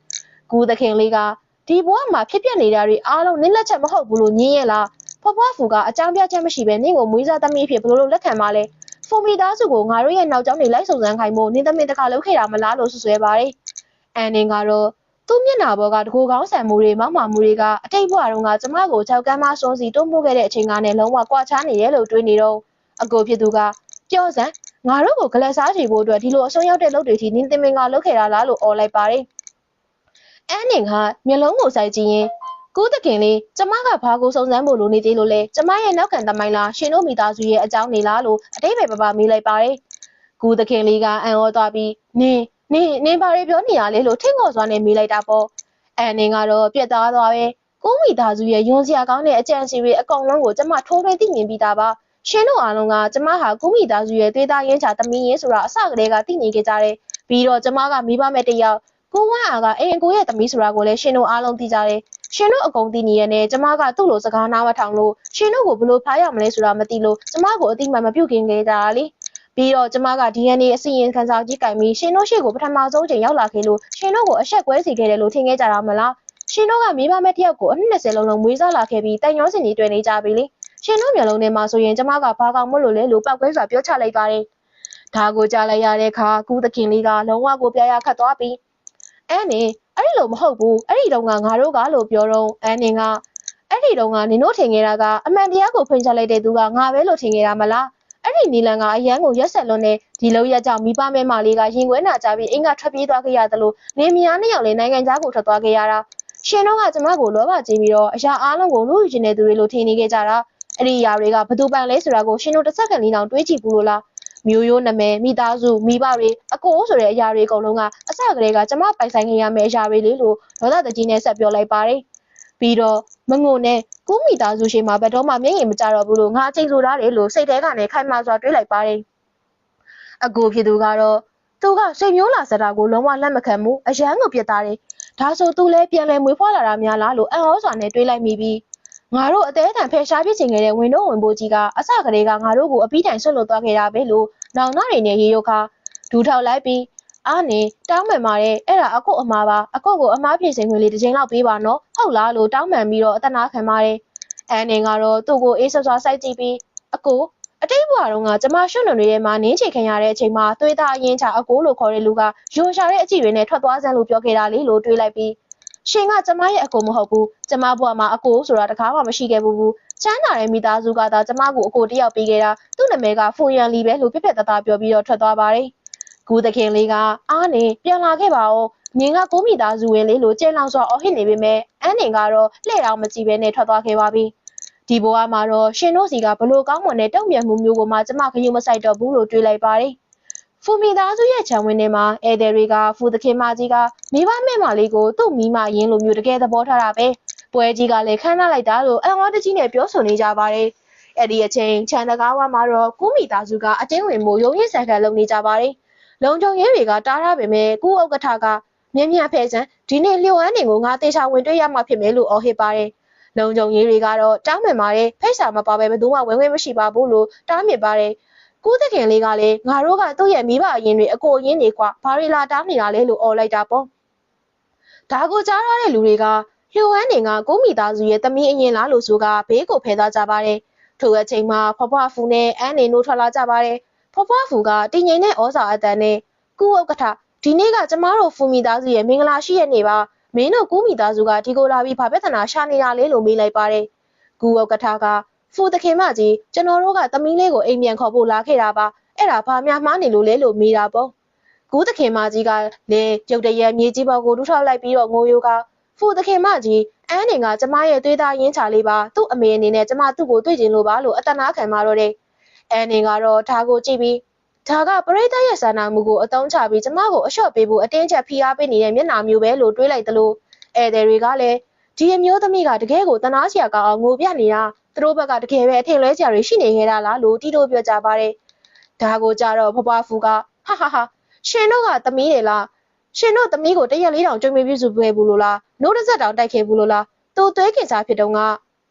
ကိုသခင်လေးကဒီဘဝမှာဖြစ်ပျက်နေတာတွေအားလုံးနင်းလက်ချက်မဟုတ်ဘူးလို့ညင်းရဲ့လားဖွားဖွားဖူကအကြောင်းပြချက်မရှိပဲနင့်ကိုမွေးစားသမီးအဖြစ်ဘလို့လက်ခံပါလဲဖူမီသားစုကိုငါတို့ရဲ့နောက်ကျောင်းတွေလိုက်စုံစမ်းခိုင်းဖို့နင်းသမီးတခါလုပ်ခဲ့တာမလားလို့ဆွဲပါတယ်အန်နင်ကတော့သူ့မျက်နှာပေါ်ကတကူကောင်းဆန်မှုတွေမောက်မာမှုတွေကအတိတ်ဘဝတုန်းကကျမကိုကြောက်ကမ်းမစွန်းစီတွန်းပို့ခဲ့တဲ့အချိန်ကနဲ့လုံးဝကွာခြားနေတယ်လို့တွေးနေတော့အကိုဖြစ်သူကပြောစမ်းငါတို့ကိုဂလက်စားချေဖို့အတွက်ဒီလိုအဆုံးရောက်တဲ့လုပ်တွေကြီးနင်းသမင်ကလုပ်ခဲ့တာလားလို့អော်လိုက်ပါတယ်အန်နင်ကမျက်လုံးကိုစိုက်ကြည့်ရင်ကိုတခင်လေးကျမကဘာကိုစုံစမ်းဖို့လိုနေသေးလို့လဲကျမရဲ့နောက်ခံသမိုင်းလားရှင်တို့မိသားစုရဲ့အကြောင်းနေလားလို့အတိတ်ပဲပမေးလိုက်ပါတယ်ကိုတခင်လေးကအံ့ဩသွားပြီးနင်ဘာတွေပြောနေရလဲလို့ထင်ခေါ်စွာနဲ့မေးလိုက်တာပေါ့အန်နင်ကတော့ပြက်သားသွားပဲကိုမိသားစုရဲ့ယွန်စရာကောင်းတဲ့အကြံစီတွေအကုန်လုံးကိုကျမထိုးထွင်းသိမြင်ပြီးသားပါရှင်တို့အားလုံးကကျမဟာကိုမိသားစုရဲ့သွေးသားရင်းချသမီးရင်းဆိုတာအစကတည်းကသိနေကြတယ်ပြီးတော့ကျမကမိဘမဲ့တယောက်ကိုဝါအားကအင်ကိုရဲ့သမီးဆိုတာကိုလည်းရှင်တို့အားလုံးသိကြတယ်ရှင်တို့အကုန်သိနေရတဲ့ကျမကသူ့လိုစကားနားမထောင်လို့ရှင်တို့ကိုဘလို့ဖားရမလဲဆိုတာမသိလို့ကျမကိုအတိမမပြုတ်ခင်ခဲ့ကြတာလေပြီးတော့ကျမက DNA အစီရင်ခံစာကြီးကင်ပြီးရှင်တို့ရှေ့ကိုပထမဆုံးချိန်ရောက်လာခဲ့လို့ရှင်တို့ကိုအဆက်ကွဲစေခဲ့တယ်လို့ထင်ခဲ့ကြတာမလားရှင်တို့ကမိဘမဲ့တယောက်ကိုအနှစ်20လုံးမွေးစားလာခဲ့ပြီးတန်ရုံးစင်ကြီးတွေ့နေကြပြီလေရှင်တို့မျိုးလုံးထဲမှာဆိုရင်ကျမကဘာကောင်မလို့လဲလို့ပောက်ကွဲစွာပြောချလိုက်ပါတယ်ဒါကိုကြားလိုက်ရတဲ့အခါကူသခင်လေးကလုံးဝကိုပြရခတ်သွားပြီးအဲ့ဒီလိုမဟုတ်ဘူးအဲ့ဒီတုန်းကငါတို့ကလို့ပြောတော့အန်နင်ကအဲ့ဒီတုန်းကနင်တို့ထင်ခဲ့တာကအမှန်တရားကိုဖွင့်ချလိုက်တဲ့သူကငါပဲလို့ထင်ခဲ့တာမလားအဲ့ဒီနီလန်ကအရန်ကိုရက်ဆက်လွန်တဲ့ဒီလိုရက်ကြောင့်မိဘမဲမလေးကရင်ခွဲနာကြပြီးအင်ကထွက်ပြေးသွားခဲ့ရတယ်လို့နေမယားနှစ်ယောက်လည်းနိုင်ငံသားကိုထွက်သွားခဲ့ရတာရှင်တို့ကကျမကိုလောဘကြီးပြီးတော့အရာအားလုံးကိုလူယူခြင်းတဲ့သူတွေလို့ထင်နေခဲ့ကြတာအဲ့ဒီຢာတွေကဘသူပန်လဲဆိုတာကိုရှင်တို့တစ်စက္ကန့်လေးတောင်တွေးကြည့်ဘူးလို့လားမျိုးရိုးနာမည်မိသားစုမိဘတွေအကိုဆိုတဲ့အရာတွေအကုန်လုံးကအစကတည်းကကျမပိုင်ဆိုင်ခဲ့ရမယ့်အရာတွေလေလို့ဒေါသတကြီးနဲ့ဆက်ပြောလိုက်ပါတယ်ပြီးတော့မငိုနဲ့ကိုမိသားစုရှိမှာဘယ်တော့မှမျက်ရည်မကျတော့ဘူးလို့ငါအချိန်ဆိုထားတယ်လို့စိတ်ထဲကနေခိုင်မာစွာတွေးလိုက်ပါတယ်အကိုဖြစ်သူကတော့သူကစိတ်မျိုးလာစတာကိုလုံးဝလက်မခံဘူးအရန်ကိုပြစ်သားတယ်ဒါဆိုသူလည်းပြန်လဲမွေးဖွားလာတာများလားလို့အံ့ဩစွာနဲ့တွေးလိုက်မိပြီးငါတို့အသေးအတန်ဖယ်ရှားပြစ်ချင်ခဲ့တဲ့ဝင်တော့ဝင်ဖို့ကြီးကအစကတည်းကငါတို့ကိုအပီးတိုင်ဆွတ်လွတ်သွားခဲ့တာပဲလို့နောင်နာတွေနဲ့ရေရုပ်ခါဒူထောက်လိုက်ပြီးအားနေတောင်းပန်ပါတယ်အဲ့ဒါအကိုအမားပါအကိုကိုအမားပြေစင်ခွင့်လေးတစ်ချိန်လောက်ပေးပါနော်ဟုတ်လားလို့တောင်းပန်ပြီးတော့အတနာခံပါတယ်အန်နေကတော့သူ့ကိုအေးဆွဆွစိုက်ကြည့်ပြီးအကို အတိတ်ဘဝတုန်းကကျမရွှွန့်တွေထဲမှာနင်းချေခံရတဲ့အချိန်မှာသွေးသားအရင်ချအကိုလို့ခေါ်တဲ့လူကရိုရှာတဲ့အကြည့်တွေနဲ့ထွက်သွားစမ်းလို့ပြောခဲ့တာလေလို့တွေးလိုက်ပြီးရှင်ကကျမရဲ့အကိုမဟုတ်ဘူးကျမဘဝမှာအကိုဆိုတာတကားမှမရှိခဲ့ဘူးချမ်းသာတဲ့မိသားစုကသာကျမကိုအကိုတယောက်ပေးခဲ့တာသူ့နာမည်ကဖူရန်လီပဲလို့ပြက်ပြက်သားသားပြောပြီးတော့ထွက်သွားပါတယ်ကူသခင်လေးကအားနေပြန်လာခဲ့ပါဦးမြင်ကကိုမိသားစုဝင်လေးလို့ကျဲလောင်စွာအော်ဟစ်နေပေမဲ့အန်းနေကတော့လှဲ့တော်မကြည့်ပဲနဲ့ထွက်သွားခဲ့ပါပြီဒီဘဝမှာတော့ရှင်တို့စီကဘလို့ကောင်းမွန်တဲ့တုံ့ပြန်မှုမျိုးကိုမှကျမခရုမဆိုင်တော့ဘူးလို့တွေးလိုက်ပါတယ်ဖူမီသားစုရဲ့ခြံဝင်းထဲမှာဧည့်သည်တွေကဖူသခင်မကြီးကမိဘမဲ့မလေးကိုသူ့မိမရင်းလိုမျိုးတကယ်သဘောထားတာပဲပွဲကြီးကလည်းခမ်းနားလိုက်တာလို့အံ့ဩတကြီးနဲ့ပြောဆိုနေကြပါတယ်အဲ့ဒီအချိန်ခြံတကားဝမှာတော့ကူမိသားစုကအတင်းဝင်မှုရုံရင်းဆန်ခတ်လုပ်နေကြပါတယ်လုံခြုံရေးတွေကတားထားပေမဲ့ကူဥက္ကဋ္ဌကမြင်းမြဖဲ့စံဒီနေ့လျှို့ဝမ်းတွေကိုငါတေချာဝင်တွေ့ရမှာဖြစ်မယ်လို့အော်ဟစ်ပါတယ်လုံခြုံရေးတွေကတော့တောင်းပန်ပါတယ်ဖိတ်စာမပါဘဲဘယ်သူမှဝင်ခွင့်မရှိပါဘူးလို့တားမြစ်ပါတယ်ကူးသခင်လေးကလည်းငါတို့ကသူ့ရဲ့မိဘအရင်တွေအကိုအရင်တွေကွာဘာတွေလာတားနေတာလဲလို့အော်လိုက်တာပေါ့ဒါကိုကြားရတဲ့လူတွေကလျှို့ဝမ်းတွေကကိုမိသားစုရဲ့တမီးအရင်လားလို့ဆိုကဘေးကိုဖယ်သွားကြပါတယ်ထိုအချိန်မှာဖွားဖွားဖူနဲ့အန်းနေနိုးထွက်လာကြပါတယ်ဖွားဖွားဖူကတင်ငိမ့်တဲ့ဩဇာအတန်နဲ့ကူဥက္ကဋ္ဌဒီနေ့ကကျမတို့ဖူမိသားစုရဲ့မင်္ဂလာရှိတဲ့နေ့ပါမင်းတို့ကူမိသားစုကဒီကိုလာပြီးဘာပြဿနာရှာနေတာလဲလို့မေးလိုက်ပါတယ်ကူဥက္ကဋ္ဌကဖူသခင်မကြီးကျွန်တော်တို့ကတမီးလေးကိုအိမ်ပြန်ခေါ်ဖို့လာခဲ့တာပါအဲ့ဒါဘာများမှားနေလို့လဲလို့မေးတာပေါ့ကူသခင်မကြီးကလည်းရုတ်တရက်မြေကြီးပေါ်ကိုထူထောက်လိုက်ပြီးတော့ငိုယိုကဖူသခင်မကြီးအန်းနေကကျမရဲ့သွေးသားရင်းချလေးပါသူ့အမေအနေနဲ့ကျမသူ့ကိုတွေ့ကျင်လို့ပါလို့အတနာခံပါတော့တယ်အန်းနေကတော့ဒါကိုကြည့်ပြီးဒါကပရိသတ်ရဲ့စာနာမှုကိုအတုံးချပြီးကျမကိုအလျှော့ပေးဖို့အတင်းချက်ဖိအားပေးနေတဲ့မျက်နှာမျိုးပဲလို့တွေးလိုက်သလိုဧည့်သည်တွေကလည်းဒီအမျိုးသမီးကတကယ်ကိုတနာစရာကောင်းအောင်ငိုပြနေတာသူတို့ဘက်ကတကယ်ပဲအထင်လွဲစရာတွေရှိနေခဲ့တာလားလို့တီးတိုးပြောကြပါတယ်ဒါကိုကြတော့ဖွားဖွားဖူကဟာဟာဟာရှင်တို့ကသမီးတွေလားရှင်တို့သမီးကိုတရက်လေးတောင်ကြွေးမပြုစုခဲ့ဘူးလို့လားနိုးတစ်စက်တောင်တိုက်ခဲ့ဘူးလို့လားသူသွေးခင်စားဖြစ်တုန်းက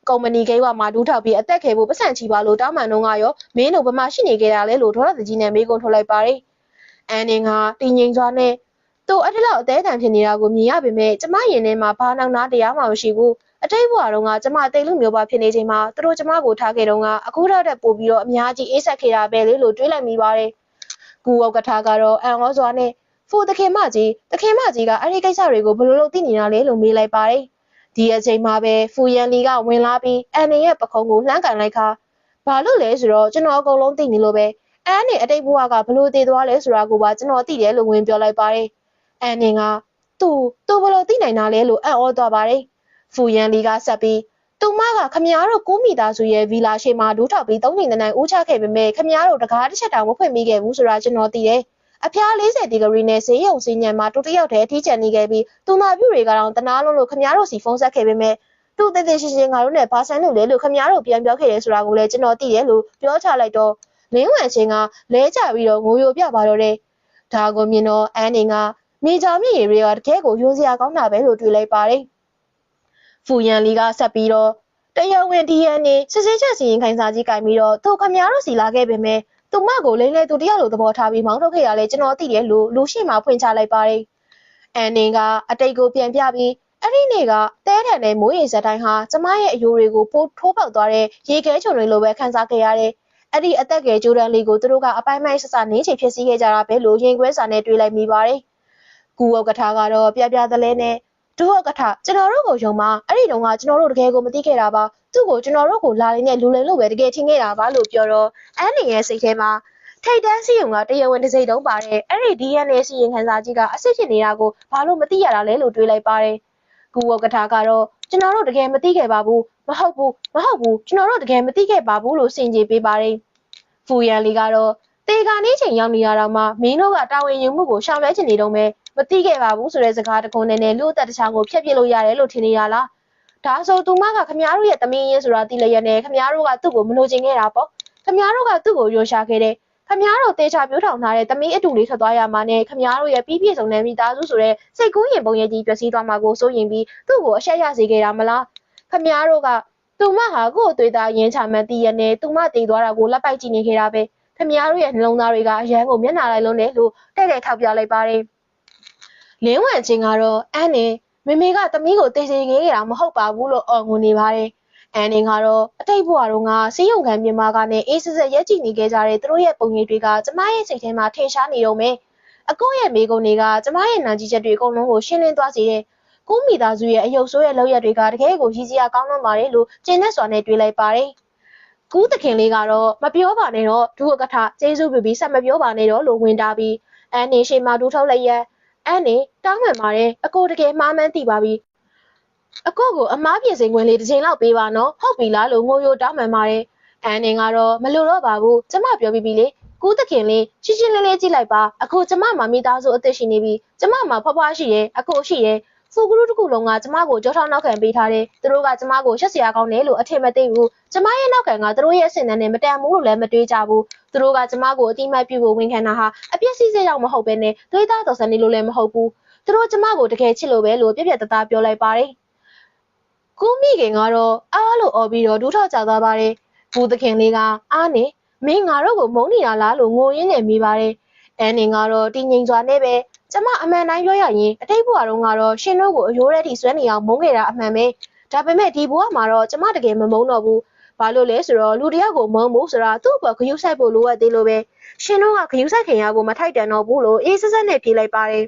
ကုမ္ပဏီကိန်းဝမှာဒူးထောက်ပြီးအသက်ခဲဖို့ပတ်စံချီပါလို့တောင်းပန်တော့ကရောမင်းတို့ဘမရှိနေခဲ့တာလဲလို့ဒေါ်ရသကြီးနဲ့မေးခွန်းထုတ်လိုက်ပါတယ်အန်နင်ကတင်းငိမ့်စွာနဲ့သူအဲ့ဒီလောက်အသေးခံဖြစ်နေတာကိုမြင်ရပေမဲ့ကျမရင်ထဲမှာဘာနောက်နာတရားမှမရှိဘူးအတိတ်ဘဝတုန်းကကျမတိတ်လူမျိုးပါဖြစ်နေချိန်မှာသူတို့ကျမကိုထားခဲ့တုန်းကအခုတော့တက်ပို့ပြီးတော့အများကြီးအေးဆက်ခဲ့တာပဲလေလို့တွေးလိုက်မိပါတယ်ကူဥက္ကဋ္ဌကတော့အံ့ဩစွာနဲ့ဖူသခင်မကြီးကအဲ့ဒီကိစ္စတွေကိုဘယ်လိုလုပ်သိနေတာလဲလို့မေးလိုက်ပါတယ်ဒီအချိန်မှာပဲဖူရန်လီကဝင်လာပြီးအန်နေရဲ့ပခုံးကိုလှမ်းကန်လိုက်ခါဘာလို့လဲဆိုတော့ကျွန်တော်အကုန်လုံးသိနေလို့ပဲအန်နေအတိတ်ဘဝကဘလို့တည်သွားလဲဆိုတာကိုပါကျွန်တော်သိတယ်လို့ဝင်ပြောလိုက်ပါတယ်အန်နေကသူဘလို့သိနိုင်တာလဲလို့အံ့ဩသွားပါတယ်ဖူရန်လီကဆက်ပြီးသူမကခမည်းတော်ကိုမိသားစုရဲ့ဗီလာရှိမှာဒူးထောက်ပြီး၃နှစ်တန်းဦးချခဲ့ပေမဲ့ခမည်းတော်တကားတစ်ချက်တောင်မဖွင့်မိခဲ့ဘူးဆိုတာကျွန်တော်သိတယ်အဖျား40ဒီဂရီနဲ့ဆေးရုံဆေးညံမှာတူတယောက်တည်းအထီးကျန်နေခဲ့ပြီးသူနာပြုတွေကတော့တနာလုံးလို့ခမည်းတော်စီဖုန်းဆက်ခဲ့ပေမဲ့သူတည်တည်ရှင်းရှင်းငါတို့နဲ့ဘာဆိုင်လို့လဲလို့ခမည်းတော်ပြန်ပြောခဲ့တယ်ဆိုတာကိုလည်းကျွန်တော်သိတယ်လို့ပြောချလိုက်တော့လင်းဝမ်ချင်းကလဲကျပြီးတော့ငိုယိုပြပါတော့တယ်ဒါကိုမြင်တော့အန်းနေကမြေချောင်မြေရီတွေကတကယ်ကိုယိုစရာကောင်းတာပဲလို့တွေးလိုက်ပါတယ်ဖူရန်လီကဆက်ပြီးတော့တရားဝင် DNA စစ်စစ်ချက်စီရင်ခိုင်စာကြီးကင်ပြီးတော့သူခမည်းတော်စီလာခဲ့ပေမဲ့သူမကိုလိမ့်လေသူတယောက်လိုသဘောထားပြီးမောင်းထုတ်ခဲ့ရလဲကျွန်တော်သိတယ်လို့လူရှိမှဖွင့်ချလိုက်ပါတယ်အန်နင်ကအတိတ်ကိုပြန်ပြပြီးအဲ့ဒီနေ့ကတဲထန်တဲ့မိုးရေစက်တိုင်းဟာကျမရဲ့အယိုးတွေကိုပိုးထိုးပေါက်သွားတဲ့ရေခဲချုံတွေလိုပဲခံစားခဲ့ရတယ်အဲ့ဒီအသက်ငယ်ဂျိုဒန်လေးကိုသူတို့ကအပိုင်းပိုင်းဆဆနင်းချေဖြစ်စည်းခဲ့ကြတာပဲလို့ရင်ခွဲစာနဲ့တွေးလိုက်မိပါတယ်ကူဥက္ကဋ္ဌကတော့ပြပြသလဲနဲ့ဒုဥက္ကဋ္ဌကျွန်တော်တို့ကိုယုံပါအဲ့ဒီတုန်းကကျွန်တော်တို့တကယ်ကိုမသိခဲ့တာပါသူ့ကိုကျွန်တော်တို့ကိုလာရင်းနဲ့လူလိမ်လို့ပဲတကယ်ထင်ခဲ့တာပါလို့ပြောတော့အန်နေရဲ့စိတ်ထဲမှာထိတ်တန်းစီယုံကတရားဝင်တစ်စိတ်တုံးပါတယ်အဲ့ဒီ DNA စီရင်ခံစာကြီးကအစ်စ်ဖြစ်နေတာကိုဘာလို့မသိရတာလဲလို့တွေးလိုက်ပါတယ်ကူဥက္ကဋ္ဌကတော့ကျွန်တော်တို့တကယ်မသိခဲ့ပါဘူးမဟုတ်ဘူးကျွန်တော်တို့တကယ်မသိခဲ့ပါဘူးလို့စင်ကြေပေးပါတယ်ဖူရန်လီကတော့တေခါနေချိန်ရောက်နေရတော့မှမင်းတို့ကတာဝန်ယူမှုကိုရှောင်လွှဲချင်နေတော့မဲမသိခဲ့ပါဘူးဆိုတဲ့စကားတခုနဲ့လူအသက်တခြားကိုဖျက်ပစ်လို့ရတယ်လို့ထင်နေရလားဒါဆိုသူမကခမည်းတော်ရဲ့တမင်းရင်းဆိုတာသိလျက်နဲ့ခမည်းတော်ကသူ့ကိုမလိုချင်ခဲ့တာပေါ့ခမည်းတော်ကသူ့ကိုယွန်ရှာခဲ့တဲ့ခမည်းတော်တေချာပြိုးထောင်ထားတဲ့တမင်းအတူလေးထွက်သွားရမှာနဲ့ခမည်းတော်ရဲ့ပြီးပြည့်စုံတဲ့မိသားစုဆိုတဲ့စိတ်ကူးရင်ပုံရိပ်ကြီးပျက်စီးသွားမှာကိုစိုးရင်ပြီးသူ့ကိုအရှက်ရစေခဲ့တာမလားခမည်းတော်ကသူမဟာကို့အသွေးသားရင်းချမှန်းသိရနဲ့သူမတည်သွားတာကိုလက်ပိုက်ကြည့်နေခဲ့တာပဲခမည်းတော်ရဲ့နှလုံးသားတွေကအရန်ကိုမျက်နှာလိုက်လုံးတယ်လို့တဲ့ထောက်ပြလိုက်ပါတယ်လင်းဝမ်ချင်းကတော့အန်းနဲ့မေမေကတမီးကိုတေချေငေးခဲ့တာမဟုတ်ပါဘူးလို့အော်ငိုနေပါတယ် အန်နေကတော့အတိတ်ဘဝတုန်းကစီးရုံခံမြန်မာကနေအေးစစ်စစ်ရက်ကြည့်နေခဲ့ကြတဲ့သူတို့ရဲ့ပုံရိပ်တွေကကျမရဲ့စိတ်ထဲမှာထင်ရှားနေတော့မယ်အကိုရဲ့မိကုံတွေကကျမရဲ့နာကြည့်ချက်တွေအကုန်လုံးကိုရှင်းလင်းသွားစေတယ်ကိုမိသားစုရဲ့အယုတ်ဆိုးရဲ့လောက်ရက်တွေကတကယ်ကိုရည်စရာကောင်းလွန်းပါတယ်လို့ကျင်းနဲ့စွာနဲ့တွေးလိုက်ပါတယ်ကူးသခင်လေးကတော့မပြောပါနဲ့တော့ဒုက္ကထကျေးဇူးပြုပြီးဆက်မပြောပါနဲ့တော့လို့ဝင်တာပြီးအန်နေရှေမှာဒူးထုတ်လိုက်ရက်အန်နေတောင်းပန်ပါတယ်အကိုတကယ်မှားမှန်းသိပါပြီအကိုကိုအမားပြင်စင်ခွင့်လေးတစ်ချိန်လောက်ပေးပါနော်ဟုတ်ပြီလားလို့ငိုရိုတောင်းပန်ပါတယ်အန်နေကတော့မလိုတော့ပါဘူးကျမပြောပြီးပြီလေကူးသခင်လေးရှင်းရှင်းလင်းလင်းကြည့်လိုက်ပါအခုကျမမှမိသားစုအသက်ရှင်နေပြီကျမမှဖွားရှိတယ်အကိုရှိတယ်ဖူကရုတစ်ခုလုံးကကျမကိုကြောထောက်နောက်ခံပေးထားတယ်သူတို့ကကျမကိုရှက်စရာကောင်းတယ်လို့အထင်မသိဘူးကျမရဲ့နောက်ခံကသူတို့ရဲ့အဆင့်နဲ့မတန်ဘူးလို့လည်းမတွေးကြဘူးသူတို့ကကျမကိုအတိမတ်ပြုဖို့ဝန်ခံတာဟာအပြစ်စီးစိတ်ရောက်မဟုတ်ပဲနဲ့သွေးသားတော်ဆန်နေလို့လည်းမဟုတ်ဘူးသူတို့ကျမကိုတကယ်ချစ်လို့ပဲလို့ပြက်ပြက်တသားပြောလိုက်ပါတယ်ကူမိခင်ကတော့အားလို့អော်ပြီးတော့ဒူးထောက်ကြသွားပါတယ်ဘူသခင်လေးကအားနေမင်းငါတို့ကိုမုန်းနေတာလားလို့ငိုရင်းနဲ့မိပါတယ်အန်နင်ကတော့တည်ငြိမ်စွာနဲ့ပဲကျမအမှန်တိုင်းပြောရရင်အတိတ်ဘဝတုန်းကတော့ရှင်တို့ကိုအယိုးတဲ့ထိဆွဲနေအောင်မုန်းခဲ့တာအမှန်ပဲဒါပေမဲ့ဒီဘဝမှာတော့ကျမတကယ်မမုန်းတော့ဘူးဘာလို့လဲဆိုတော့လူတယောက်ကိုမုန်းဖို့ဆိုတာသူ့ဘောဂရုစိုက်ဖို့လိုအပ်သေးလို့ပဲရှင်တို့ကဂရုစိုက်ခင်ရဖို့မထိုက်တန်တော့ဘူးလို့အေးစက်စက်နဲ့ပြေးလိုက်ပါတယ်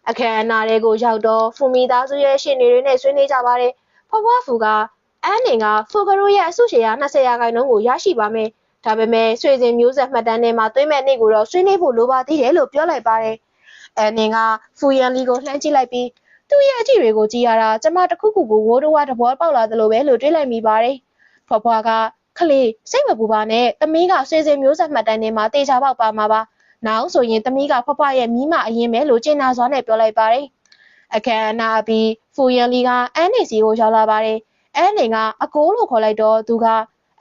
အခမ်းအနားတွေကိုရောက်တော့ဖူမီသားစုရဲ့ရှင်တွေနဲ့ဆွေးနွေးကြပါတယ်ဖွားဖွားဖူကအန်နင်ကဖူကရိုရဲ့အစုရှယ်ယာ20ရာခိုင်နှုန်းကိုရရှိပါမယ်ဒါပေမဲ့ဆွေစဉ်မျိုးဆက်မှတ်တမ်းထဲမှာသွင်းမဲ့နေ့ကိုတော့ဆွေးနွေးဖို့လိုပါသေးတယ်လို့ပြောလိုက်ပါတယ်အန်နင်ကဖူရန်လီကိုလှမ်းကြည့်လိုက်ပြီးသူ့ရဲ့အကြည့်တွေကိုကြည့်ရတာကျမတခုခုကိုဝိုးတဝါတဘောပေါက်လာသလိုပဲလို့တွေးလိုက်မိပါတယ်ဖွားဖွားကခလေးစိတ်မပူပါနဲ့သမီးကဆွေစဉ်မျိုးဆက်မှတ်တမ်းထဲမှာတေချာပေါက်ပါမှာပါနောက်ဆိုရင်သမီးကဖွားဖွားရဲ့မိမအရင်ပဲလို့ကျင်နာစွာနဲ့ပြောလိုက်ပါတယ်အခမ်းအနားပြီးဖူရန်လီကအန်နေစီကိုရောက်လာပါတယ်အန်နေကအကိုလို့ခေါ်လိုက်တော့သူက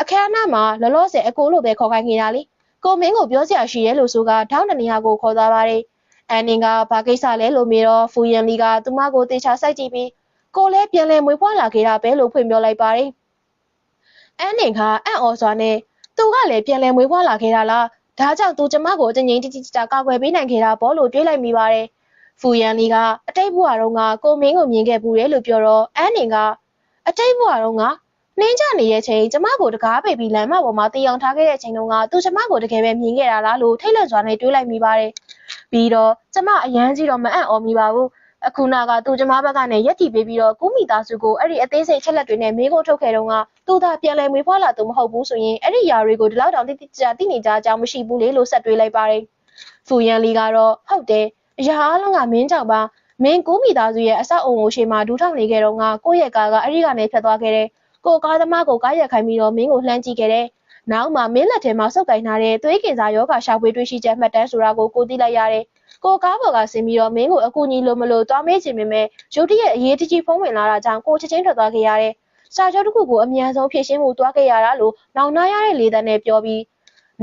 အခမ်းအနားမှာလောလောဆယ်အကိုလို့ပဲခေါ်ခိုင်းနေတာလေကိုမင်းကိုပြောစရာရှိရဲလို့ဆိုကထောင်းတနေရာကိုခေါ်သွားပါတယ်အန်နင်ကဘာကိစ္စလဲလို့မေးတော့ဖူရန်လီကသူမကိုတေချာစိုက်ကြည့်ပြီးကိုလည်းပြန်လဲမွေးဖွားလာခဲ့တာပဲလို့ဖွင့်ပြောလိုက်ပါတယ်အန်နင်ကအံ့ဩစွာနဲ့သူကလည်းပြန်လဲမွေးဖွားလာခဲ့တာလားဒါကြောင့်သူကျမကိုအငြိမ်တိတိကျကာကွယ်ပေးနိုင်ခဲ့တာပေါ့လို့တွေးလိုက်မိပါတယ်ဖူရန်လီကအတိတ်ဘဝတုန်းကကိုမင်းကိုမြင်ခဲ့ဘူးတယ်လို့ပြောတော့အန်နင်ကအတိတ်ဘဝတုန်းကနှင်းကြနေတဲ့ချိန်ကျမကိုတကားပိတ်ပြီးလမ်းမပေါ်မှာတေးအောင်ထားခဲ့တဲ့ချိန်တုန်းကသူကျမကိုတကယ်ပဲမြင်ခဲ့တာလားလို့ထိတ်လန့်စွာနဲ့တွေးလိုက်မိပါတယ်ပြီးတော့ကျမအရန်ကြီးတော့မအံ့ဩမိပါဘူးအခုနာကသူကျမဘက်ကနေရက်တီပေးပြီးတော့ကိုမိသားစုကိုအဲ့ဒီအသေးစိတ်ချက်လက်တွေနဲ့မေးခွန်းထုတ်ခဲ့တော့ကသူသာပြန်လဲမွေးဖွားလာသူမဟုတ်ဘူးဆိုရင်အဲ့ဒီຢာတွေကိုဒီလောက်တောင်တိတိကျကျသိနေကြအကြောင်းမရှိဘူးလေလို့ဆက်တွေးလိုက်ပါတယ်ဖူရန်လီကတော့ဟုတ်တယ်အရာအလုံးကမင်းကြောင့်ပါမင်းကိုမိသားစုရဲ့အဆောက်အုံကိုရှေ့မှာဒူးထောက်နေခဲ့တော့ကကိုယ့်ရဲ့ကားကအဲ့ဒီကနေဖြတ်သွားခဲ့တယ်ကိုကားသမားကိုကားရက်ခိုင်းပြီးတော့မင်းကိုလှမ်းကြည့်ခဲ့တယ်နောက်မှမင်းလက်ထဲမှာစုပ်ကိုင်ထားတဲ့သွေးကင်စာယောဂရှာဖွေတွေ့ရှိချက်မှတ်တမ်းဆိုတာကိုသိလိုက်ရတယ်ကိုကားပေါ်ကဆင်းပြီးတော့မင်းကိုအကူအညီလိုမလို့တွားမေးချင်ပေမဲ့ရုတ်တရက်အရေးတကြီးဖုန်းဝင်လာတာကြောင့်ကိုချက်ချင်းထွက်သွားခဲ့ရတယ်စာချုပ်တစ်ခုကိုအမြန်ဆုံးဖြည့်ရှင်းမှုတွားခဲ့ရတာလို့နောင်နာရတဲ့လေသံနဲ့ပြောပြီ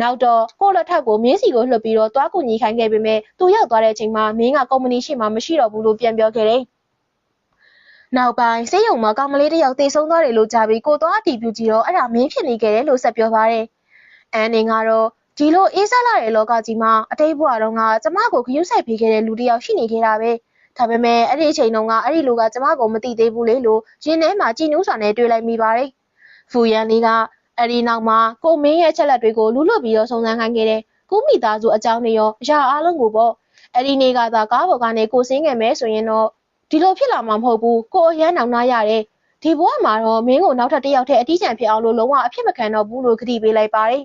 းနောက်တော့ကိုလက်ထက်ကိုမင်းစီကိုလှုပ်ပြီးတော့တွားကူညီခိုင်းခဲ့ပေမဲ့သူရောက်သွားတဲ့အချိန်မှာမင်းကကုမ္ပဏီရှိမှမရှိတော့ဘူးလို့ပြန်ပြောခဲ့တယ်နောက်ပိုင်းစေယုံမှာကောင်မလေးတစ်ယောက်တေဆုံးသွားတယ်လို့ကြားပြီးကိုသွားအတီးပြူကြည့်တော့အဲ့ဒါမင်းဖြစ်နေခဲ့တယ်လို့ဆက်ပြောပါတယ်။အန်နင်ကတော့ဒီလိုအေးစားလာတဲ့လောကကြီးမှာအတိတ်ဘဝတုန်းကကျမကိုဂရုစိုက်ပေးခဲ့တဲ့လူတစ်ယောက်ရှိနေခဲ့တာပဲ။ဒါပေမဲ့အဲ့ဒီအချိန်တုန်းကအဲ့ဒီလူကကျမကိုမသိသေးဘူးလေလို့ရင်းထဲမှာကြည်နူးစွာနဲ့တွေးလိုက်မိပါတယ်။ဖူရန်လေးကအဲ့ဒီနောက်မှာကိုမင်းရဲ့ချက်လက်တွေကိုလူလွတ်ပြီးတော့စုံစမ်းခိုင်းခဲ့တယ်။ကိုမိသားစုအကြောင်းတွေရောအရာအလုံးကိုပေါ့အဲ့ဒီနေ့ကသာကားပေါ်ကနေကိုဆင်းခဲ့မယ်ဆိုရင်တော့ဒီလိုဖြစ်လာမှာမဟုတ်ဘူးကိုအရန်နောင်နာရတယ်ဒီဘဝမှာတော့မင်းကိုနောက်ထပ်တစ်ယောက်တည်းအတီးကျန်ဖြစ်အောင်လို့လုံးဝအဖြစ်မခံတော့ဘူးလို့ကတိပေးလိုက်ပါတယ်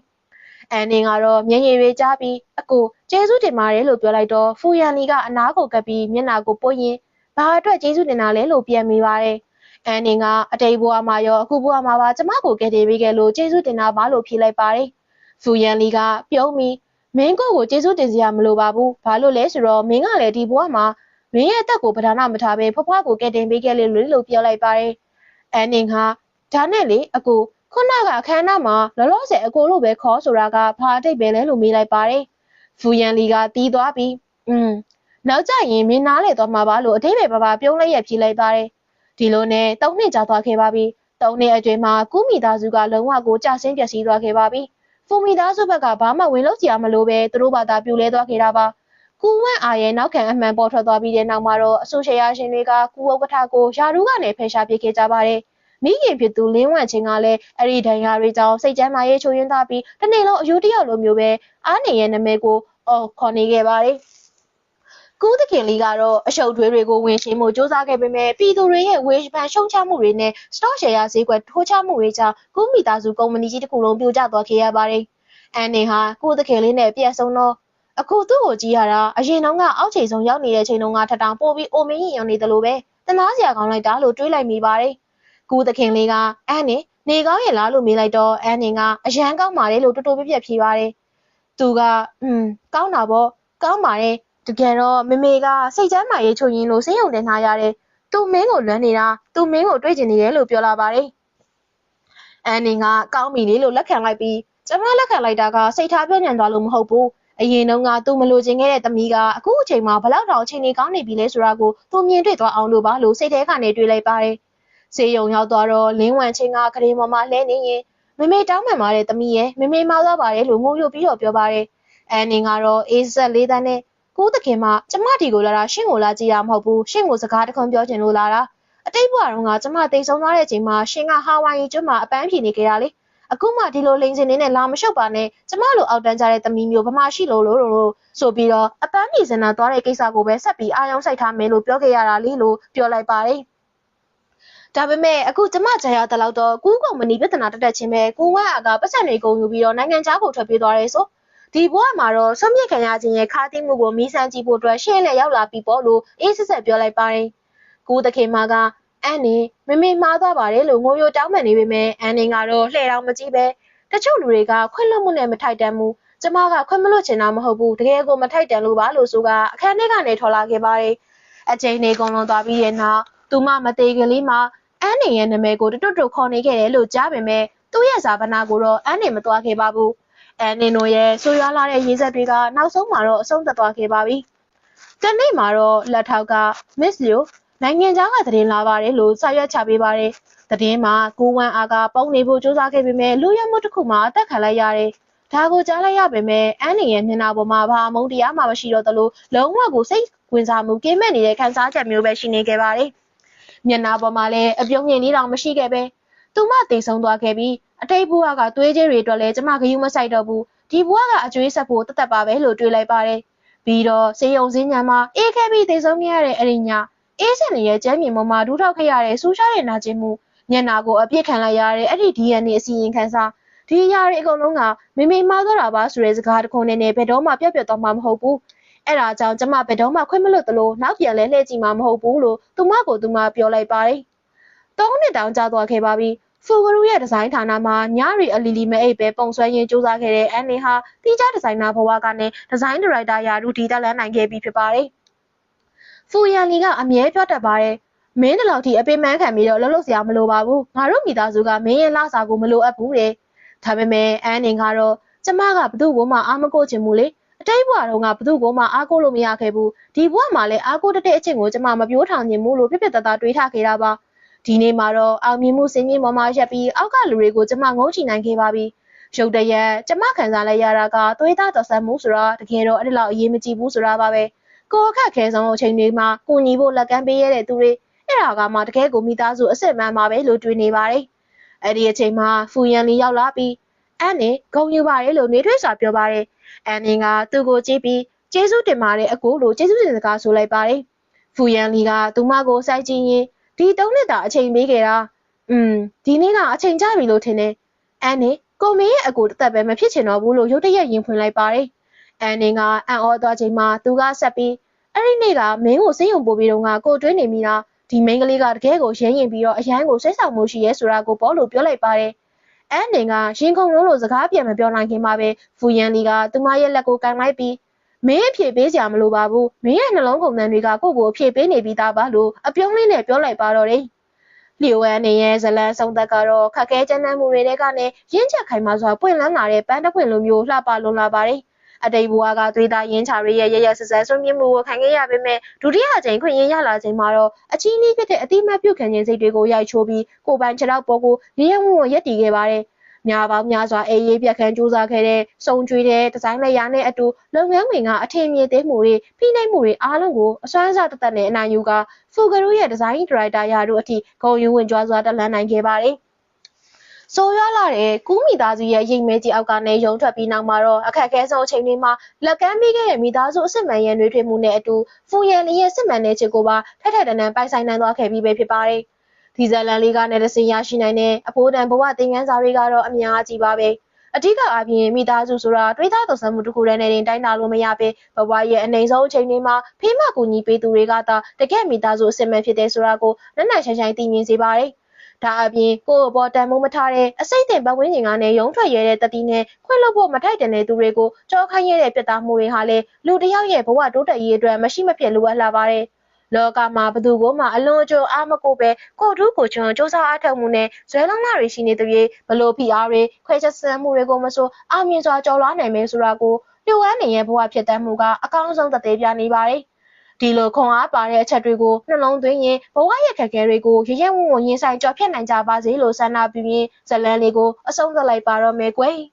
အန်နင်ကတော့မျက်ရည်တွေကြားပြီးအကိုကျေးဇူးတင်ပါတယ်လို့ပြောလိုက်တော့ဖူရန်လီကအနားကိုကပ်ပြီးမျက်နှာကိုပွင့်ရင်ဘာအတွက်ကျေးဇူးတင်တာလဲလို့ပြန်မိပါတယ်အန်နင်ကအတိတ်ဘဝမှာရောအခုဘဝမှာပါကျမကိုကယ်တင်ပေးခဲ့လို့ကျေးဇူးတင်တာပါလို့ဖြေလိုက်ပါတယ်ဖူရန်လီကပြုံးပြီးမင်းကိုကျေးဇူးတင်စရာမလိုပါဘူးဘာလို့လဲဆိုတော့မင်းကလည်းဒီဘဝမှာမင်းရဲ့အသက်ကိုပဓာနမထားပဲဖွားဖွားကိုကယ်တင်ပေးခဲ့လို့ပြောလိုက်ပါတယ်။အန်နင်ကဒါနဲ့လေအကိုခုနကအခမ်းအနားမှာလောလောဆယ်အကိုလို့ပဲခေါ်ဆိုတာကဘာအတိတ်ပဲလဲလို့မေးလိုက်ပါတယ်။ဖူရန်လီကတီးသွားပြီးနောက်ကျရင်မင်းနားလေသွားမှာပါလို့အတိတ်ပဲပါပြုံးလိုက်ရဖြေလိုက်ပါတယ်။ဒီလိုနဲ့၃နှစ်ကြာသွားခဲ့ပါပြီ။၃နှစ်အတွင်းမှာကူးမိသားစုကလုံးဝကိုကြာဆင်းပျက်စီးသွားခဲ့ပါပြီ။ဖူမိသားစုဘက်ကဘာမှဝင်လို့စရာမလိုပဲသူတို့ဘာသာပြိုလဲသွားခဲ့တာပါ။ကူဝန့်အားရဲ့နောက်ခံအမှန်ပေါ်ထွက်သွားပြီးတဲ့နောက်မှာတော့အဆိုရှယ်ယာရှင်တွေကကူဥက္ကဋ္ဌကိုယာရုကနေဖယ်ရှားပစ်ခဲ့ကြပါတယ် မိခင်ဖြစ်သူလင်းဝန့်ချင်းကလည်းအဲ့ဒီဒဏ်ရာတွေကြောင့်စိတ်ကျမ်းမာရေးချိုးယွင်းသွားပြီးတစ်နေ့လုံးအယိုးတယောက်လိုမျိုးပဲအားနေရဲ့နာမည်ကိုခေါ်နေခဲ့ပါတယ်ကူးသခင်လေးကတော့အရှုပ်ထွေးတွေကိုဝင်ရှင်းမှုစ조사ခဲ့ပေမဲ့ပြည်သူတွေရဲ့ဝေဖန်ရှုံချမှုတွေနဲ့ stock share ဈေးကွက်ထိုးချမှုတွေကြောင့်ကူးမိသားစုကုမ္ပဏီကြီးတစ်ခုလုံးပြိုကျသွားခဲ့ရပါတယ်။အန်နေဟာကူးသခင်လေးနဲ့ပြက်ဆုံးတော့အခုသူ့ကိုကြည့်ရတာအရင်တုန်းကအောက်ခြေဆုံးရောက်နေတဲ့ချိန်တုန်းကထထောင်ပို့ပြီးအိုမင်းရင်ရုံနေတယ်လို့ပဲတနာစရာကောင်းလိုက်တာလို့တွေးလိုက်မိပါတယ်။ကူးသခင်လေးကအန်နေကောင်းရဲ့လားလို့မေးလိုက်တော့အန်နေကအရန်ကောင်းပါတယ်လို့တူတူပြပြဖြေပါတယ်။သူကကောင်းတာပေါ့ကောင်းပါတယ်တကယ်တော့မေကစိတ်ချမ်းမာရေးချို့ယင်းလို့စိတ်ယုံတင်ထားရတယ်။သူမင်းကိုလွမ်းနေတာသူမင်းကိုတွေးကျင်နေတယ်လို့ပြောလာပါတယ်။အန်နေကကောင်းပြီလေလို့လက်ခံလိုက်ပြီးကျမလက်ခံလိုက်တာကစိတ်ထားပြည့်ညံသွားလို့မဟုတ်ဘူး။အရင်တုန်းကသူမလိုချင်ခဲ့တဲ့သမီးကအခုအချိန်မှာဘလောက်တောင်အချိန်ကြီးကောင်းနေပြီလဲဆိုတာကိုသူမြင်တွေ့သွားအောင်လို့ပါလို့စိတ်ထဲကနေတွေးလိုက်ပါတယ်။စေယုံရောက်သွားတော့လင်းဝမ်ချင်းကကလေးမော်မလှဲနေရင်မေတောင်းပန်ပါတဲ့သမီးရဲ့မေမှားသွားပါတယ်လို့ငိုယိုပြီးတော့ပြောပါတယ်။အန်နေကတော့အေးဆက်လေးတန်းနဲ့ကိုသခင်မကျမဒီကိုလာတာရှင့်ကိုလာကြည့်တာမဟုတ်ဘူးရှင့်ကိုစကားတခွန်းပြောချင်လို့လာတာအတိတ်ဘဝတုန်းကကျမတိတ်ဆုံးသွားတဲ့အချိန်မှာရှင်ကဟာဝိုင်ယီကျွန်းမှာအပန်းဖြေနေကြတာလေအခုမှဒီလိုလိန်စင်နေနဲ့လာမရှုပ်ပါနဲ့ကျမလိုအောက်တန်းကြတဲ့သမီးမျိုးဘာမှရှိလို့ဆိုပြီးတော့အပန်းဖြေစင်တာသွားတဲ့ကိစ္စကိုပဲဆက်ပြီးအာရုံစိုက်ထားမယ်လို့ပြောခဲ့ရတာလေလို့ပြောလိုက်ပါတယ်ဒါပေမဲ့အခုကျမကြားရတဲ့လောက်တော့ကူးကုမ္ပဏီပြဿနာတက်ချင်းပဲကိုဝမ်အားကပတ်စံတွေကုန်ယူပြီးတော့နိုင်ငံခြားကိုထွက်ပြေးသွားတယ်ဆိုဒီဘဝမှာတော့ဆွမ်းမြင့်ခံရခြင်းရဲ့ခါးသိမှုကိုမီးစမ်းကြည့်ဖို့အတွက်ရှေ့နဲ့ရောက်လာပြီပေါ့လို့အေးဆက်ပြောလိုက်ပါတယ်။ကိုသခင်မကအန်နေမေမှားသွားပါတယ်လို့ငိုယိုတောင်းပန်နေပေမဲ့အန်နေကတော့လှဲ့တောင်မကြည့်ပဲတချို့လူတွေကခွင့်လွှတ်မှုနဲ့မထိုက်တန်ဘူး။ကျမကခွင့်မလွှတ်ချင်တာမဟုတ်ဘူးတကယ်ကိုမထိုက်တန်လို့ပါလို့ဆိုကအခန်းထဲကနေထော်လာခဲ့ပါတယ်။အချိန်လေးကုန်လွန်သွားပြီးရဲ့နောက်သူမမသေးကလေးမှာအန်နေရဲ့နာမည်ကိုတွတ်ခေါ်နေခဲ့တယ်လို့ကြားပေမဲ့သူ့ရဲ့ဇာပနာကိုတော့အန်နေမသွားခဲ့ပါဘူး။အန်နေတို့ရဲ့ဆိုးရွားလာတဲ့ရေးဆက်တွေကနောက်ဆုံးမှာတော့အဆုံးသတ်သွားခဲ့ပါပြီ။တနေ့မှာတော့လက်ထောက်က Miss Liu နိုင်ငံခြားကသတင်းလာပါတယ်လို့စာရွက်ချပေးပါတယ်။သတင်းမှာကိုဝမ်အားကပုံနေဖို့စူးစမ်းခဲ့ပေမဲ့လူရမှုတစ်ခုမှအသက်ခံလိုက်ရတယ်။ဒါကိုကြားလိုက်ရပေမဲ့အန်နေရဲ့မျက်နှာပေါ်မှာဘာမှမုန်းတရားမှမရှိတော့သလိုလုံးဝကိုစိတ်ဝင်စားမှုကင်းမဲ့နေတဲ့ခံစားချက်မျိုးပဲရှိနေခဲ့ပါတယ်။မျက်နှာပေါ်မှာလည်းအပြုံးငင်လေးတောင်မရှိခဲ့ပဲ။သူမတိတ်ဆုံးသွားခဲ့ပြီးအတိတ်ဘဝကသွေးကြဲတွေအတွက်လည်းကျမဂရုမစိုက်တော့ဘူးဒီဘဝကအကျွေးဆက်ဖို့တသက်ပါပဲလို့တွေးလိုက်ပါတယ်ပြီးတော့စေယုံစင်းညံမှာအေးခဲပြီးတိတ်ဆုံးခဲ့ရတဲ့အဲ့ဒီညအေးစင်ရဲ့ကျမ်းမြေပေါ်မှာဒူးထောက်ခဲ့ရတဲ့ဆူရှားတဲ့နာကျင်မှုညနာကိုအပြစ်ခံလိုက်ရတဲ့အဲ့ဒီ DNA အစီရင်ခံစာဒီအရာတွေအကုန်လုံးကမေမှားသွားတာပါဆိုတဲ့စကားတစ်ခုနဲ့ဘယ်တော့မှပြတ်သွားမှာမဟုတ်ဘူးအဲ့ဒါကြောင့်ကျမဘယ်တော့မှခွင့်မလွတ်သလိုနောက်ပြန်လဲလှည့်ကြည့်မှာမဟုတ်ဘူးလို့သူမကိုသူမပြောလိုက်ပါတယ်၃နှစ်တောင်ကြာသွားခဲ့ပါပြီဖူဂရူရဲ့ဒီဇိုင်းဌာနမှာညရီအလီလီမဲအိတ်ပဲပုံဆွဲရင်းစူးစမ်းခဲ့တဲ့အန်နေဟာတီးခြားဒီဇိုင်နာဘဝကနေဒီဇိုင်းဒါရိုက်တာရာထူးဒီတက်လန်းနိုင်ခဲ့ပြီဖြစ်ပါတယ်။ဖူရန်လီကအမြဲပြောတတ်ပါတယ်။မင်းဒီလောက်ထိအပင်ပန်းခံပြီးတော့လှုပ်စရာမလိုပါဘူး။ငါတို့မိသားစုကမင်းရဲ့လှစာကိုမလိုအပ်ဘူးတဲ့။ဒါပေမဲ့အန်နေကတော့ကျမကဘသူ့ကိုမှအားမကိုချင်ဘူးလေ။အတိတ်ဘဝတုန်းကဘသူ့ကိုမှအားကိုလို့မရခဲ့ဘူး။ဒီဘဝမှာလည်းအားကိုတဲ့အချင်းကိုကျမမပြောထောင်ချင်ဘူးလို့ပြပြတသားတွေးထားခဲ့တာပါ။ဒီနေ့မှာတော့အောင်မြင်မှုစင်မြင့်ပေါ်မှာရပ်ပြီးအောက်ကလူတွေကိုကျမငုံချီနိုင်ခဲ့ပါပြီ။ရုပ်တရက်ကျမခံစားလိုက်ရတာကသွေးသားတော်ဆန်မှုဆိုတာတကယ်တော့အဲ့ဒီလောက်အရေးမကြီးဘူးဆိုတာပါပဲ။ကိုအခက်ခဲဆုံးအချိန်တွေမှာကိုညီဖို့လက်ကမ်းပေးရတဲ့သူတွေအဲ့ဒါကမှတကယ်ကိုမိသားစုအစ်စ်မှန်ပါပဲလို့တွေးနေပါတယ်။အဲ့ဒီအချိန်မှာဖူရန်လီရောက်လာပြီးအန်နေဂုံယူပါတယ်လို့နေထွေးစွာပြောပါတယ်။အန်နေကသူ့ကိုကြည့်ပြီးကျေးဇူးတင်ပါတယ်အကိုလို့ကျေးဇူးတင်စကားဆိုလိုက်ပါတယ်။ဖူရန်လီကသူမကိုစိုက်ကြည့်ရင်ဒီ3နှစ်တာအချိန်ပေးခဲ့တာဒီနေ့ကအချိန်ကျပြီလို့ထင်တယ်အန်နေကိုမင်းရဲ့အကိုတသက်ပဲမဖြစ်ချင်တော့ဘူးလို့ရုတ်တရက်ရင်ဖွင့်လိုက်ပါတယ်အန်နေကအံ့ဩသွားချိန်မှာသူကဆက်ပြီးအဲ့ဒီနေ့ကမင်းကိုစိတ်ယုံပို့ပြီးတော့ကိုတွေးနေမိတာဒီမိန်းကလေးကတကယ်ကိုရင်းရင်ပြီးတော့အရန်ကိုစိတ်ဆောင်မှုရှိရဲဆိုတာကိုပေါ်လို့ပြောလိုက်ပါတယ်အန်နေကရင်ခုန်လို့စကားပြန်မပြောနိုင်ခင်မှာပဲဖူရန်လီကသူမရဲ့လက်ကိုကန်လိုက်ပြီးမင်းအဖြေပေးစရာမလိုပါဘူးမင်းရဲ့နှလုံးကုန်သံတွေကကိုယ့်ကိုအဖြေပေးနေပြီးသားပါလို့အပြုံးလေးနဲ့ပြောလိုက်ပါတော့တယ်လျိုဝဲနေရဲ့ဇလန်းဆုံးသက်ကတော့ခက်ခဲကြမ်းတမ်းမှုတွေတဲကနေရင်းချက်ခိုင်မာစွာပွင့်လန်းလာတဲ့ပန်းတပွင့်လိုမျိုးလှပလွန်လာပါတယ်အတိတ်ဘဝကသွေးသားရင်းချာတွေရဲ့ရရဆက်ဆက်ဆွမြင့်မှုကိုခံခဲ့ရပေမဲ့ဒုတိယအကြိမ်ခွင့်ရရလာချိန်မှာတော့အချီးနှီးဖြစ်တဲ့အတိမတ်ပြုတ်ခံခြင်းစိတ်တွေကိုရိုက်ချိုးပြီးကိုပိုင်ခြေထောက်ပေါ်ကိုရရဝုံရက်တည်ခဲ့ပါတယ် များပေါင်းများစွာအေးရေးပြက်ခန်းစူးစမ်းခဲ့တဲ့စုံကျွေးတဲ့ဒီဇိုင်းလက်ရာနဲ့အတူလုပ်ငန်းဝင်ကအထင်မြင်သေးမှုတွေဖိနှိပ်မှုတွေအားလုံးကိုအစွမ်းစားတသက်နဲ့အနိုင်ယူကဖူဂရုရဲ့ဒီဇိုင်းဒါရိုက်တာရာတို့အထိဂုဏ်ယူဝင်ကြွားစွာတက်လှမ်းနိုင်ခဲ့ပါတယ်။ဆိုရွာလာတဲ့ကူးမိသားစုရဲ့ရိတ်မဲကြီးအောက်ကနေရုံထွက်ပြီးနောက်မှာတော့အခက်အခဲဆုံးအချိန်တွေမှာလက်ကမ်းပေးခဲ့တဲ့မိသားစုအစ်စ်မှန်ရဲ့နှွေးထွေးမှုနဲ့အတူဖူရန်လေးရဲ့စစ်မှန်တဲ့ချစ်ကိုပါထက်ထက်တန်တန်ပိုင်ဆိုင်နိုင်သွားခဲ့ပြီးပဲဖြစ်ပါတယ်။ဒီဇလန်လေးကနဲ့တစင်ရရှိနိုင်တဲ့အဖိုးတန်ဘဝသင်ခန်းစာတွေကတော့အများကြီးပါပဲ။အဓိကအပြင်မိသားစုဆိုတာတွေးသားသဆမှုတစ်ခုတည်းနဲ့တင်တိုင်းတာလို့မရပဲဘဝရဲ့အနေဆုံးအချိန်တွေမှာဖေးမကူညီပေးသူတွေကသာတကယ့်မိသားစုအစစ်မှန်ဖြစ်တဲ့ဆိုတာကိုနက်နက်ရှိုင်းရှိုင်းသိမြင်စေပါတယ်။ဒါအပြင်ကိုယ့်အပေါ်တန်မိုးမထားတဲ့အစိတ်တင်ပတ်ဝန်းကျင်ကနေရုံထွက်ရတဲ့တတိနဲ့ခွင့်လွှတ်ဖို့မထိုက်တန်တဲ့သူတွေကိုကြောခိုင်းရတဲ့ပြတ်သားမှုတွေဟာလည်းလူတစ်ယောက်ရဲ့ဘဝတိုးတက်ရေးအတွက်မရှိမဖြစ်လိုအပ်လာပါတယ်။လောကမှာဘသူကိုမှအလွန်အကျွံအားမကိုပဲကိုထူးကိုချွန်စူးစမ်းအားထုတ်မှုနဲ့ဇွဲလုံးလာတွေရှိနေသူတွေဘလို့ဖိအားတွေခွဲချက်ဆန်းမှုတွေကိုမဆိုအောင်မြင်စွာကျော်လွှားနိုင်မယ်ဆိုတာကိုလျှို့ဝှမ်းနေရဲ့ဘဝဖြစ်တတ်မှုကအကောင်းဆုံးသက်သေပြနေပါတယ်။ဒီလိုခွန်အားပါတဲ့အချက်တွေကိုနှလုံးသွင်းရင်ဘဝရဲ့ခက်ခဲတွေကိုရရဝုံဝုံရင်ဆိုင်ကြော်ဖြတ်နိုင်ကြပါစေလို့ဆန္ဒပြုရင်းဇလန်းလေးကိုအဆုံးသတ်လိုက်ပါတော့မယ်ကွယ်။